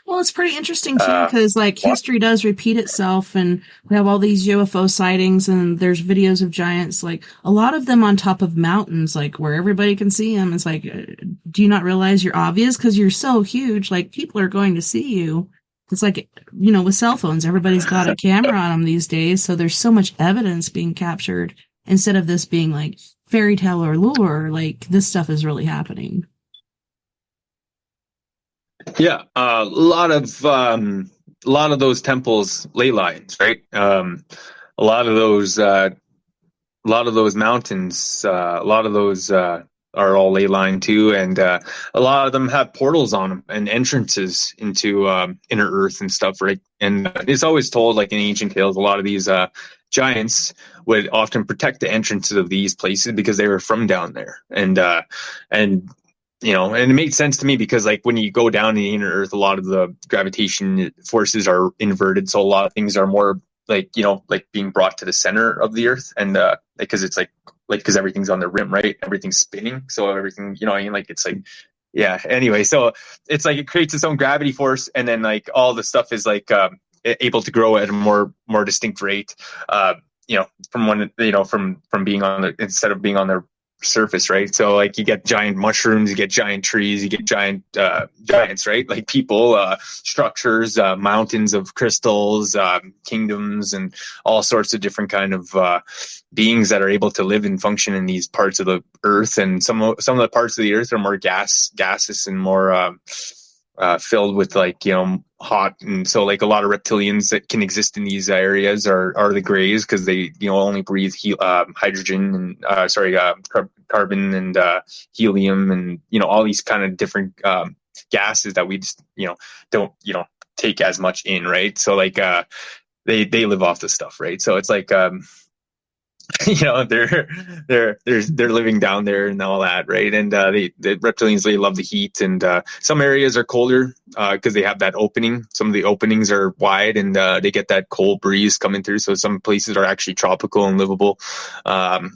Well, it's pretty interesting too, because like history does repeat itself, and we have all these UFO sightings, and there's videos of giants, like a lot of them on top of mountains, like where everybody can see them. It's like, do you not realize you're obvious because you're so huge? Like people are going to see you. It's like, you know, with cell phones, everybody's got a camera on them these days, so there's so much evidence being captured instead of this being like fairy tale or lore. Like this stuff is really happening. Yeah, a lot of those temples, ley lines, right? A lot of those mountains, a lot of those are all ley line too, and a lot of them have portals on them and entrances into inner Earth and stuff, right? And it's always told, like in ancient tales, a lot of these giants would often protect the entrances of these places because they were from down there, and and it made sense to me because like when you go down in the inner Earth, a lot of the gravitation forces are inverted, so a lot of things are more like like being brought to the center of the Earth, and because it's like because everything's on the rim, right? Everything's spinning, so everything like it's like yeah. Anyway, so it's like it creates its own gravity force, and then like all the stuff is like able to grow at a more distinct rate. From one from being on the instead of being on the surface, right? So like you get giant mushrooms, you get giant trees, you get giant giants, right? Like people, structures, mountains of crystals, kingdoms, and all sorts of different kind of beings that are able to live and function in these parts of the earth. And some of the parts of the earth are more gaseous and more filled with like hot, and so like a lot of reptilians that can exist in these areas are the Greys, because they only breathe hydrogen and carbon and helium, and all these kind of different gases that we just don't take as much in, right? So like they live off the stuff, right? So it's like they're living down there and all that, right? And the reptilians, they love the heat, and some areas are colder because they have that opening. Some of the openings are wide, and they get that cold breeze coming through. So some places are actually tropical and livable. That's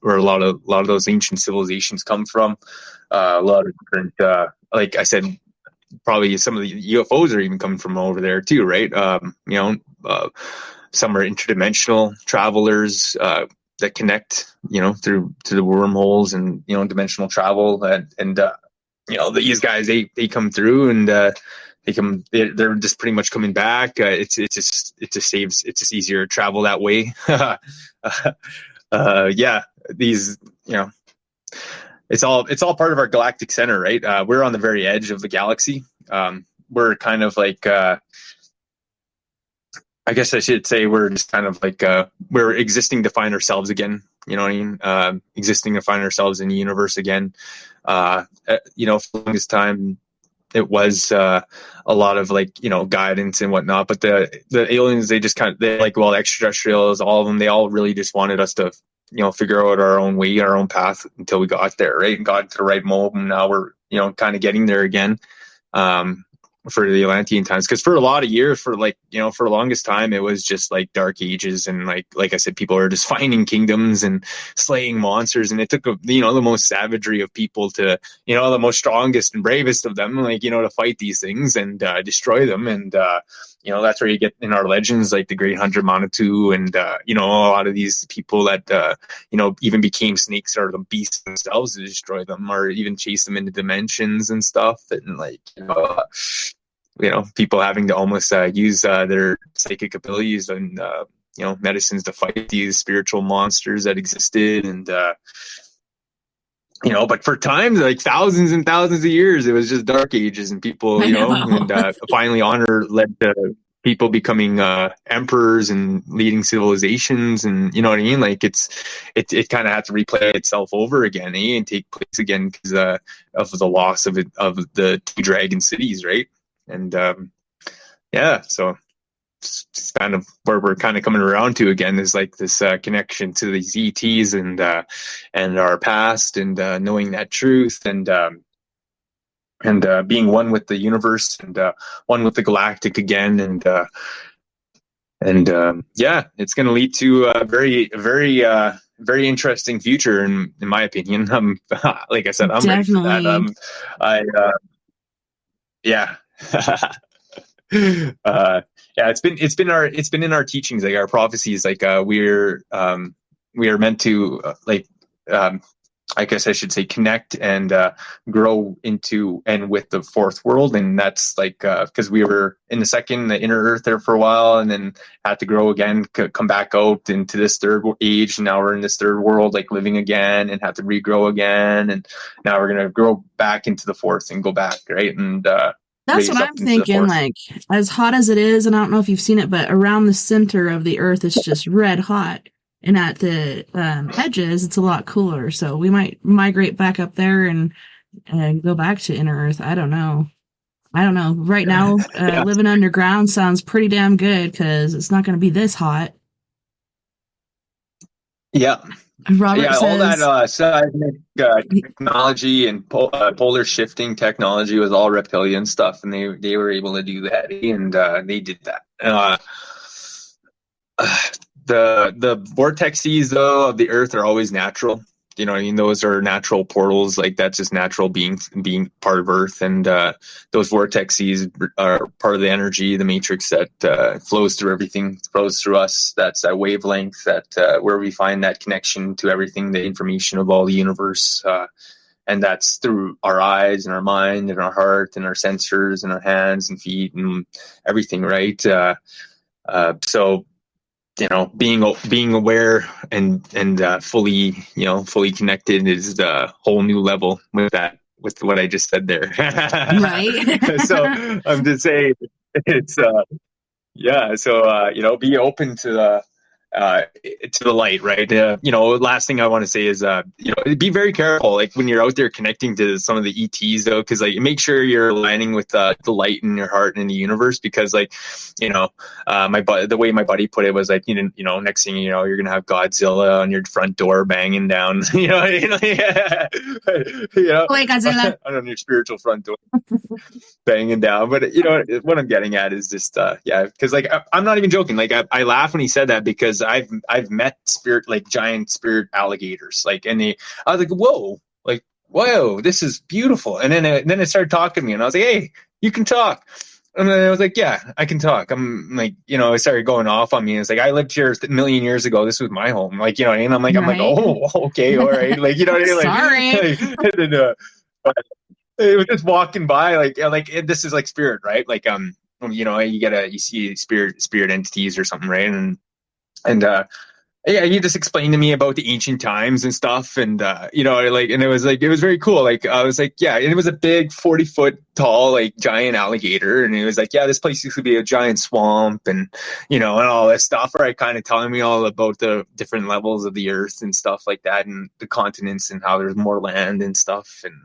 where a lot of those ancient civilizations come from. A lot of different, like I said, probably some of the UFOs are even coming from over there too, right? Some are interdimensional travelers that connect, through to the wormholes and dimensional travel, and these guys they come through, and they're just pretty much coming back. It's just easier to travel that way. These it's all part of our galactic center, right? We're on the very edge of the galaxy. We're kind of like I guess I should say we're just kind of like we're existing to find ourselves again. You know what I mean? Existing to find ourselves in the universe again. For the longest time, it was a lot of like guidance and whatnot. But the aliens, they like, well, extraterrestrials, all of them, they all really just wanted us to figure out our own way, our own path until we got there, right? And got to the right mold, and now we're kind of getting there again. For the Atlantean times, because for a lot of years, for the longest time, it was just like dark ages, and like I said, people are just finding kingdoms and slaying monsters, and it took the most savagery of people to the most strongest and bravest of them, like to fight these things and destroy them. And that's where you get in our legends like the Great Hunter Manitou, and a lot of these people that even became snakes or the beasts themselves to destroy them, or even chase them into dimensions and stuff. And like people having to almost use their psychic abilities and medicines to fight these spiritual monsters that existed. And but for times, like thousands and thousands of years, it was just dark ages, and people and finally honor led to people becoming emperors and leading civilizations, and you know what I mean? Like it kind of had to replay itself over again, and take place again because of the loss of the two dragon cities, right? And so it's kind of where we're kind of coming around to again, is like this connection to these ETs and our past, and knowing that truth, and being one with the universe, and one with the galactic again, and it's going to lead to a very, very, very interesting future, in my opinion. Like I said, I'm Definitely ready for that. It's been in our teachings, like our prophecies, like we are meant to I guess I should say connect and grow into and with the fourth world. And that's like because we were in the inner earth there for a while, and then had to grow again, come back out into this third age, and now we're in this third world, like living again, and have to regrow again, and now we're going to grow back into the fourth and go back, right? And that's what I'm thinking. Like, as hot as it is, and I don't know if you've seen it, but around the center of the earth, it's just red hot. And at the edges, it's a lot cooler. So we might migrate back up there and go back to inner earth. I don't know. Right now, living underground sounds pretty damn good, because it's not going to be this hot. Yeah. Robert Yeah, all says, that seismic technology and polar shifting technology was all reptilian stuff, and they were able to do that, and they did that. The vortices though of the Earth are always natural. You know what I mean? Those are natural portals. Like that's just natural being part of Earth, and those vortices are part of the energy, the matrix that flows through everything, flows through us. That's that wavelength that where we find that connection to everything, the information of all the universe, and that's through our eyes and our mind and our heart and our sensors and our hands and feet and everything, right? So you know, being aware and fully connected is the whole new level with what I just said there. right? So I'm just saying it's yeah. So you know, be open to the light, right? You know, last thing I want to say is, you know, be very careful, like when you're out there connecting to some of the ETs, though, because like make sure you're aligning with the light in your heart and in the universe, because like, you know, the way my buddy put it was like, you know, next thing you know, you're gonna have Godzilla on your front door banging down, you know, yeah. You know, Wait, Godzilla. on your spiritual front door. Banging down, but you know what I'm getting at is just yeah, because like I'm not even joking. Like I laugh when he said that, because I've met giant spirit alligators, like, and I was like, whoa, this is beautiful. And then it started talking to me, and I was like, hey, you can talk. And then I was like, yeah, I can talk. I'm like, you know, it started going off on me. It's like, I lived here a million years ago. This was my home. Like, you know what I mean? I'm like, oh, okay, all right. Like, you know what I mean? Like, sorry. like, and then, it was just walking by, like this is like spirit, right? Like you know, you see spirit entities or something, right? And yeah, he just explained to me about the ancient times and stuff, and you know, like, and it was very cool. Like I was like, yeah, and it was a big 40-foot tall, like giant alligator, and it was like, yeah, this place used to be a giant swamp, and you know, and all this stuff. Right, kind of telling me all about the different levels of the Earth and stuff like that, and the continents, and how there's more land and stuff, and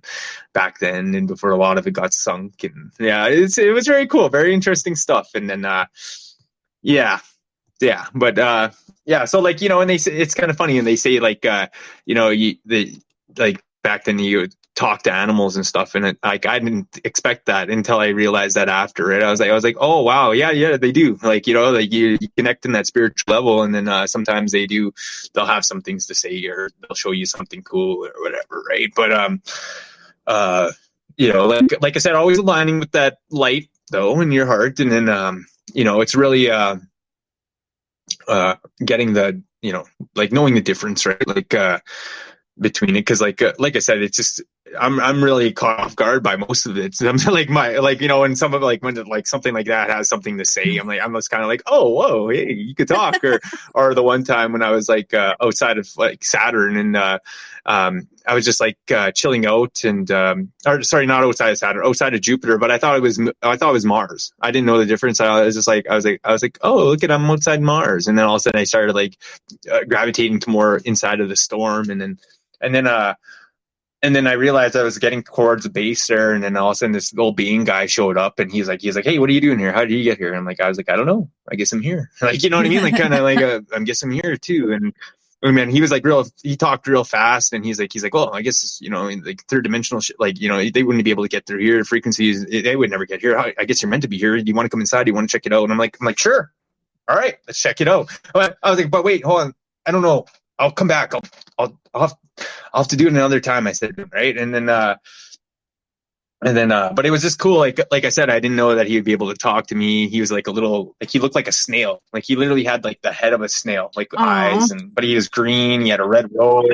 back then, and before a lot of it got sunk, and yeah, it was very cool, very interesting stuff, and then yeah, but yeah, so like, you know, and they say, it's kind of funny, and they say like, you know, like back then you talk to animals and stuff, and like I didn't expect that until I realized that after it. I was like, oh wow, yeah, they do. Like, you know, like you connect in that spiritual level, and then sometimes they'll have some things to say, or they'll show you something cool or whatever, right? But you know, like I said, always aligning with that light though in your heart, and then you know, it's really getting the, you know, like knowing the difference, right? Like between it, because like I said, it's just I'm really caught off guard by most of it. So I'm like you know, and some of like when like something like that has something to say, I'm just kind of like, oh whoa, hey, you could talk. Or the one time when I was like outside of like Saturn, and I was just like chilling out, and or sorry, not outside of Saturn, outside of Jupiter, but I thought it was Mars. I didn't know the difference. I was like, oh, look at, I'm outside Mars, and then all of a sudden I started like gravitating to more inside of the storm, and then I realized I was getting towards the base there, and then all of a sudden this little being guy showed up, and he's like, hey, what are you doing here? How did you get here? And I was like, I don't know. I guess I'm here. Like, you know what I mean? Like, kind of like, I guess I'm here too. And I mean, he was like he talked real fast, and he's like, well, I guess, you know, like third dimensional shit, like, you know, they wouldn't be able to get through here. Frequencies, they would never get here. I guess you're meant to be here. Do you want to come inside? Do you want to check it out? And I'm like, sure. All right, let's check it out. But I was like, but wait, hold on. I don't know. I'll come back. I'll have to do it another time, I said, right? And then but it was just cool. Like I said, I didn't know that he would be able to talk to me. He was like he looked like a snail. Like he literally had like the head of a snail, like eyes, but he was green. He had a red robe.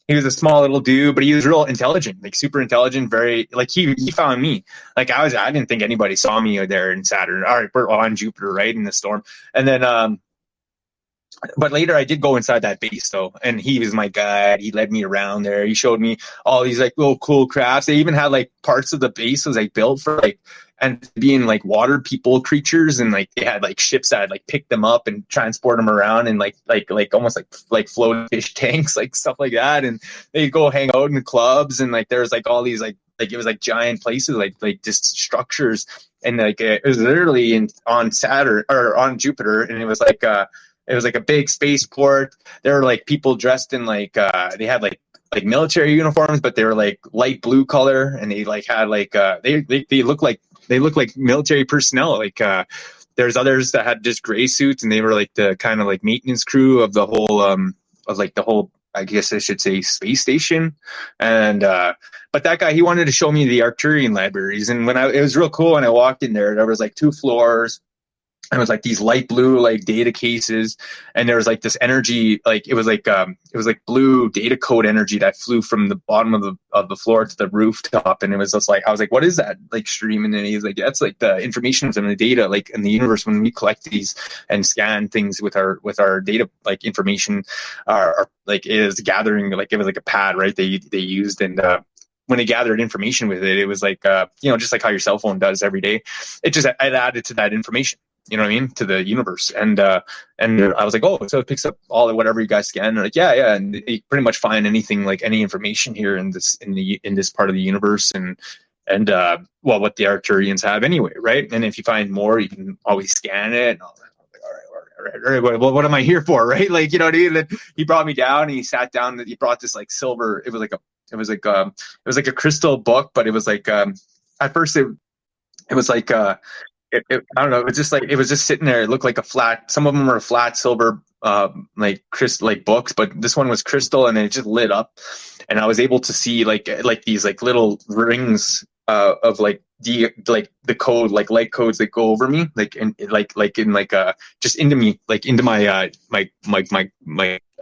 He was a small little dude, but he was real intelligent, like super intelligent. Very like he found me. Like I didn't think anybody saw me there in Saturn, or on Jupiter, right, in the storm. And then but later I did go inside that base though, and he was my guide. He led me around there. He showed me all these like little cool crafts. They even had like parts of the base was like built for like, and being like water people creatures, and like they had like ships that like pick them up and transport them around, and like almost like floating fish tanks, like stuff like that. And they'd go hang out in clubs, and like there was like all these like it was like giant places, like just structures, and like it was literally on Saturn or on Jupiter, and it was like It was like a big spaceport. There were like people dressed in like they had like military uniforms, but they were like light blue color, and they like had like they look like military personnel. Like there's others that had just gray suits, and they were like the kind of like maintenance crew of the whole I guess I should say space station. And but that guy, he wanted to show me the Arcturian libraries, and it was real cool when I walked in there. There was like 2 floors. And it was like these light blue like data cases, and there was like this energy, like it was like blue data code energy that flew from the bottom of the floor to the rooftop. And it was just like, I was like, what is that like stream? And then he's like, that's like the information from the data, like in the universe, when we collect these and scan things with our data, like information are like, it is gathering, like it was like a pad, right? They used, and when they gathered information with it, it was like just like how your cell phone does every day. It added to that information. You know what I mean? To the universe. And I was like, oh, so it picks up all of whatever you guys scan. And they're like, yeah. And you pretty much find anything, like any information here in this part of the universe, and what the Arcturians have anyway, right? And if you find more, you can always scan it. And all right. Well, what am I here for, right? Like, you know what I mean? And he brought me down, and he sat down, and he brought this like silver. It was like a crystal book, but it was like at first it was like I don't know. It was just sitting there. It looked like a flat. Some of them were flat silver, like crystal, like books, but this one was crystal, and it just lit up. And I was able to see like these like little rings of like the code, like light codes that go over me, just into me, like into my my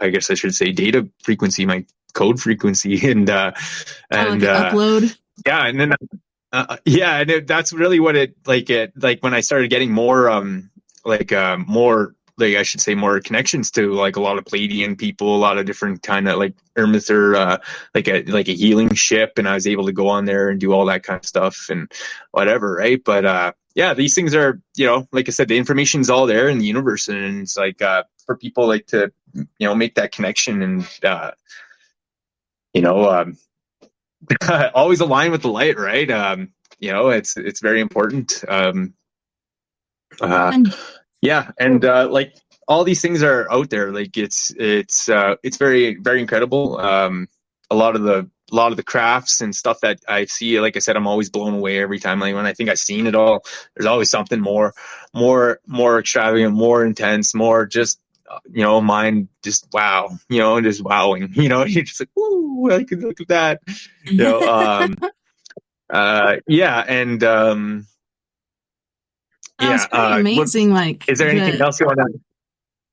I guess I should say data frequency, my code frequency, and upload. Yeah, and then. And that's really what it when I started getting more I should say more connections to like a lot of Pleiadian people, a lot of different kind of like Ermither, like a healing ship, and I was able to go on there and do all that kind of stuff and whatever, right? But these things are, like I said, the information's all there in the universe, and it's like for people like to make that connection and always align with the light, right? It's very important. Like all these things are out there. Like it's very, very incredible. A lot of the crafts and stuff that I see, like I said, I'm always blown away every time. Like when I think I've seen it all, there's always something more extravagant, more intense, more just mind just wow, just wowing, you're just like, ooh, I could look at that, It's pretty amazing. Is there anything else you want to?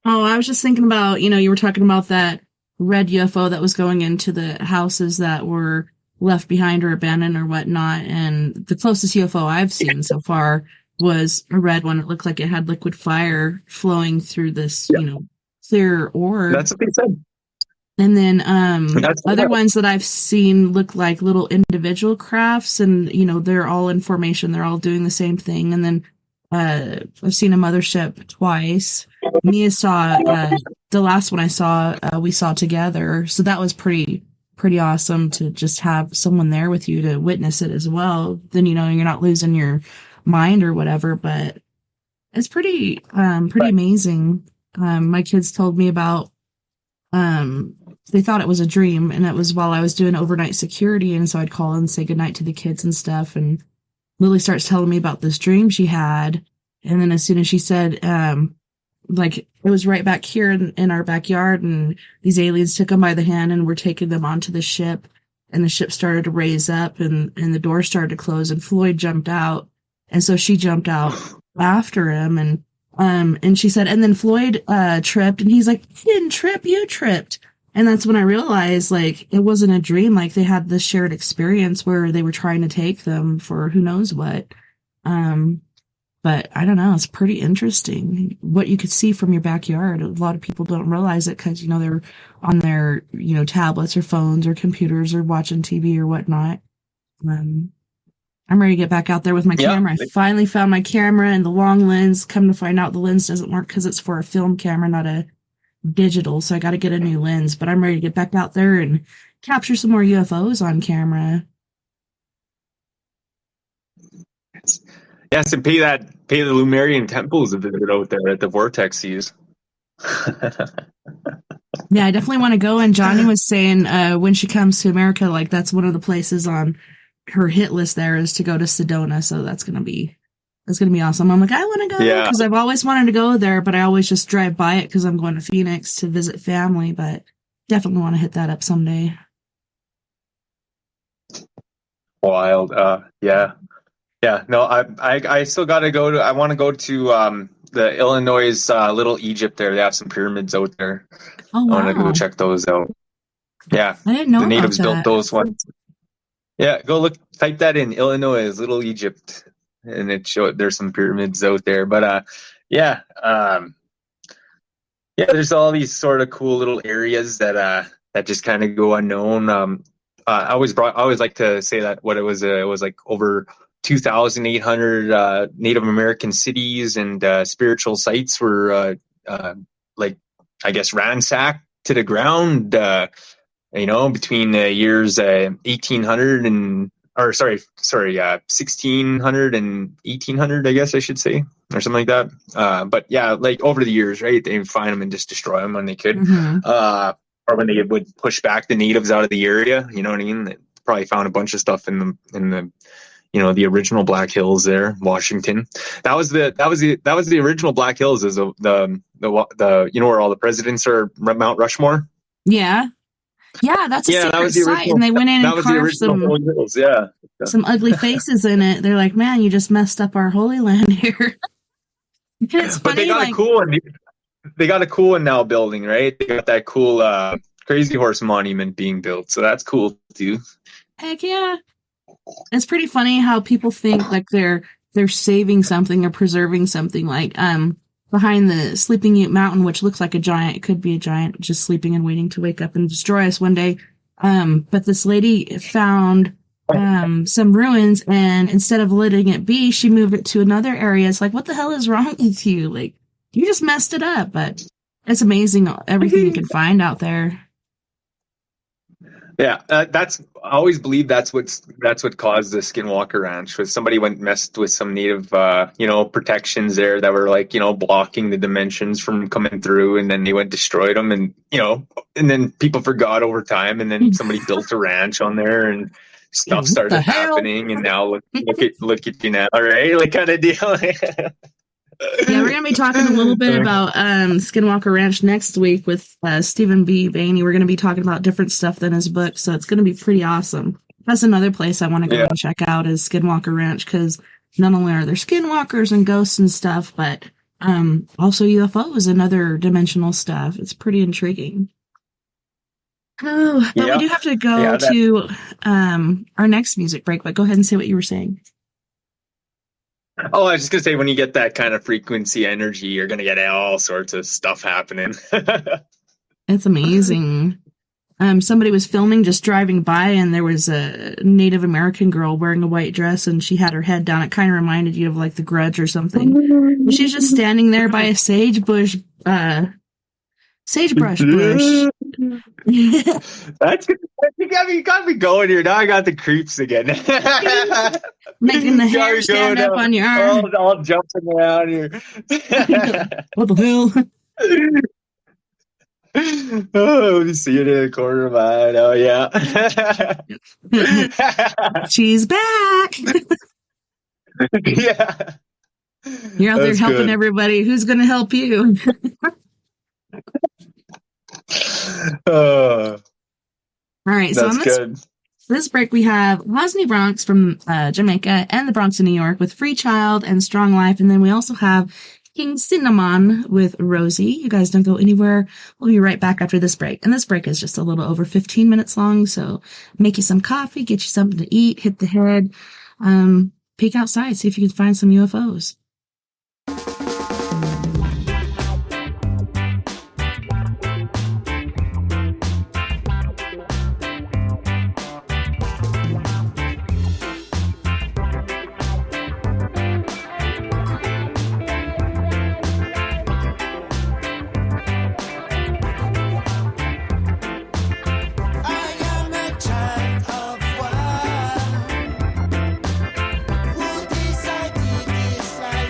Oh, I was just thinking about, you were talking about that red UFO that was going into the houses that were left behind or abandoned or whatnot, and the closest UFO I've seen so far was a red one. It looked like it had liquid fire flowing through this, clear orb. That's what they said. And then other ones that I've seen look like little individual crafts, and they're all in formation. They're all doing the same thing. And then I've seen a mothership twice. Mia saw the last one I saw. We saw together, so that was pretty awesome to just have someone there with you to witness it as well. Then you're not losing your mind or whatever. But it's pretty amazing. My kids told me about. They thought it was a dream, and it was while I was doing overnight security, and so I'd call and say goodnight to the kids and stuff, and Lily starts telling me about this dream she had, and then as soon as she said, like, it was right back here in our backyard, and these aliens took them by the hand and were taking them onto the ship, and the ship started to raise up, and the door started to close, and Floyd jumped out, and so she jumped out after him, and she said, and then Floyd tripped, and he's like, he didn't trip, you tripped. And that's when I realized, like, it wasn't a dream. Like, they had this shared experience where they were trying to take them for who knows what. But I don't know. It's pretty interesting what you could see from your backyard. A lot of people don't realize it because, they're on their, tablets or phones or computers or watching TV or whatnot. I'm ready to get back out there with my camera. I finally found my camera and the long lens. Come to find out the lens doesn't work because it's for a film camera, not a digital. So I got to get a new lens. But I'm ready to get back out there and capture some more UFOs on camera. Yes, and pay the Lumerian temples a visit out there at the vortex seas. Yeah, I definitely want to go. And Johnny was saying when she comes to America, like that's one of the places on her hit list there is to go to Sedona. So that's gonna be awesome. I'm like, I want to go because I've always wanted to go there, but I always just drive by it because I'm going to Phoenix to visit family. But definitely want to hit that up someday. Wild. Yeah. No, I still got to go to. I want to go to the Illinois Little Egypt. There, they have some pyramids out there. Oh wow! I want to go check those out. Yeah, I didn't know the natives about built that. those ones. Yeah, go look. Type that in, Illinois Little Egypt, and it showed there's some pyramids out there. But yeah, there's all these sort of cool little areas that just kind of go unknown. I always like to say that what it was like over 2,800 Native American cities and spiritual sites were like, I guess, ransacked to the ground. Between the years 1600 and 1800, I guess I should say, or something like that. But yeah, like over the years, right, they would find them and just destroy them when they could. Mm-hmm. Or when they would push back the natives out of the area, you know what I mean? They probably found a bunch of stuff in the the original Black Hills there, Washington. That was the original Black Hills, is the where all the presidents are, Mount Rushmore. Yeah, that's a secret that was the site, and they went in and carved some ugly faces in it. They're like, man, you just messed up our Holy Land here. It's funny, but they got a cool one. They got a cool one now building, right? They got that cool Crazy Horse monument being built, so that's cool too. Heck yeah. It's pretty funny how people think like they're saving something or preserving something, like behind the Sleeping Ute Mountain, which looks like it could be a giant just sleeping and waiting to wake up and destroy us one day. But this lady found some ruins, and instead of letting it be, she moved it to another area. It's like, what the hell is wrong with you? Like, you just messed it up. But it's amazing everything you can find out there. Yeah, I always believe that's what caused the Skinwalker Ranch, was somebody messed with some native protections there that were like blocking the dimensions from coming through, and then they destroyed them, and and then people forgot over time, and then somebody built a ranch on there, and stuff started happening, and now look at you now, right? Like, kind of deal. Yeah, we're going to be talking a little bit about Skinwalker Ranch next week with Stephen B. Bainey. We're going to be talking about different stuff than his book, so it's going to be pretty awesome. That's another place I want to go and check out, is Skinwalker Ranch, because not only are there skinwalkers and ghosts and stuff, but also UFOs and other dimensional stuff. It's pretty intriguing. Oh, but we do have to go to our next music break, but go ahead and say what you were saying. Oh, I was just going to say, when you get that kind of frequency energy, you're going to get all sorts of stuff happening. It's amazing. Somebody was filming just driving by, and there was a Native American girl wearing a white dress, and she had her head down. It kind of reminded you of like The Grudge or something. She's just standing there by a sagebrush bush. That's good. You got me going here. Now I got the creeps again. Making the hair stand up on your arm. All jumping around here. What the hell? Oh, you see it in the corner of my eye. Oh, yeah. She's back. Yeah. You're out there helping everybody. Who's going to help you? All right, so on this break we have Hosni Bronx from Jamaica and the Bronx in New York with Free Child and Strong Life, and then we also have King Cinnamon with Rosie. You guys don't go anywhere. We'll be right back after this break, and this break is just a little over 15 minutes long, so make you some coffee, get you something to eat, hit the head, peek outside, see if you can find some UFOs. Who decided this life?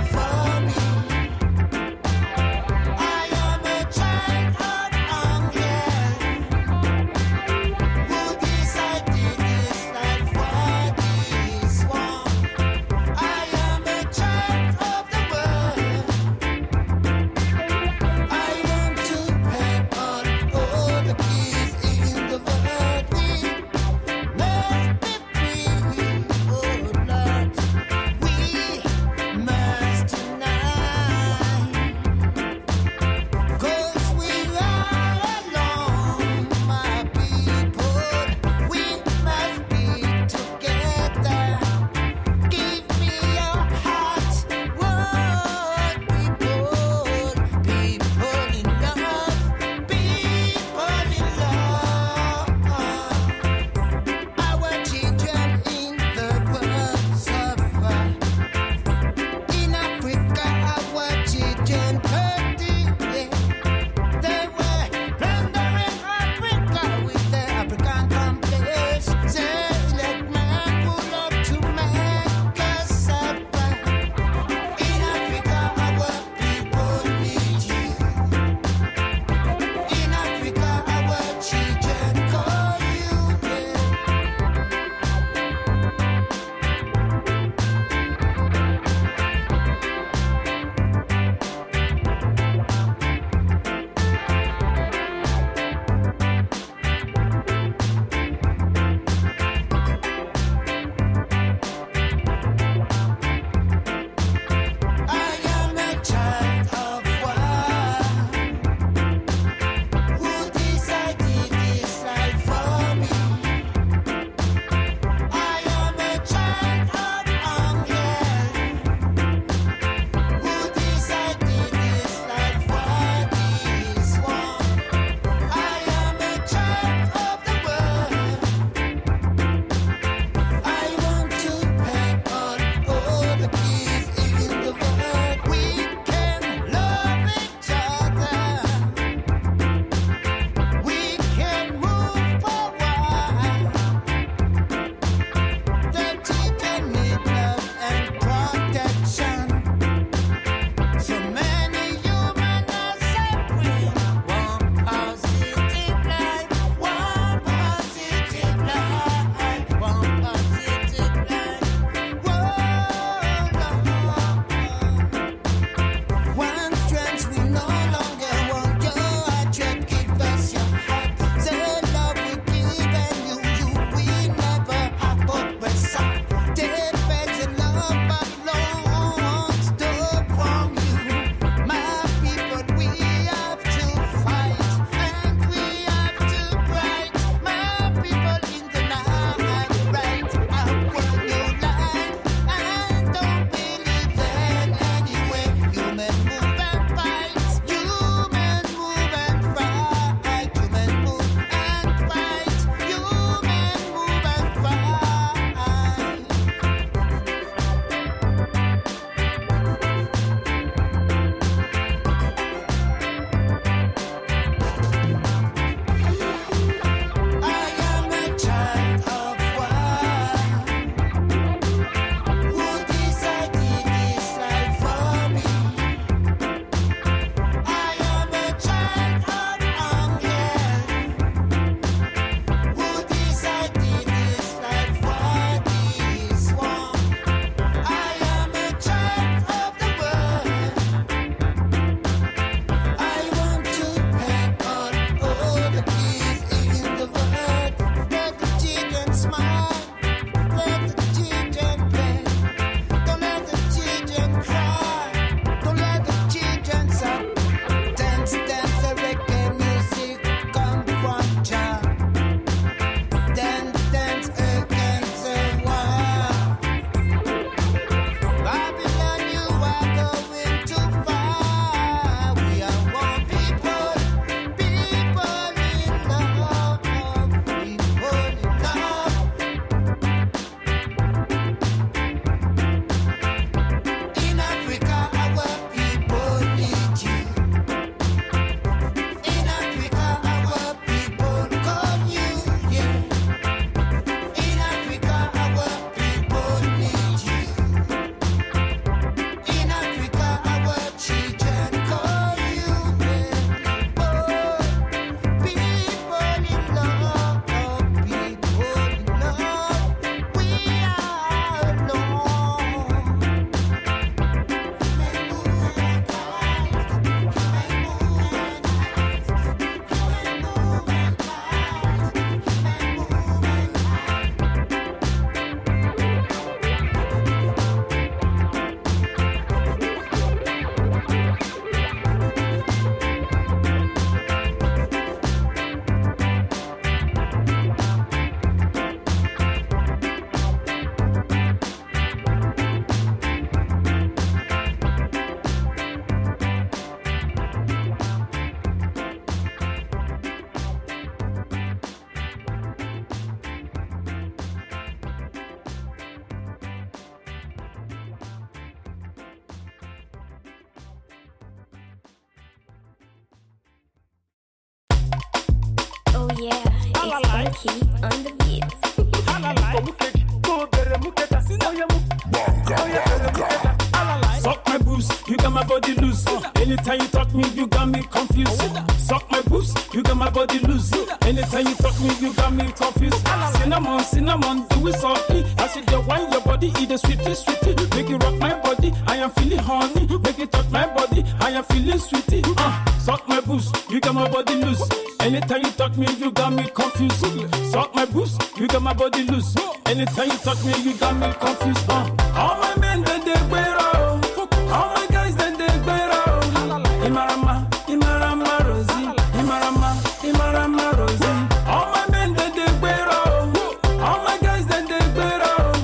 yeah, it's funky on the beats. Suck my boobs, you got my body loose. Anytime you talk me, you got me confused. Suck my boobs, you got my body loose. Anytime you talk me, you got me confused. Cinnamon, cinnamon, do it softly. I said you wine your body, eat the sweetie, sweetie. Make it rock my body, I am feeling horny. Make it touch my body, I am feeling sweetie. Suck my boobs, you got my body loose. Anytime you talk me, you got me confused. Suck my boobs, you got my body loose. Anytime you talk me, you got me confused. All my men, they wear out. All my guys, they wear out. Imarama, Imarama, Rosie. Imarama, Imarama, Rosie. All my men, they wear out. All my guys, they wear out.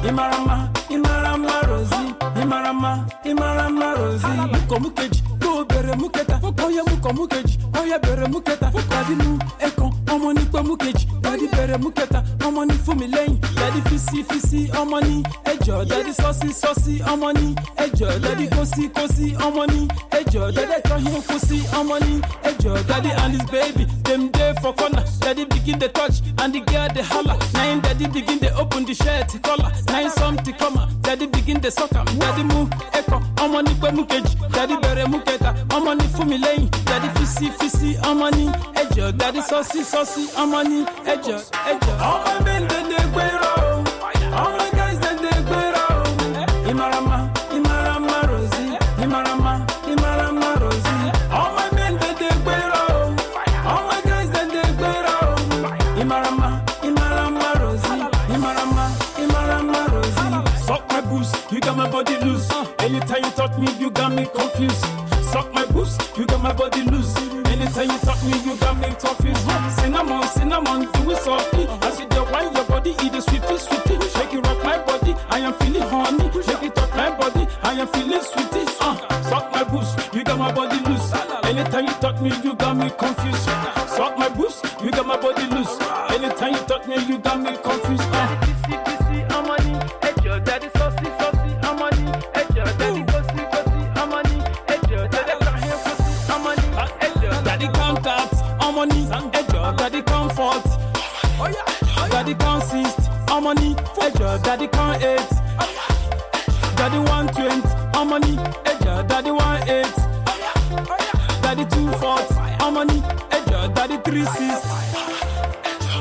Imarama, Imarama, Rosie. Imarama, Imarama, Rosie. Muko mukeji, go bere muketa. Oya muko mukeji, oya bere muketa. Daddy mu ekon, omo ni pe mukeji. Daddy bere muketa, omo ni fún mi lẹ́yìn. Daddy fisi fisi, omo ni ẹjọ. Daddy saucy saucy, omo ni ẹjọ. Daddy kosi kosi, omo ni ẹjọ. Daddy turn him pussy, omo ni ẹjọ. Daddy and his baby, them dey for corner. Daddy begin the touch and the girl dey holla. Now daddy begin the open the shirt collar. Now something come out. Daddy begin the suck am. Daddy move ekon, omo ni pe mukeji. Daddy bere muketa, omo ni fún mi lẹ́yìn. Daddy fisi fisi, omo ni ẹjọ. Daddy saucy saucy, omo ni ẹjọ ẹjọ. All my men they gbero, all my guys they gbero. Imarama, Imarama Rosie, Imarama, Imarama Rosie. All my men they gbero, all my guys they gbero. Imarama, Imarama Rosie, Imarama, Imarama Rosie. Suck my boobs, you got my body loose. Anytime you talk me, you got me confused. Suck my boobs, you got my body loose. Anytime you talk me, you got me confused. Cinnamon, cinnamon, do it softly. I said you wine your body, eat the sweetie, sweetie. Make it rock my body, I am feeling horny. Make it touch my body, I am feeling sweetie. Suck my boobs, you got my body loose. Anytime you talk me, you got me confused. Suck my boobs, you got my body loose. Anytime you talk me, you got me confused. Kissy, kissy, amani, ejo. Daddy saucy, saucy, amani, ejo. Daddy kosi, kosi, amani, ejo. Daddy kahin kosi, amani, ejo. Daddy contact, amani, ejo. Daddy comfort, daddy consist, amani, ejo. Daddy can eat, daddy 120, amani, ejo. Daddy 18, daddy 240, amani, ejo. Daddy 360.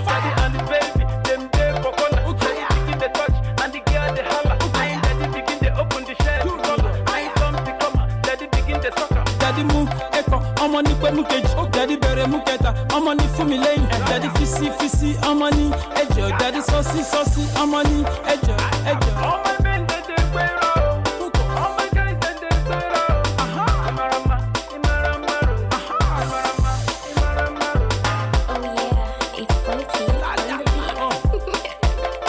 Daddy and the baby, them dey for corner. Daddy begin the touch and the girl dey holla. Daddy begin the open the shirt collar. I something come out. Daddy begin the sucker. Daddy move ekon, omo ni pe mukeji. Daddy bere muketa, omo ni fún mi lẹ́yìn. Daddy fisi fisi, omo ni ẹjọ. Daddy saucy saucy, omo ni ẹjọ ẹjọ. All my men they gbero, all my guys they gbero. Imarama, Imarama, Imarama, Imarama. Oh yeah, it's funky on the beats.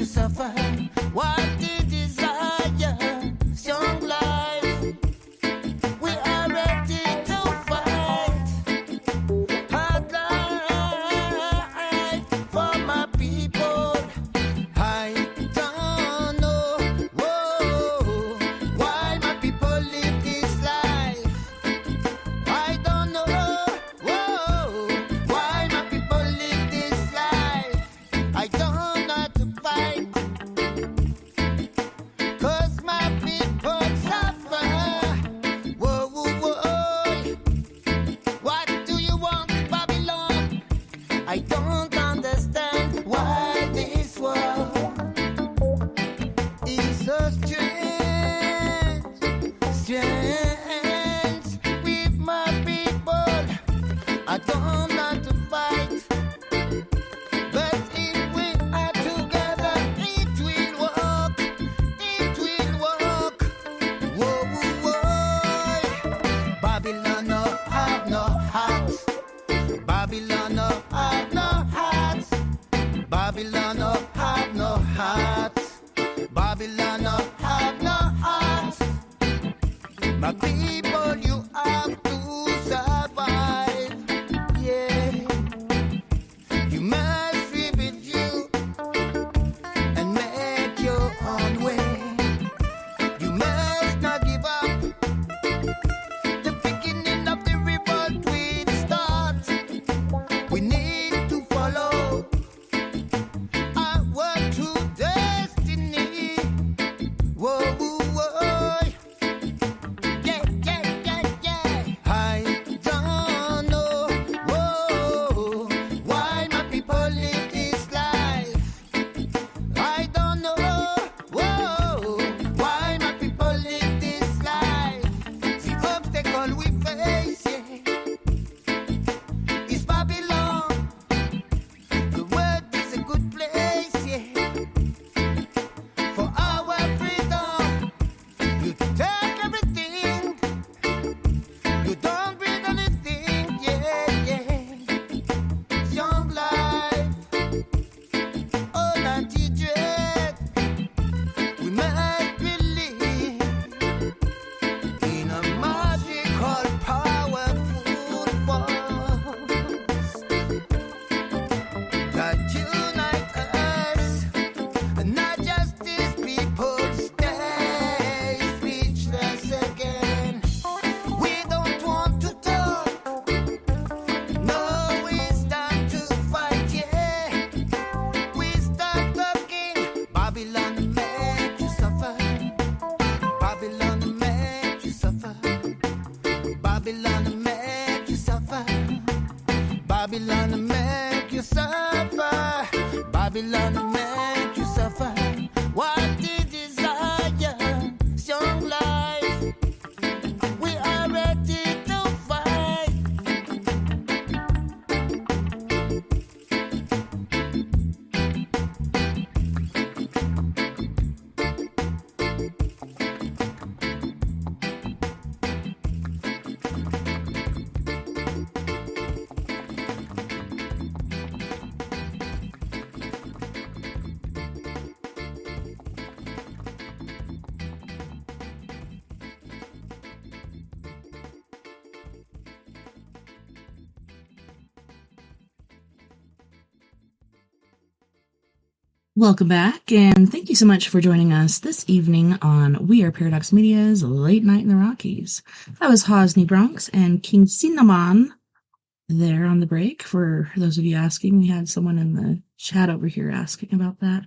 you suffer. What the desire, young life. We are ready to fight. Hard life for my people. I don't know why my people live this life. I don't know why my people live this life. I don't know how to fight, 'cause my people suffer. What do you want, Babylon? I don't understand why this world is so strange, strange with my people. I don't know how to fight, but if we are together, it will work. It will work. Babylon no have no heart. Babylon no have no heart. Babylon no have no heart. Babylon no have no heart. My people, you have to survive. Yeah, you must rebuild you and make your own way. You must not give up. The beginning of the revolt will start. We need to follow our true destiny. Whoa, whoa, whoa. Yeah, yeah, yeah, yeah. I don't know why my people live this life. I don't know why my people live this life. The obstacle we face, yeah, is Babylon. The world is a good place, yeah, for our freedom. You take everything, you don't bring anything, yeah, yeah. Young life, all anti-dread. We must believe in a magical, powerful force that unite us, and not just these people stay speechless again. We don't want to talk, no, it's time to fight, yeah. We start talking. Babylon make you suffer. Babylon make you suffer. Babylon make you suffer. Babylon make you suffer. Babylon make you suffer. What the desire, young life. We are ready to fight. Welcome back, and thank you so much for joining us this evening on We Are Paradox Media's Late Night in the Rockies. That was Hosni Bronx and King Cinnamon there on the break. For those of you asking, we had someone in the chat over here asking about that.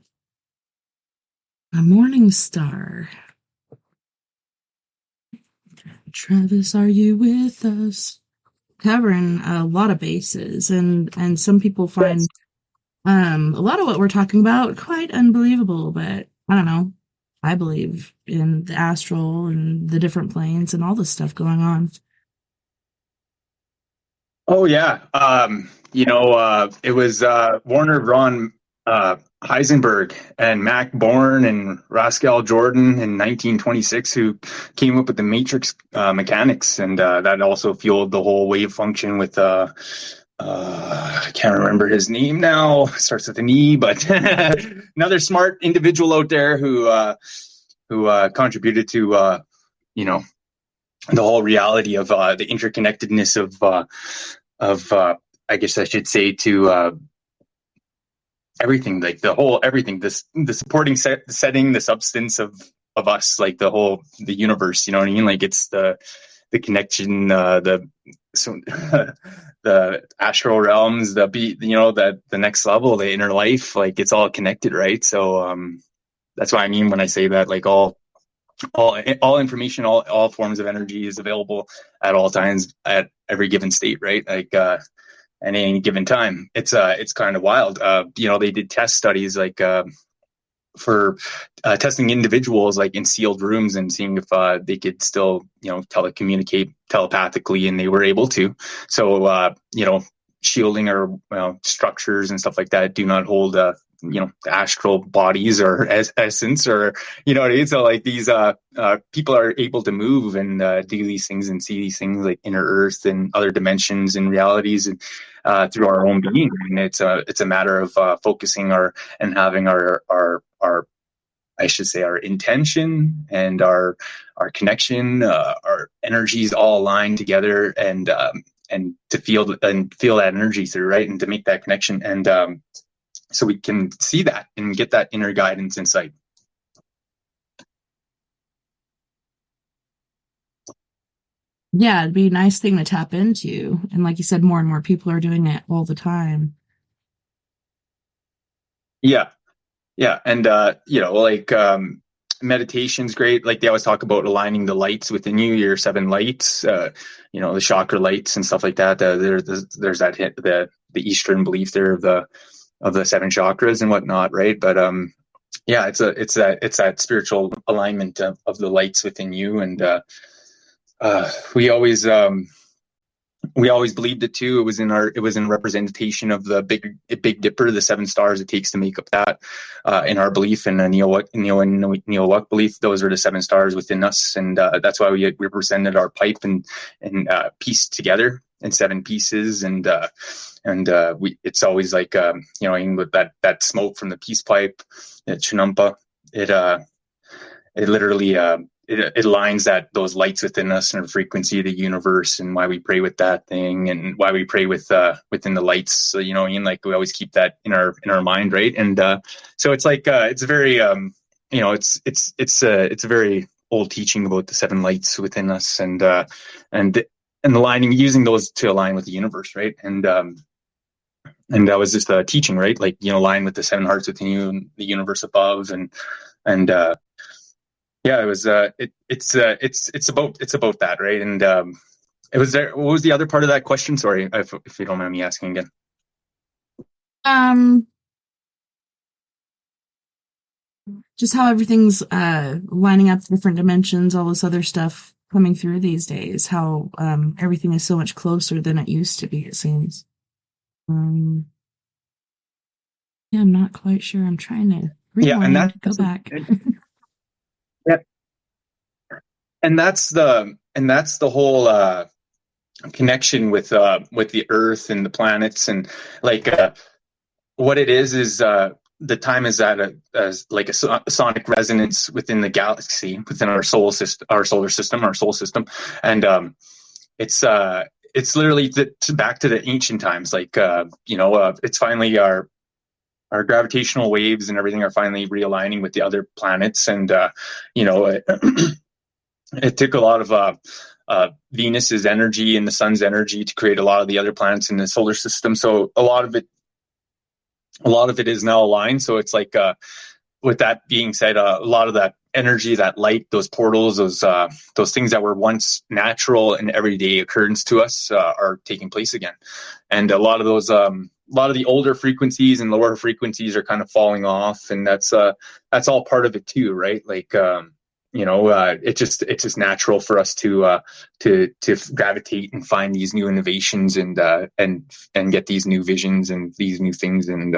A morning star. Travis, are you with us? Covering a lot of bases, and some people find a lot of what we're talking about quite unbelievable, but I don't know. I believe in the astral and the different planes and all this stuff going on. Oh yeah. It was Warner Braun Heisenberg and Mac Born and Rascal Jordan in 1926 who came up with the matrix mechanics, and that also fueled the whole wave function with I can't remember his name now. Starts with an E, but another smart individual out there who contributed to the whole reality of the interconnectedness of I guess I should say to everything, like the whole everything, the supporting setting, the substance of us, like the universe. You know what I mean? Like it's the connection, the astral realms, the next level, the inner life. Like it's all connected, right? So that's what I mean when I say that. Like all information, all forms of energy is available at all times at every given state, right? Like at any given time. It's kind of wild. They did test studies like for testing individuals like in sealed rooms and seeing if they could still telecommunicate telepathically, and they were able to. So shielding or structures and stuff like that do not hold astral bodies or essence, or what I mean. So like these people are able to move and do these things and see these things like inner earth and other dimensions and realities and through our own being. And it's a matter of focusing and having our I should say our intention and our connection, our energies all aligned together, and to feel that energy through, right, and to make that connection, and so we can see that and get that inner guidance insight. Yeah, it'd be a nice thing to tap into. And like you said, more and more people are doing it all the time. Yeah. And, meditation's great. Like they always talk about aligning the lights within you, your 7 lights, the chakra lights and stuff like that. There's that the Eastern belief there of the 7 chakras and whatnot, right? But it's that spiritual alignment of the lights within you, and we always believed it too. It was in representation of the Big Dipper, the 7 stars it takes to make up that. In our belief, in the Neo-Wuk belief, those are the 7 stars within us, and that's why we represented our pipe and pieced together in 7 pieces, and it's always like with that smoke from the peace pipe, Chinampa, it literally it aligns those lights within us and the frequency of the universe, and why we pray with that thing, and why we pray with within the lights. So, like we always keep that in our mind, right? And so it's like it's very it's a very old teaching about the 7 lights within us, and aligning, using those to align with the universe, right? And that was just a teaching, right? Like align with the 7 hearts within you and the universe above, and yeah, it was it's about that, right? And it was there. What was the other part of that question? Sorry, if you don't mind me asking again. Just how everything's lining up, different dimensions, all this other stuff coming through these days, how everything is so much closer than it used to be, it seems. Yeah, I'm not quite sure. I'm trying to rewind, go back. Yeah, and that's the whole connection with the Earth and the planets, and like what it is the time is at a sonic resonance within the galaxy, within our solar system, and it's literally back to the ancient times. Like it's finally our gravitational waves and everything are finally realigning with the other planets, and it took a lot of Venus's energy and the sun's energy to create a lot of the other planets in the solar system. So a lot of it is now aligned. So it's like, with that being said, a lot of that energy, that light, those portals, those things that were once natural and everyday occurrence to us are taking place again. And a lot of the older frequencies and lower frequencies are kind of falling off, and that's all part of it too, right? Like, it's just natural for us to gravitate and find these new innovations and get these new visions and these new things, and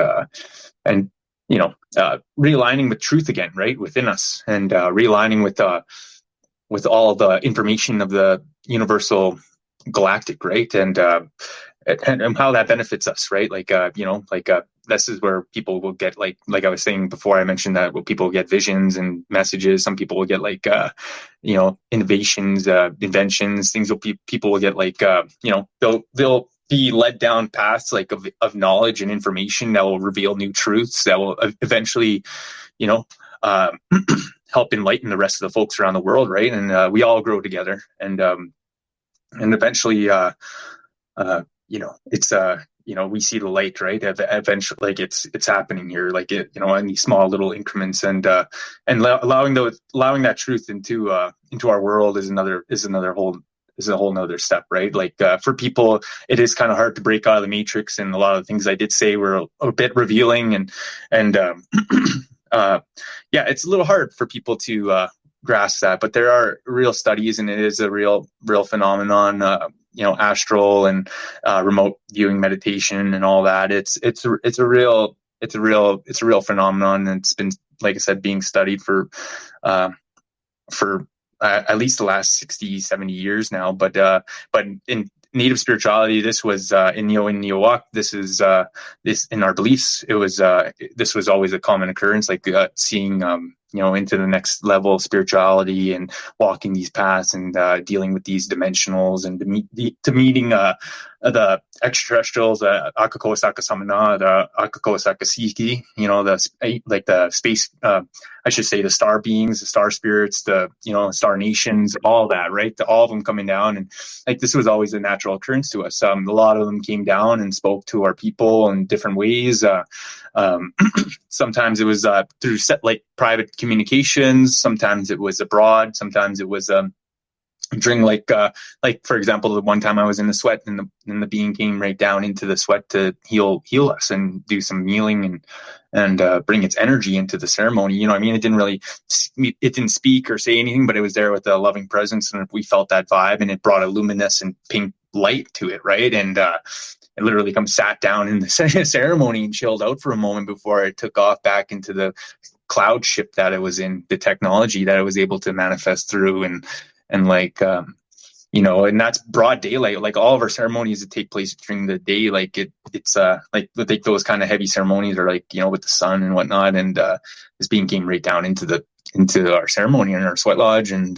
realigning with truth again, right, within us, and realigning with all the information of the universal galactic, right? And and how that benefits us, right? Like, this is where people will get like I was saying before, I mentioned that people will get visions and messages. Some people will get like, innovations, inventions, things will people will get like, they'll be led down paths like of knowledge and information that will reveal new truths that will eventually, help enlighten the rest of the folks around the world, right? And we all grow together, and eventually, it's we see the light, right? Eventually, like it's happening here, like in these small little increments, and allowing that truth into our world is a whole nother step, right? Like for people, it is kind of hard to break out of the matrix, and a lot of the things I did say were a bit revealing, and it's a little hard for people to grasp that, but there are real studies, and it is a real phenomenon. Astral and remote viewing meditation and all that. It's a real phenomenon, and it's been, like I said, being studied for at least the last 60, 70 years now. But in Native spirituality, this was in Niuwak. This is this in our beliefs. It was this was always a common occurrence, like seeing into the next level of spirituality and walking these paths and dealing with these dimensionals, and to meeting the extraterrestrials, the Akakosaka Samana, the Akakosaka Siki, the space, I should say the star beings, the star spirits, the star nations, all that, right? All of them coming down, and like this was always a natural occurrence to us. A lot of them came down and spoke to our people in different ways. Sometimes it was through private communications. Sometimes it was abroad. Sometimes it was during like for example, the one time I was in the sweat, and the being came right down into the sweat to heal us and do some healing and bring its energy into the ceremony. It didn't speak or say anything, but it was there with a loving presence, and we felt that vibe, and it brought a luminescent pink light to it, right? And it literally sat down in the ceremony and chilled out for a moment before it took off back into the cloud ship that it was in, the technology that it was able to manifest through, and and that's broad daylight. Like all of our ceremonies that take place during the day, like it's like those kind of heavy ceremonies are like, with the sun and whatnot. And this being came right down into our ceremony in our sweat lodge, and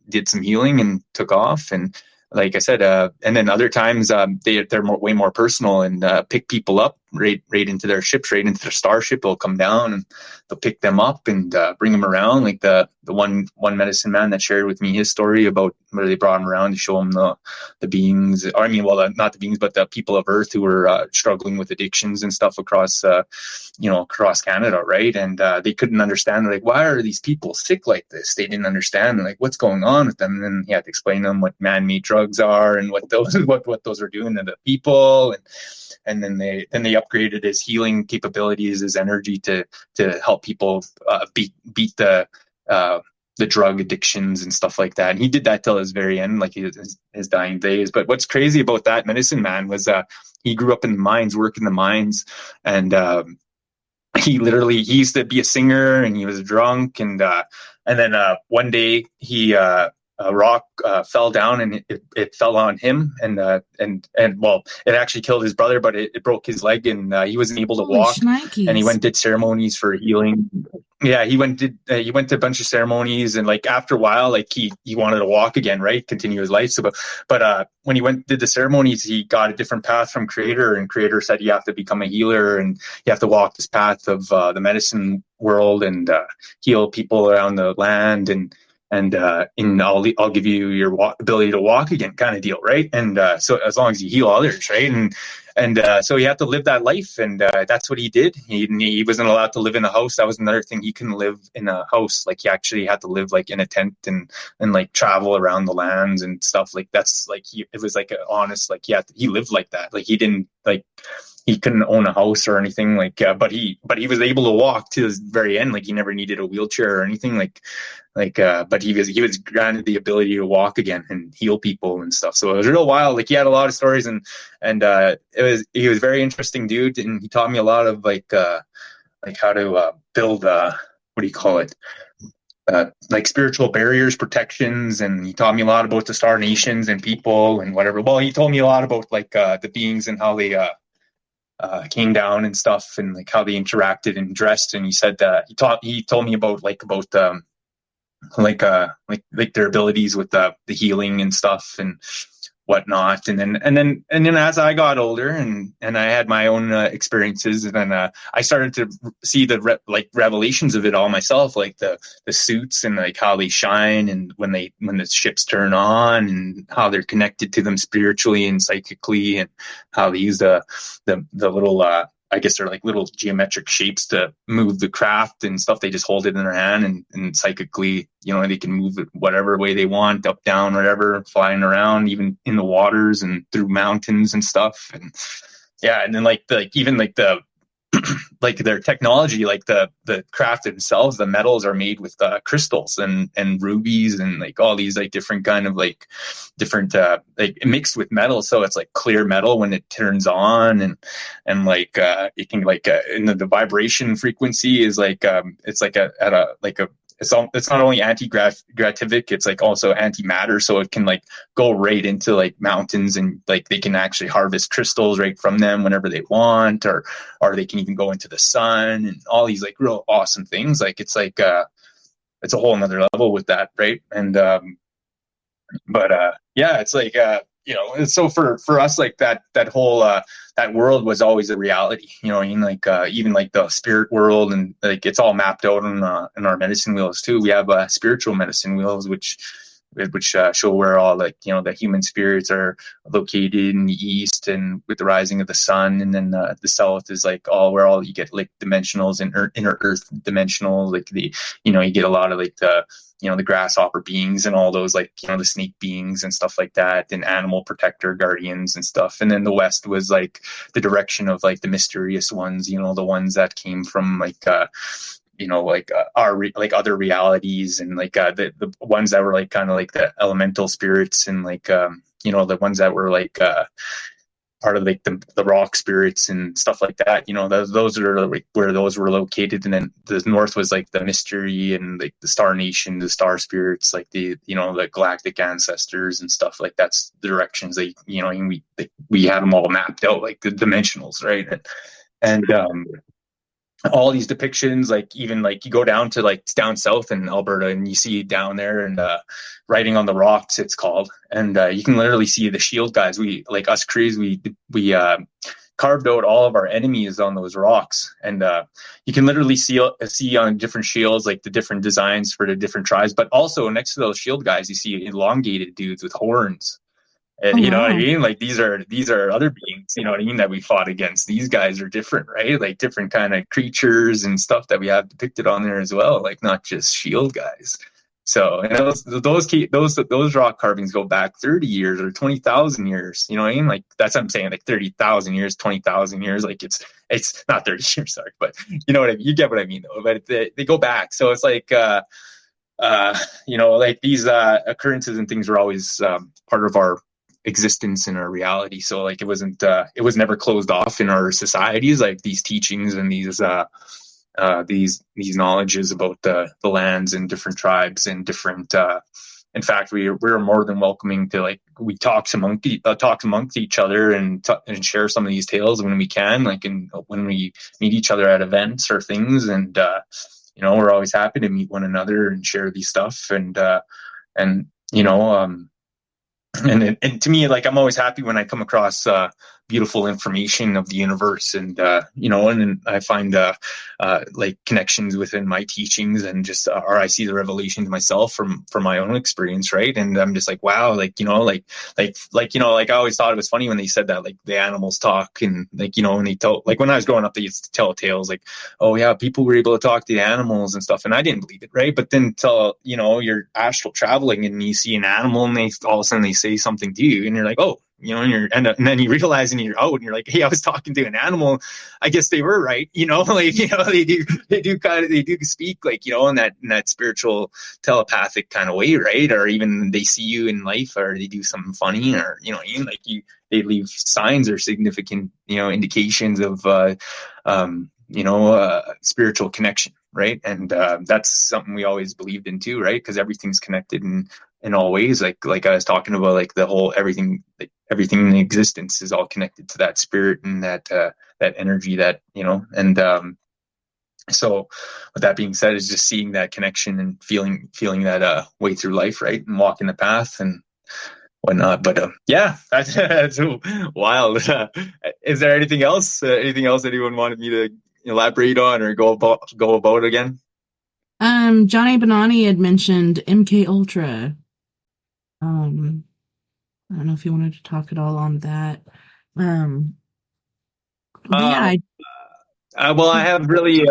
did some healing and took off. And like I said, and then other times they're way more personal and pick people up right into their ships, right into their starship. They'll come down and they'll pick them up and bring them around. Like the one medicine man that shared with me his story about where they brought him around to show him the beings, or not the beings, but the people of Earth who were struggling with addictions and stuff across Canada, right? And they couldn't understand, like, why are these people sick like this? They didn't understand, like, what's going on with them. And then he had to explain to them what man-made drugs are and what those are doing to the people. And then they upgraded his healing capabilities, his energy to help people beat the drug addictions and stuff like that. And he did that till his very end, like his dying days. But what's crazy about that medicine man was he grew up in the mines, worked in the mines, and he used to be a singer, and he was drunk, and then one day a rock fell down, and it fell on him, and it actually killed his brother, but it broke his leg, and he wasn't able to walk. Shnikes. And he went and did ceremonies for healing. Yeah, he went to a bunch of ceremonies, and like after a while, like he wanted to walk again, right? Continue his life. So, but when he did the ceremonies, he got a different path from Creator, and Creator said you have to become a healer, and you have to walk this path of the medicine world and heal people around the land, and I'll give you your ability to walk again, kind of deal, right? And so as long as you heal others, right? And so he had to live that life, and that's what he did. He wasn't allowed to live in a house. That was another thing. He couldn't live in a house. Like he actually had to live like in a tent and like travel around the lands and stuff. Like that's like it was like an honest, like he lived like that. Like he couldn't own a house or anything, like, but he was able to walk to the very end. Like he never needed a wheelchair or anything, but he was granted the ability to walk again and heal people and stuff. So it was real wild. Like he had a lot of stories, and he was a very interesting dude, and he taught me a lot of like how to build what do you call it? like spiritual barriers, protections, and he taught me a lot about the star nations and people and whatever. Well, he told me a lot about like the beings and how they came down and stuff, and like how they interacted and dressed. And he said he told me about their abilities with the healing and stuff and whatnot. And then as I got older and I had my own experiences, and then I started to see the revelations of it all myself, like the suits and like how they shine, and when the ships turn on, and how they're connected to them spiritually and psychically, and how they use the little I guess they're like little geometric shapes to move the craft and stuff. They just hold it in their hand, and psychically, they can move it whatever way they want, up, down, whatever, flying around, even in the waters and through mountains and stuff. And yeah, and then even the like their technology, like the craft themselves, the metals are made with crystals and rubies and like all these like different kind of like different like mixed with metal, so it's like clear metal when it turns on, and like it can like and the vibration frequency is like it's like it's not only anti-gravitic, it's like also antimatter, so it can like go right into like mountains, and like they can actually harvest crystals right from them whenever they want, or they can even go into the sun, and all these like real awesome things. Like it's like it's a whole nother level with that, right? And yeah, it's like so for us, like that whole that world was always a reality, like even like the spirit world, and like it's all mapped out in our medicine wheels too. We have spiritual medicine wheels which show where all like the human spirits are located in the east, and with the rising of the sun, and then the south is like where all you get like dimensionals and inner earth dimensional, like you get a lot of like the grasshopper beings and all those like the snake beings and stuff like that, and animal protector guardians and stuff. And then the west was like the direction of like the mysterious ones, the ones that came from like our like other realities, and like the ones that were like kind of like the elemental spirits, and like the ones that were like part of like the rock spirits and stuff like that. Those are like where those were located. And then the north was like the mystery and like the star nation, the star spirits, like the the galactic ancestors and stuff. Like that's the directions that we had them all mapped out, like the dimensionals, right? And all these depictions, like even like you go down to like down south in Alberta, and you see down there, and writing on the rocks, it's called, and you can literally see the shield guys. We like us Crees, we carved out all of our enemies on those rocks, and you can literally see on different shields like the different designs for the different tribes. But also next to those shield guys, you see elongated dudes with horns. And you know what I mean? Like these are other beings, that we fought against. These guys are different, right? Like different kind of creatures and stuff that we have depicted on there as well, like not just shield guys. So those rock carvings go back 30 years or 20,000 years. You know what I mean? Like that's what I'm saying, like 30,000 years, 20,000 years. Like it's not 30 years, sorry, but you know what I mean? You get what I mean though. But they go back. So it's like like these occurrences and things were always part of our existence in our reality. So like it was never closed off in our societies, like these teachings and these knowledges about the lands and different tribes and different in fact we're more than welcoming to like we talk amongst each other and share some of these tales when we can, like when we meet each other at events or things, and we're always happy to meet one another and share these stuff, and to me, like I'm always happy when I come across beautiful information of the universe, and and I find like connections within my teachings, and just or I see the revelations myself from my own experience, right? And I'm just like, wow, like I always thought it was funny when they said that like the animals talk, and like when they tell, like when I was growing up, they used to tell tales like, oh yeah, people were able to talk to the animals and stuff, and I didn't believe it, right? But then till you're astral traveling and you see an animal, and they all of a sudden they say something to you, and you're like, oh. And then you realize, and you're out, and you're like, hey, I was talking to an animal. I guess they were right. They do speak like, in that spiritual telepathic kind of way, right? Or even they see you in life, or they do something funny, or, they leave signs or significant, indications of, spiritual connection. right? And that's something we always believed in too, right? Because everything's connected in all ways. Like I was talking about, like the whole everything, like everything in existence is all connected to that spirit and that energy, that, you know. And so with that being said, is just seeing that connection and feeling that way through life, right? And walking the path and whatnot. But yeah, that's wild. Is there anything else? Anything else anyone wanted me to elaborate on or go about again? Johnny Bonani had mentioned MK Ultra. I don't know if you wanted to talk at all on that. But yeah, well, I have really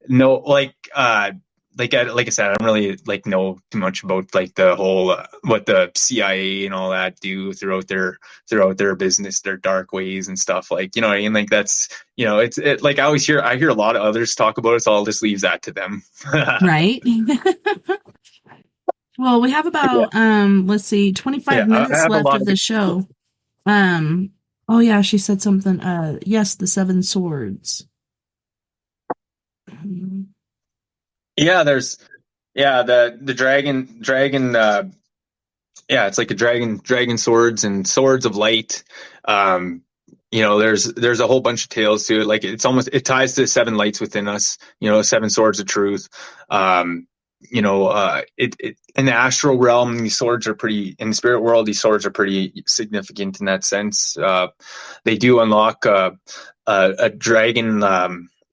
no, like I said, I don't really like know too much about like the whole what the CIA and all that do throughout their business, their dark ways and stuff, like, you know what I mean? Like that's, you know, it's like I hear a lot of others talk about it, so I'll just leave that to them. right. Well, we have about let's see, 25 minutes left of the show. Oh yeah, she said something. Yes, the Seven Swords. Yeah, there's the dragon yeah, it's like a dragon swords and swords of light. You know, there's a whole bunch of tales to it. Like it ties to the seven lights within us, you know, seven swords of truth. You know, it in the astral realm, these swords are pretty, in the spirit world, these swords are pretty significant in that sense. They do unlock a dragon.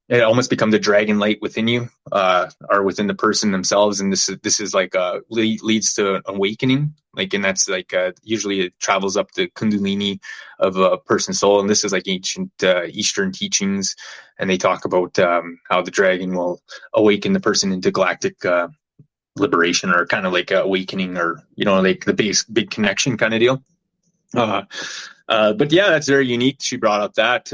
It almost becomes a dragon light within you, or within the person themselves, and this is like leads to awakening. Like, and that's like usually it travels up the Kundalini of a person's soul, and this is like ancient Eastern teachings, and they talk about how the dragon will awaken the person into galactic liberation, or kind of like awakening, or, you know, like the big connection kind of deal. But yeah, that's very unique. She brought up that.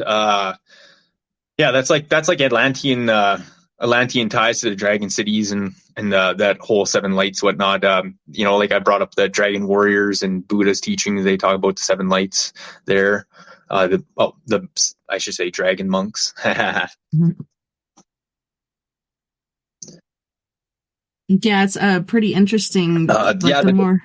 Yeah, that's like Atlantean ties to the dragon cities and that whole seven lights, whatnot. You know, like I brought up the dragon warriors and Buddha's teachings. They talk about the seven lights there. I should say dragon monks. Yeah, it's pretty interesting. The more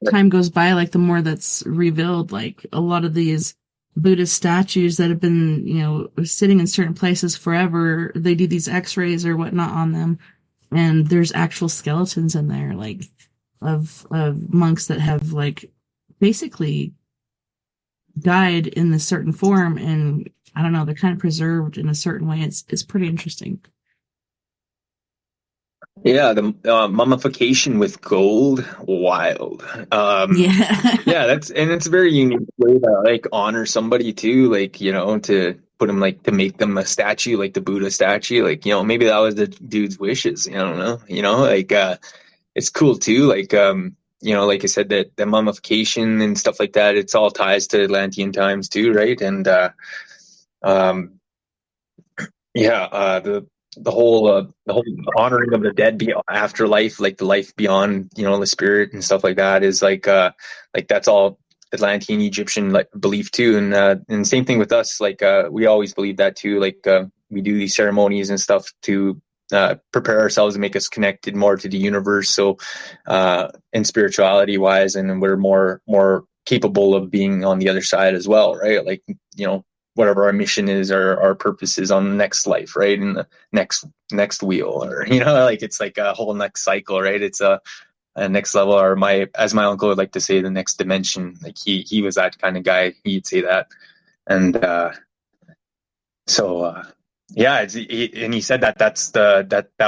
time goes by, like the more that's revealed. Like a lot of these Buddhist statues that have been, you know, sitting in certain places forever, they do these x-rays or whatnot on them, and there's actual skeletons in there, like of monks that have like basically died in a certain form, and I don't know, they're kind of preserved in a certain way. It's pretty interesting. Yeah, the mummification with gold, wild. Yeah, it's a very unique way to like honor somebody too, like, you know, to put them, like, to make them a statue, like the Buddha statue, like, you know, maybe that was the dude's wishes. I don't know, you know, like it's cool too, like you know, like I said, that the mummification and stuff like that, it's all ties to Atlantean times too, right? And the whole honoring of the dead afterlife, like the life beyond, you know, the spirit and stuff like that, is like that's all Atlantean Egyptian like belief too. And same thing with us, like we always believe that too, like we do these ceremonies and stuff to prepare ourselves and make us connected more to the universe, so in spirituality wise, and we're more capable of being on the other side as well, right? Like, you know, whatever our mission is or our purpose is on the next life, right? In the next wheel, or, you know, like it's like a whole next cycle, right? It's a next level, or as my uncle would like to say, the next dimension. Like he was that kind of guy. He'd say that. And yeah, and he said that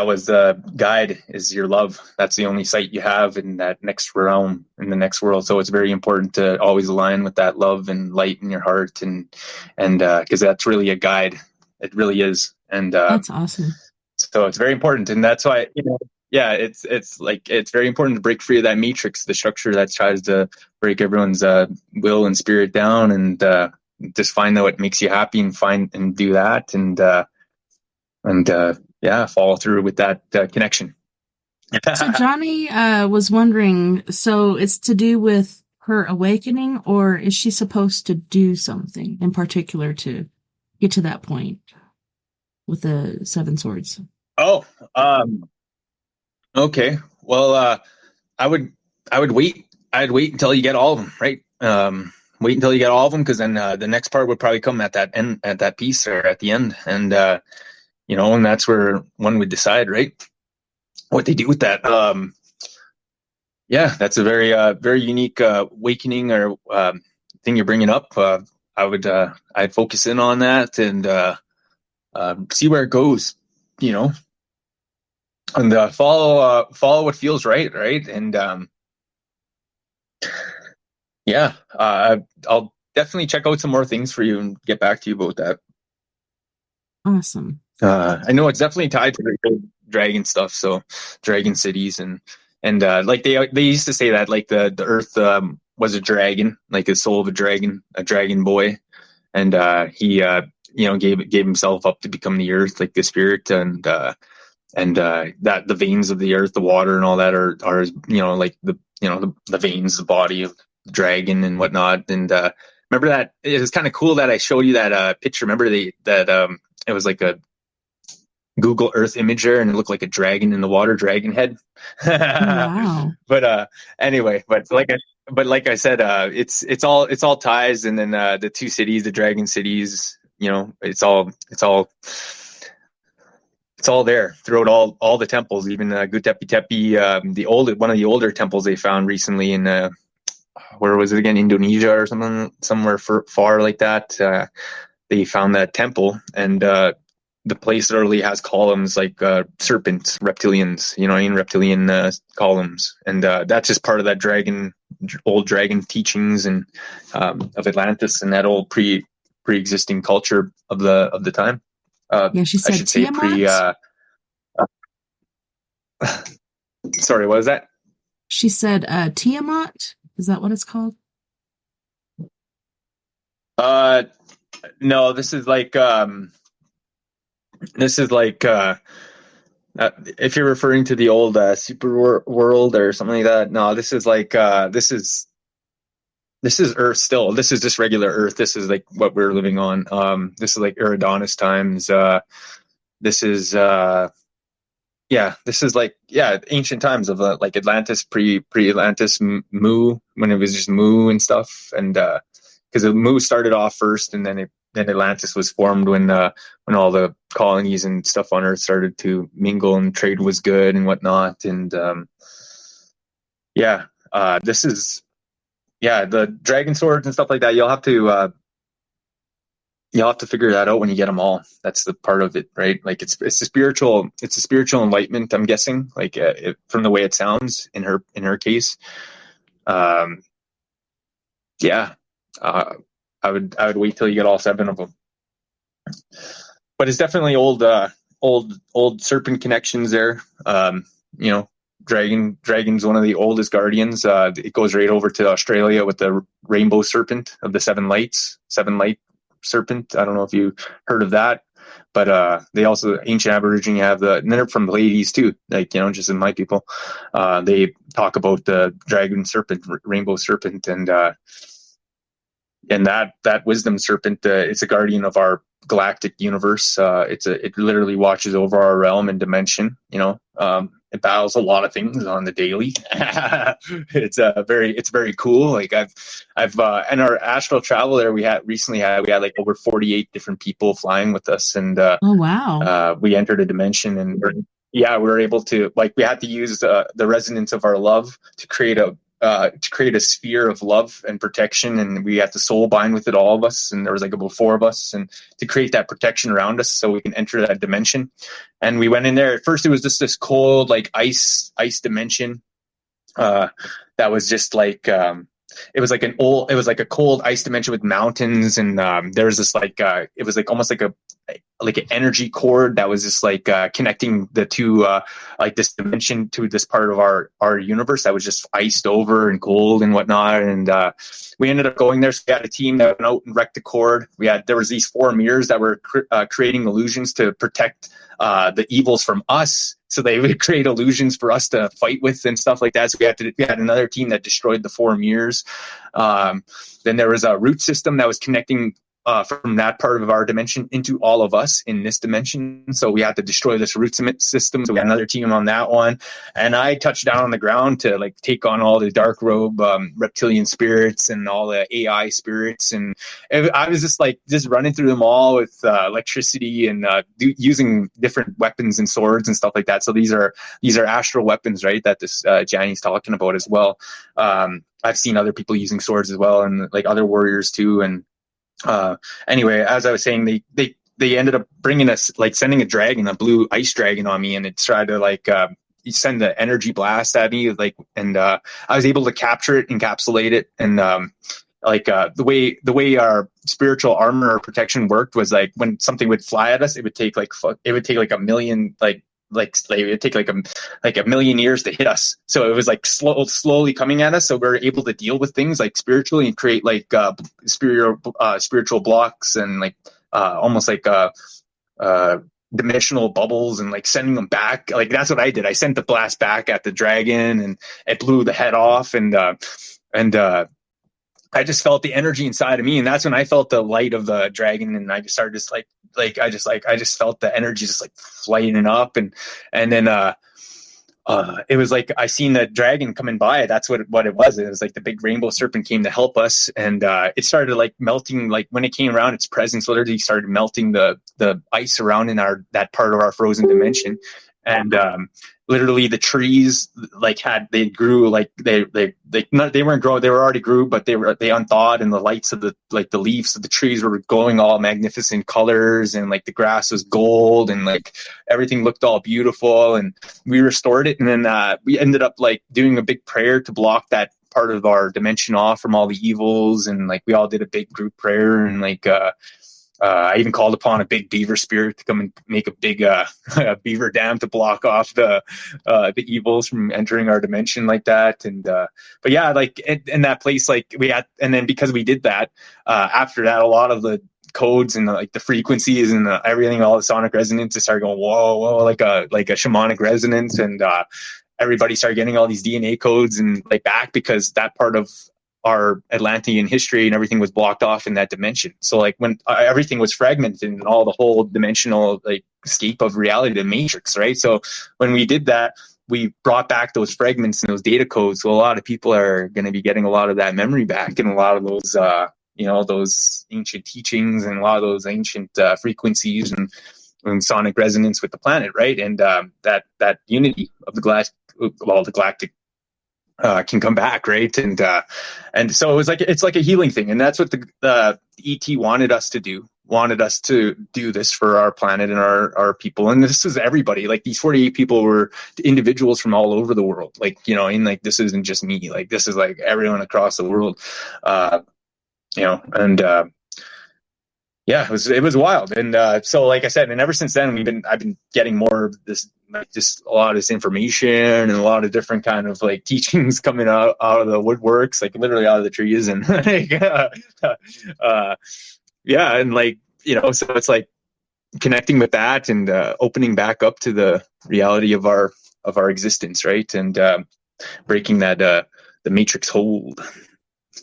was the guide, is your love. That's the only sight you have in that next realm, in the next world. So it's very important to always align with that love and light in your heart, and because that's really a guide. It really is. And that's awesome. So it's very important, and that's why, you know, yeah, it's like it's very important to break free of that matrix, the structure that tries to break everyone's will and spirit down, and just find out what makes you happy and do that, and follow through with that connection. So Johnny was wondering, so it's to do with her awakening, or is she supposed to do something in particular to get to that point with the seven swords? Oh, okay. Well, I would, I would wait. I'd wait until you get all of them, right? Wait until you get all of them, because then the next part would probably come at that end, at that piece, or at the end, and and that's where one would decide, right, what they do with that. Yeah, that's a very, very unique awakening or thing you're bringing up. I'd focus in on that and see where it goes, you know, and follow what feels right, right, and yeah, I'll definitely check out some more things for you and get back to you about that. Awesome. I know it's definitely tied to the dragon stuff, so dragon cities and like they used to say that like the Earth was a dragon, like a soul of a dragon boy, and he gave himself up to become the Earth, like the spirit, and that the veins of the Earth, the water, and all that are like the veins, the body of the dragon and whatnot. And remember that it was kind of cool that I showed you that picture. Remember that it was like a Google Earth imager, and it looked like a dragon in the water, dragon head. Wow. But anyway, but like I said, it's all ties, and then the two cities, the dragon cities, it's all there throughout all the temples, even Gutepi Tepi, one of the older temples they found recently in where was it again, Indonesia or somewhere far like that. They found that temple, and the place literally has columns like serpents, reptilians, reptilian columns, and that's just part of that old dragon teachings and of Atlantis and that old pre-existing culture of the time. Yeah, she said, I should say Tiamat? Sorry, what was that? She said Tiamat. Is that what it's called? No, this is like if you're referring to the old super world or something like that. No, this is like this is Earth still. This is just regular Earth. This is like what we're living on. This is like Eridanus times. This is this is like ancient times of like Atlantis, pre-Atlantis, Mu, when it was just Mu and stuff, and because Mu started off first, and then Atlantis was formed when all the colonies and stuff on Earth started to mingle and trade was good and whatnot, and this is the dragon swords and stuff like that. You'll have to figure that out when you get them all. That's the part of it, right? Like it's a spiritual enlightenment, I'm guessing, like from the way it sounds in her case. I would wait till you get all 7 of them. But it's definitely old serpent connections there. Dragon's one of the oldest guardians. It goes right over to Australia with the rainbow serpent of the 7 light serpent. I don't know if you heard of that, but they also, ancient Aborigine, have and they're from the Pleiades too, like, just in my people. They talk about the dragon serpent, rainbow serpent, and that wisdom serpent, it's a guardian of our galactic universe. It literally watches over our realm and dimension. It battles a lot of things on the daily. It's very cool. Like I've in our astral travel there, we had like over 48 different people flying with us, and oh wow, we entered a dimension, and we were able to, like, we had to use the resonance of our love to create a sphere of love and protection, and we had to soul bind with it, all of us, and there was like about 4 of us, and to create that protection around us so we can enter that dimension. And we went in there. At first it was just this cold, like ice dimension that was just like it was like a cold ice dimension with mountains, and there was this like it was like almost like an energy cord that was just like connecting the two, like this dimension to this part of our universe that was just iced over and cold and whatnot. And we ended up going there. So we had a team that went out and wrecked the cord. There was these 4 mirrors that were creating illusions to protect the evils from us. So they would create illusions for us to fight with and stuff like that. So we had another team that destroyed the 4 mirrors. Then there was a root system that was connecting from that part of our dimension into all of us in this dimension. So we had to destroy this root system. So we had another team on that one. And I touched down on the ground to like take on all the dark robe reptilian spirits and all the AI spirits. And I was just running through them all with electricity and using different weapons and swords and stuff like that. So these are astral weapons, right? That this Johnny's talking about as well. I've seen other people using swords as well, and like other warriors too. And anyway, as I was saying, they ended up bringing us, like sending a dragon, a blue ice dragon on me, and it tried to like send the energy blast at me, like, and I was able to capture it, encapsulate it, and the way our spiritual armor or protection worked was like when something would fly at us, it would take like a million it would take like a million years to hit us. So it was like slowly coming at us. So we were able to deal with things like spiritually and create like spiritual blocks and like almost like dimensional bubbles and like sending them back. Like that's what I did. I sent the blast back at the dragon and it blew the head off. And I just felt the energy inside of me, and that's when I felt the light of the dragon, and I just started I just felt the energy just like flying up, and then it was like I seen the dragon coming by. That's what it was. It was like the big rainbow serpent came to help us, and it started like melting. Like when it came around, its presence literally started melting the ice around in that part of our frozen dimension, and literally the trees they grew, like they weren't growing, they were already grew, but they unthawed, and the lights of the leaves of the trees were glowing all magnificent colors, and like the grass was gold, and like everything looked all beautiful, and we restored it. And then we ended up like doing a big prayer to block that part of our dimension off from all the evils, and like we all did a big group prayer, and like I even called upon a big beaver spirit to come and make a big a beaver dam to block off the evils from entering our dimension like that. And but yeah, like in that place, like we had, and then because we did that, after that, a lot of the codes and like the frequencies and everything, all the sonic resonances started going whoa, like a shamanic resonance, and everybody started getting all these DNA codes and like back, because that part of our Atlantean history and everything was blocked off in that dimension. So like when everything was fragmented and all the whole dimensional like escape of reality, the matrix, right? So when we did that, we brought back those fragments and those data codes. So a lot of people are going to be getting a lot of that memory back, and a lot of those, those ancient teachings and a lot of those ancient frequencies and sonic resonance with the planet, right? And that unity of the galactic can come back, right? And so it's like a healing thing, and that's what the ET wanted us to do this for our planet and our people. And this is everybody. Like these 48 people were individuals from all over the world. Like, and like this isn't just me. Like this is like everyone across the world. Yeah, it was wild. And so like I said, and ever since then I've been getting more of this, like just a lot of this information and a lot of different kind of like teachings coming out of the woodworks, like literally out of the trees, and like yeah, and like so it's like connecting with that and opening back up to the reality of our existence, right? And breaking that the matrix hold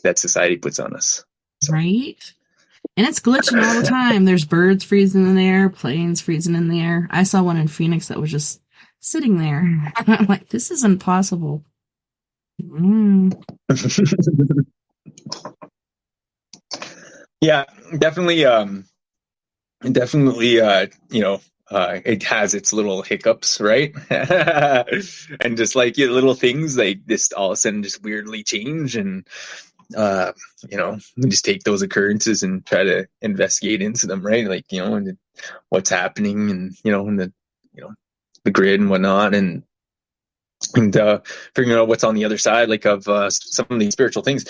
that society puts on us. So. Right. And it's glitching all the time. There's birds freezing in the air, planes freezing in the air. I saw one in Phoenix that was just sitting there. I'm like, this isn't possible. Yeah, definitely. It has its little hiccups, right? And just like little things, like just all of a sudden just weirdly change, and we just take those occurrences and try to investigate into them, right? Like, and what's happening, and in the grid and whatnot, and figuring out what's on the other side, like of some of these spiritual things.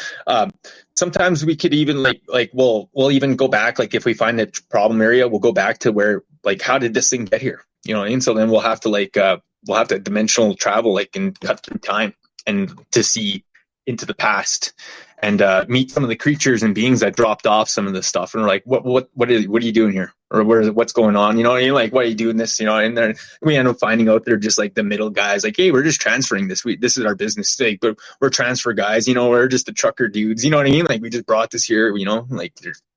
Sometimes we could even we'll even go back, like if we find a problem area, we'll go back to where, like, how did this thing get here? And so then we'll have to dimensional travel, like, and cut through time and to see into the past and meet some of the creatures and beings that dropped off some of this stuff, and we're like, what are you doing here, or what's going on? Like, why are you doing this? And then we end up finding out they're just like the middle guys, like, hey, we're just transferring this. This is our business, like, but we're transfer guys. We're just the trucker dudes. You know what I mean? Like, we just brought this here. Like,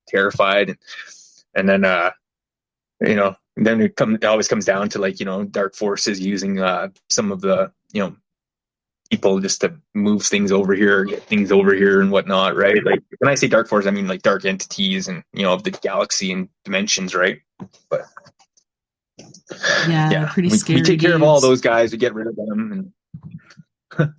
terrified, and then then it always comes down to like, dark forces using some of the, people just to move things over here, get things over here and whatnot, right? Like when I say dark force, I mean like dark entities and, of the galaxy and dimensions, right? But Yeah, pretty scary. We take care of all dudes. those guys. We get rid of them. And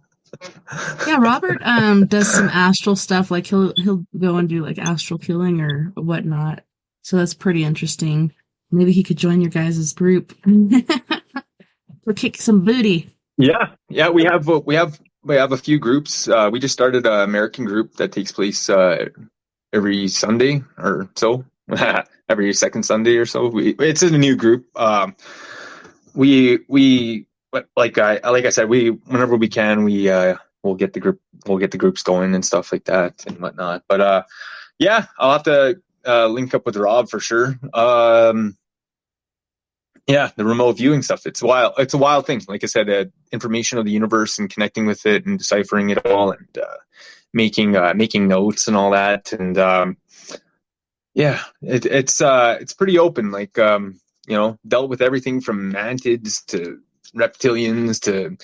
Yeah, Robert does some astral stuff. Like he'll go and do like astral killing or whatnot. So that's pretty interesting. Maybe he could join your guys' group or kick some booty. Yeah. We have a few groups. We just started an American group that takes place every Sunday or so, every second Sunday or so. It's a new group. Like I said, whenever we can, we'll get the groups going and stuff like that and whatnot. But I'll have to link up with Rob for sure. The remote viewing stuff. It's wild. It's a wild thing. Like I said, information of the universe and connecting with it and deciphering it all and making notes and all that. And it's pretty open. Like dealt with everything from mantids to reptilians to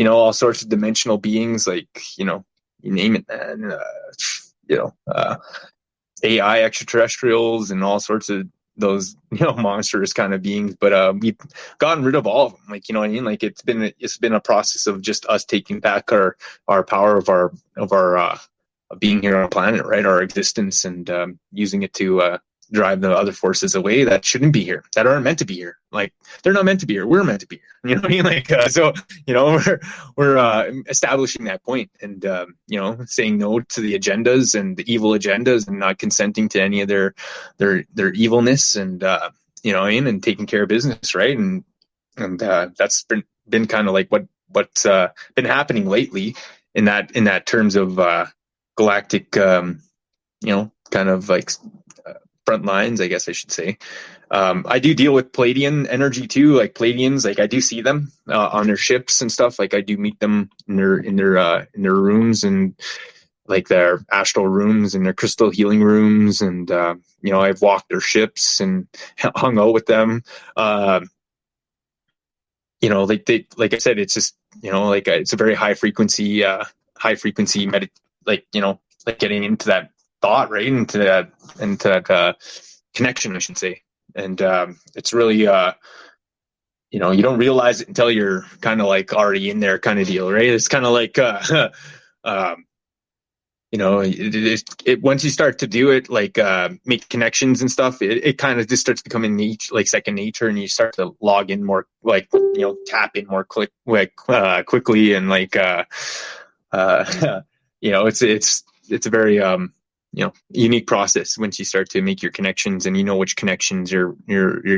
all sorts of dimensional beings. Like you name it, man. AI extraterrestrials and all sorts of those monstrous kind of beings, but we've gotten rid of all of them. Like, you know what I mean? Like it's been a process of just us taking back our power of our being here on the planet, right? Our existence, and using it to drive the other forces away that shouldn't be here, that aren't meant to be here. Like they're not meant to be here. We're meant to be here. You know what I mean? Like we're establishing that point, and saying no to the agendas and the evil agendas, and not consenting to any of their evilness, and and taking care of business, right? And that's been kind of like what's been happening lately in that terms of galactic, kind of like front lines, I guess I should say. I do deal with Pleiadian energy too, like Pleiadians. Like I do see them on their ships and stuff. Like I do meet them in their rooms, and like their astral rooms and their crystal healing rooms, and I've walked their ships and hung out with them. Like I said, it's just it's a very high frequency like getting into that thought, right, into that connection, I should say. And it's really you don't realize it until you're kind of like already in there, kind of deal, right? It's kind of like once you start to do it, like make connections and stuff, it kind of just starts becoming second nature, and you start to log in more, like tap in more quickly, and like it's a very unique process once you start to make your connections, and which connections you're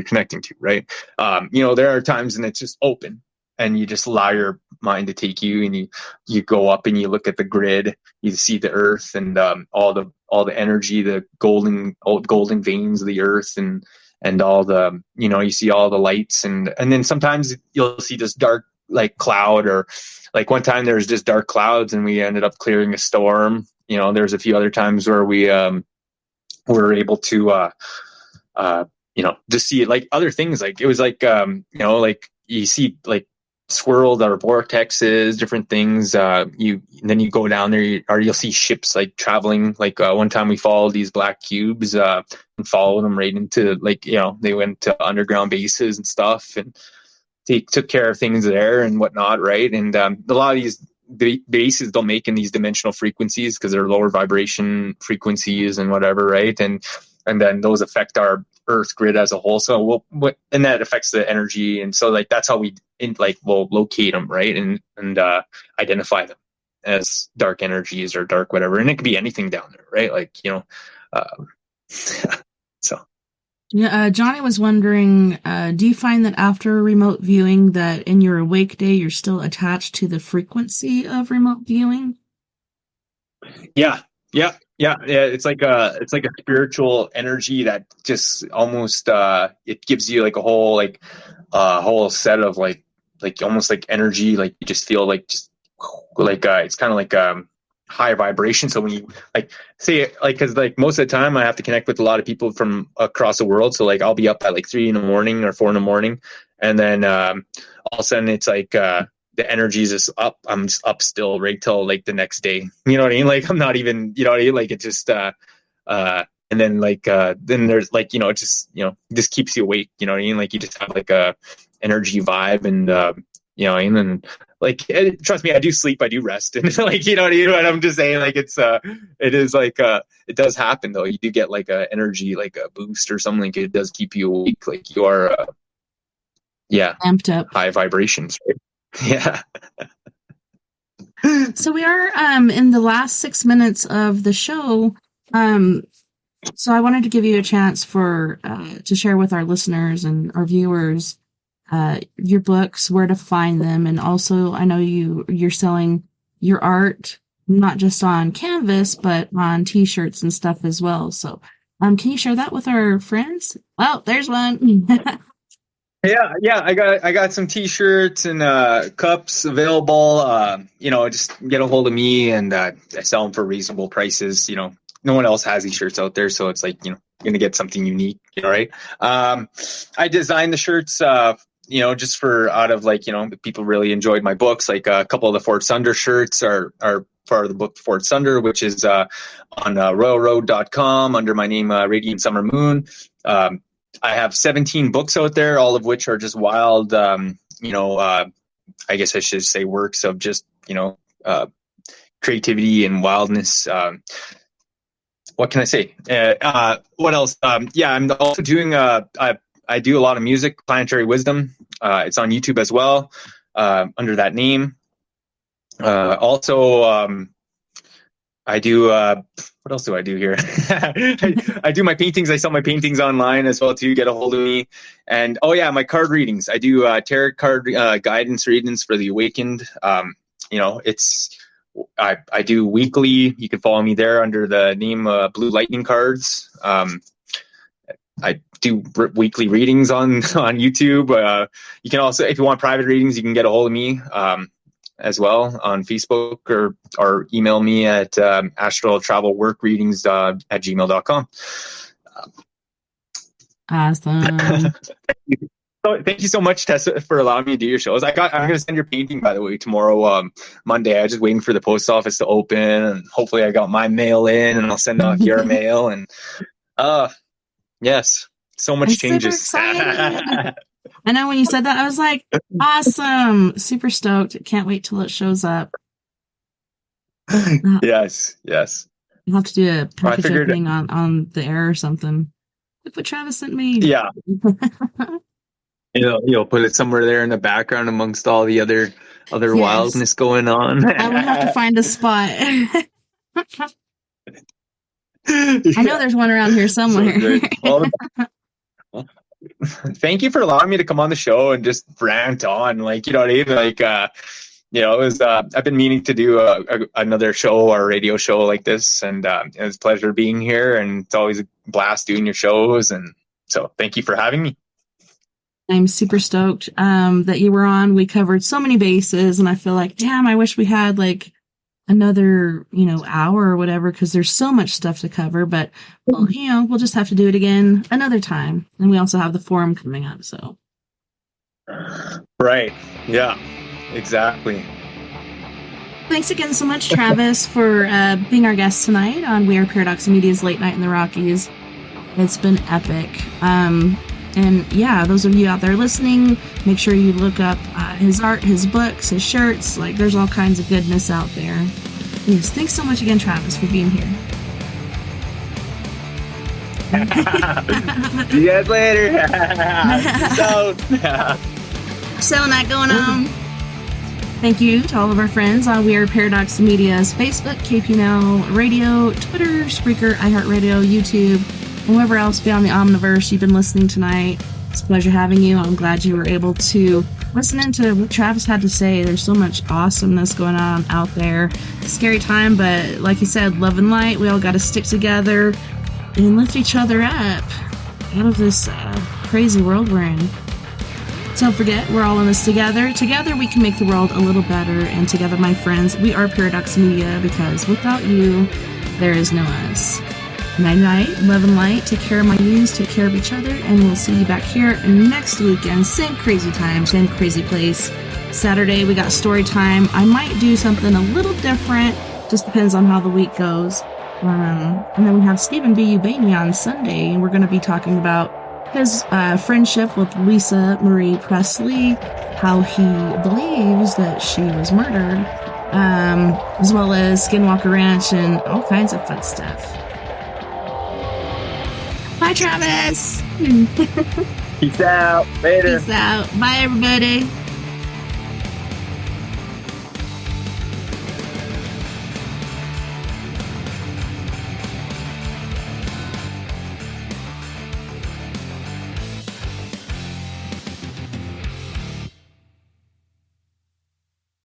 connecting to, right? There are times when it's just open, and you just allow your mind to take you, and you go up and you look at the grid, you see the earth, and all the energy, the golden veins of the earth, and all the you see all the lights, and then sometimes you'll see this dark like cloud, or like one time there was just dark clouds and we ended up clearing a storm. There's a few other times where we were able to just see like other things. Like it was like like you see like swirled or vortexes, different things. Then you go down there, or you'll see ships like traveling. Like one time we followed these black cubes and followed them right into like they went to underground bases and stuff, and they took care of things there and whatnot, right? And a lot of these bases don't make in these dimensional frequencies because they're lower vibration frequencies and whatever, right? And then those affect our Earth grid as a whole. So and that affects the energy, and so like that's how we'll locate them, right? And identify them as dark energies or dark whatever, and it could be anything down there, right? Like so. Yeah, Johnny was wondering, do you find that after remote viewing that in your awake day you're still attached to the frequency of remote viewing? Yeah. It's like a spiritual energy that just almost it gives you like a whole set of like almost like energy, like you just feel like just like it's kind of like high vibration. So when you like say like, because like most of the time I have to connect with a lot of people from across the world. So like I'll be up at like 3 a.m. or 4 a.m, and then all of a sudden it's like the energy is just up. I'm just up still right till like the next day. You know what I mean? Like I'm not even, you know what I mean? Like it just and then like then there's like, you know, it just, you know, just keeps you awake. You know what I mean? Like you just have like a energy vibe, and you know, and then like trust me, I do sleep, I do rest, and like, you know what I mean? But I'm just saying, like it is like it does happen though. You do get like a energy, like a boost or something. Like it does keep you awake. Like you are amped up, high vibrations, right? Yeah. So we are in the last 6 minutes of the show. So I wanted to give you a chance for to share with our listeners and our viewers your books, where to find them, and also I know you're selling your art not just on canvas but on T-shirts and stuff as well. So can you share that with our friends? Oh, there's one. Yeah, I got some T-shirts and cups available. You know, just get a hold of me, and I sell them for reasonable prices. You know, no one else has these shirts out there, so it's like, you know, you're gonna get something unique, you know, right? I designed the shirts, you know, just for out of like, you know, people really enjoyed my books. Like a couple of the Fort Sunder shirts are part of the book Fort Sunder, which is on royalroad.com under my name, Radiant Summer Moon. I have 17 books out there, all of which are just wild, you know, I guess I should say works of just, you know, creativity and wildness. What can I say? What else? Yeah, I'm also doing, I do a lot of music, Planetary Wisdom. It's on YouTube as well, under that name. Also, I do, what else do I do here? I do my paintings. I sell my paintings online as well too. Get a hold of me. And oh yeah, my card readings. I do tarot card guidance readings for the awakened. You know, I do weekly. You can follow me there under the name Blue Lightning Cards. I do weekly readings on YouTube. You can also, if you want private readings, you can get a hold of me as well on Facebook, or email me at astraltravelworkreadings@gmail.com. Awesome. Thank you so much, Tessa, for allowing me to do your shows. I'm going to send your painting, by the way, tomorrow, Monday. I'm just waiting for the post office to open, and hopefully I got my mail in, and I'll send off your mail. And yes, so much changes. I know when you said that, I was like, awesome, super stoked. Can't wait till it shows up. Yes. You'll have to do a package opening on the air or something. Look what Travis sent me. Yeah. You'll put it somewhere there in the background amongst all the other wildness going on. I will have to find a spot. I know there's one around here somewhere. Thank you for allowing me to come on the show and just rant on, like, you know what I mean? Like, you know, it was, I've been meaning to do another show or a radio show like this, and it was a pleasure being here, and it's always a blast doing your shows. And so thank you for having me. I'm super stoked that you were on. We covered so many bases, and I feel like, damn, I wish we had like another, you know, hour or whatever, because there's so much stuff to cover. But, well, you know, we'll just have to do it again another time. And we also have the forum coming up, so. Right. Yeah, exactly. Thanks again so much, Travis, for being our guest tonight on We Are Paradox Media's Late Night in the Rockies. It's been epic. And yeah, those of you out there listening, make sure you look up his art, his books, his shirts. Like, there's all kinds of goodness out there. Yes, thanks so much again, Travis, for being here. See you guys later. Selling that going on. Thank you to all of our friends on Weird Paradox Media's Facebook, KPNL Radio, Twitter, Spreaker, iHeartRadio, YouTube, and wherever else beyond the Omniverse you've been listening tonight. It's a pleasure having you. I'm glad you were able to listen into what Travis had to say. There's so much awesomeness going on out there. It's a scary time, but like you said, love and light. We all got to stick together and lift each other up out of this crazy world we're in. Don't forget, we're all in this together. Together we can make the world a little better. And together, my friends, we are Paradox Media, because without you, there is no us. Night night, love and light. Take care of my news, take care of each other, and we'll see you back here next weekend. Same crazy time, same crazy place. Saturday, we got story time. I might do something a little different. Just depends on how the week goes. And then we have Stephen B. Ubaney on Sunday, and we're going to be talking about his friendship with Lisa Marie Presley, how he believes that she was murdered, as well as Skinwalker Ranch and all kinds of fun stuff. Bye, Travis! Peace out. Later. Peace out. Bye, everybody.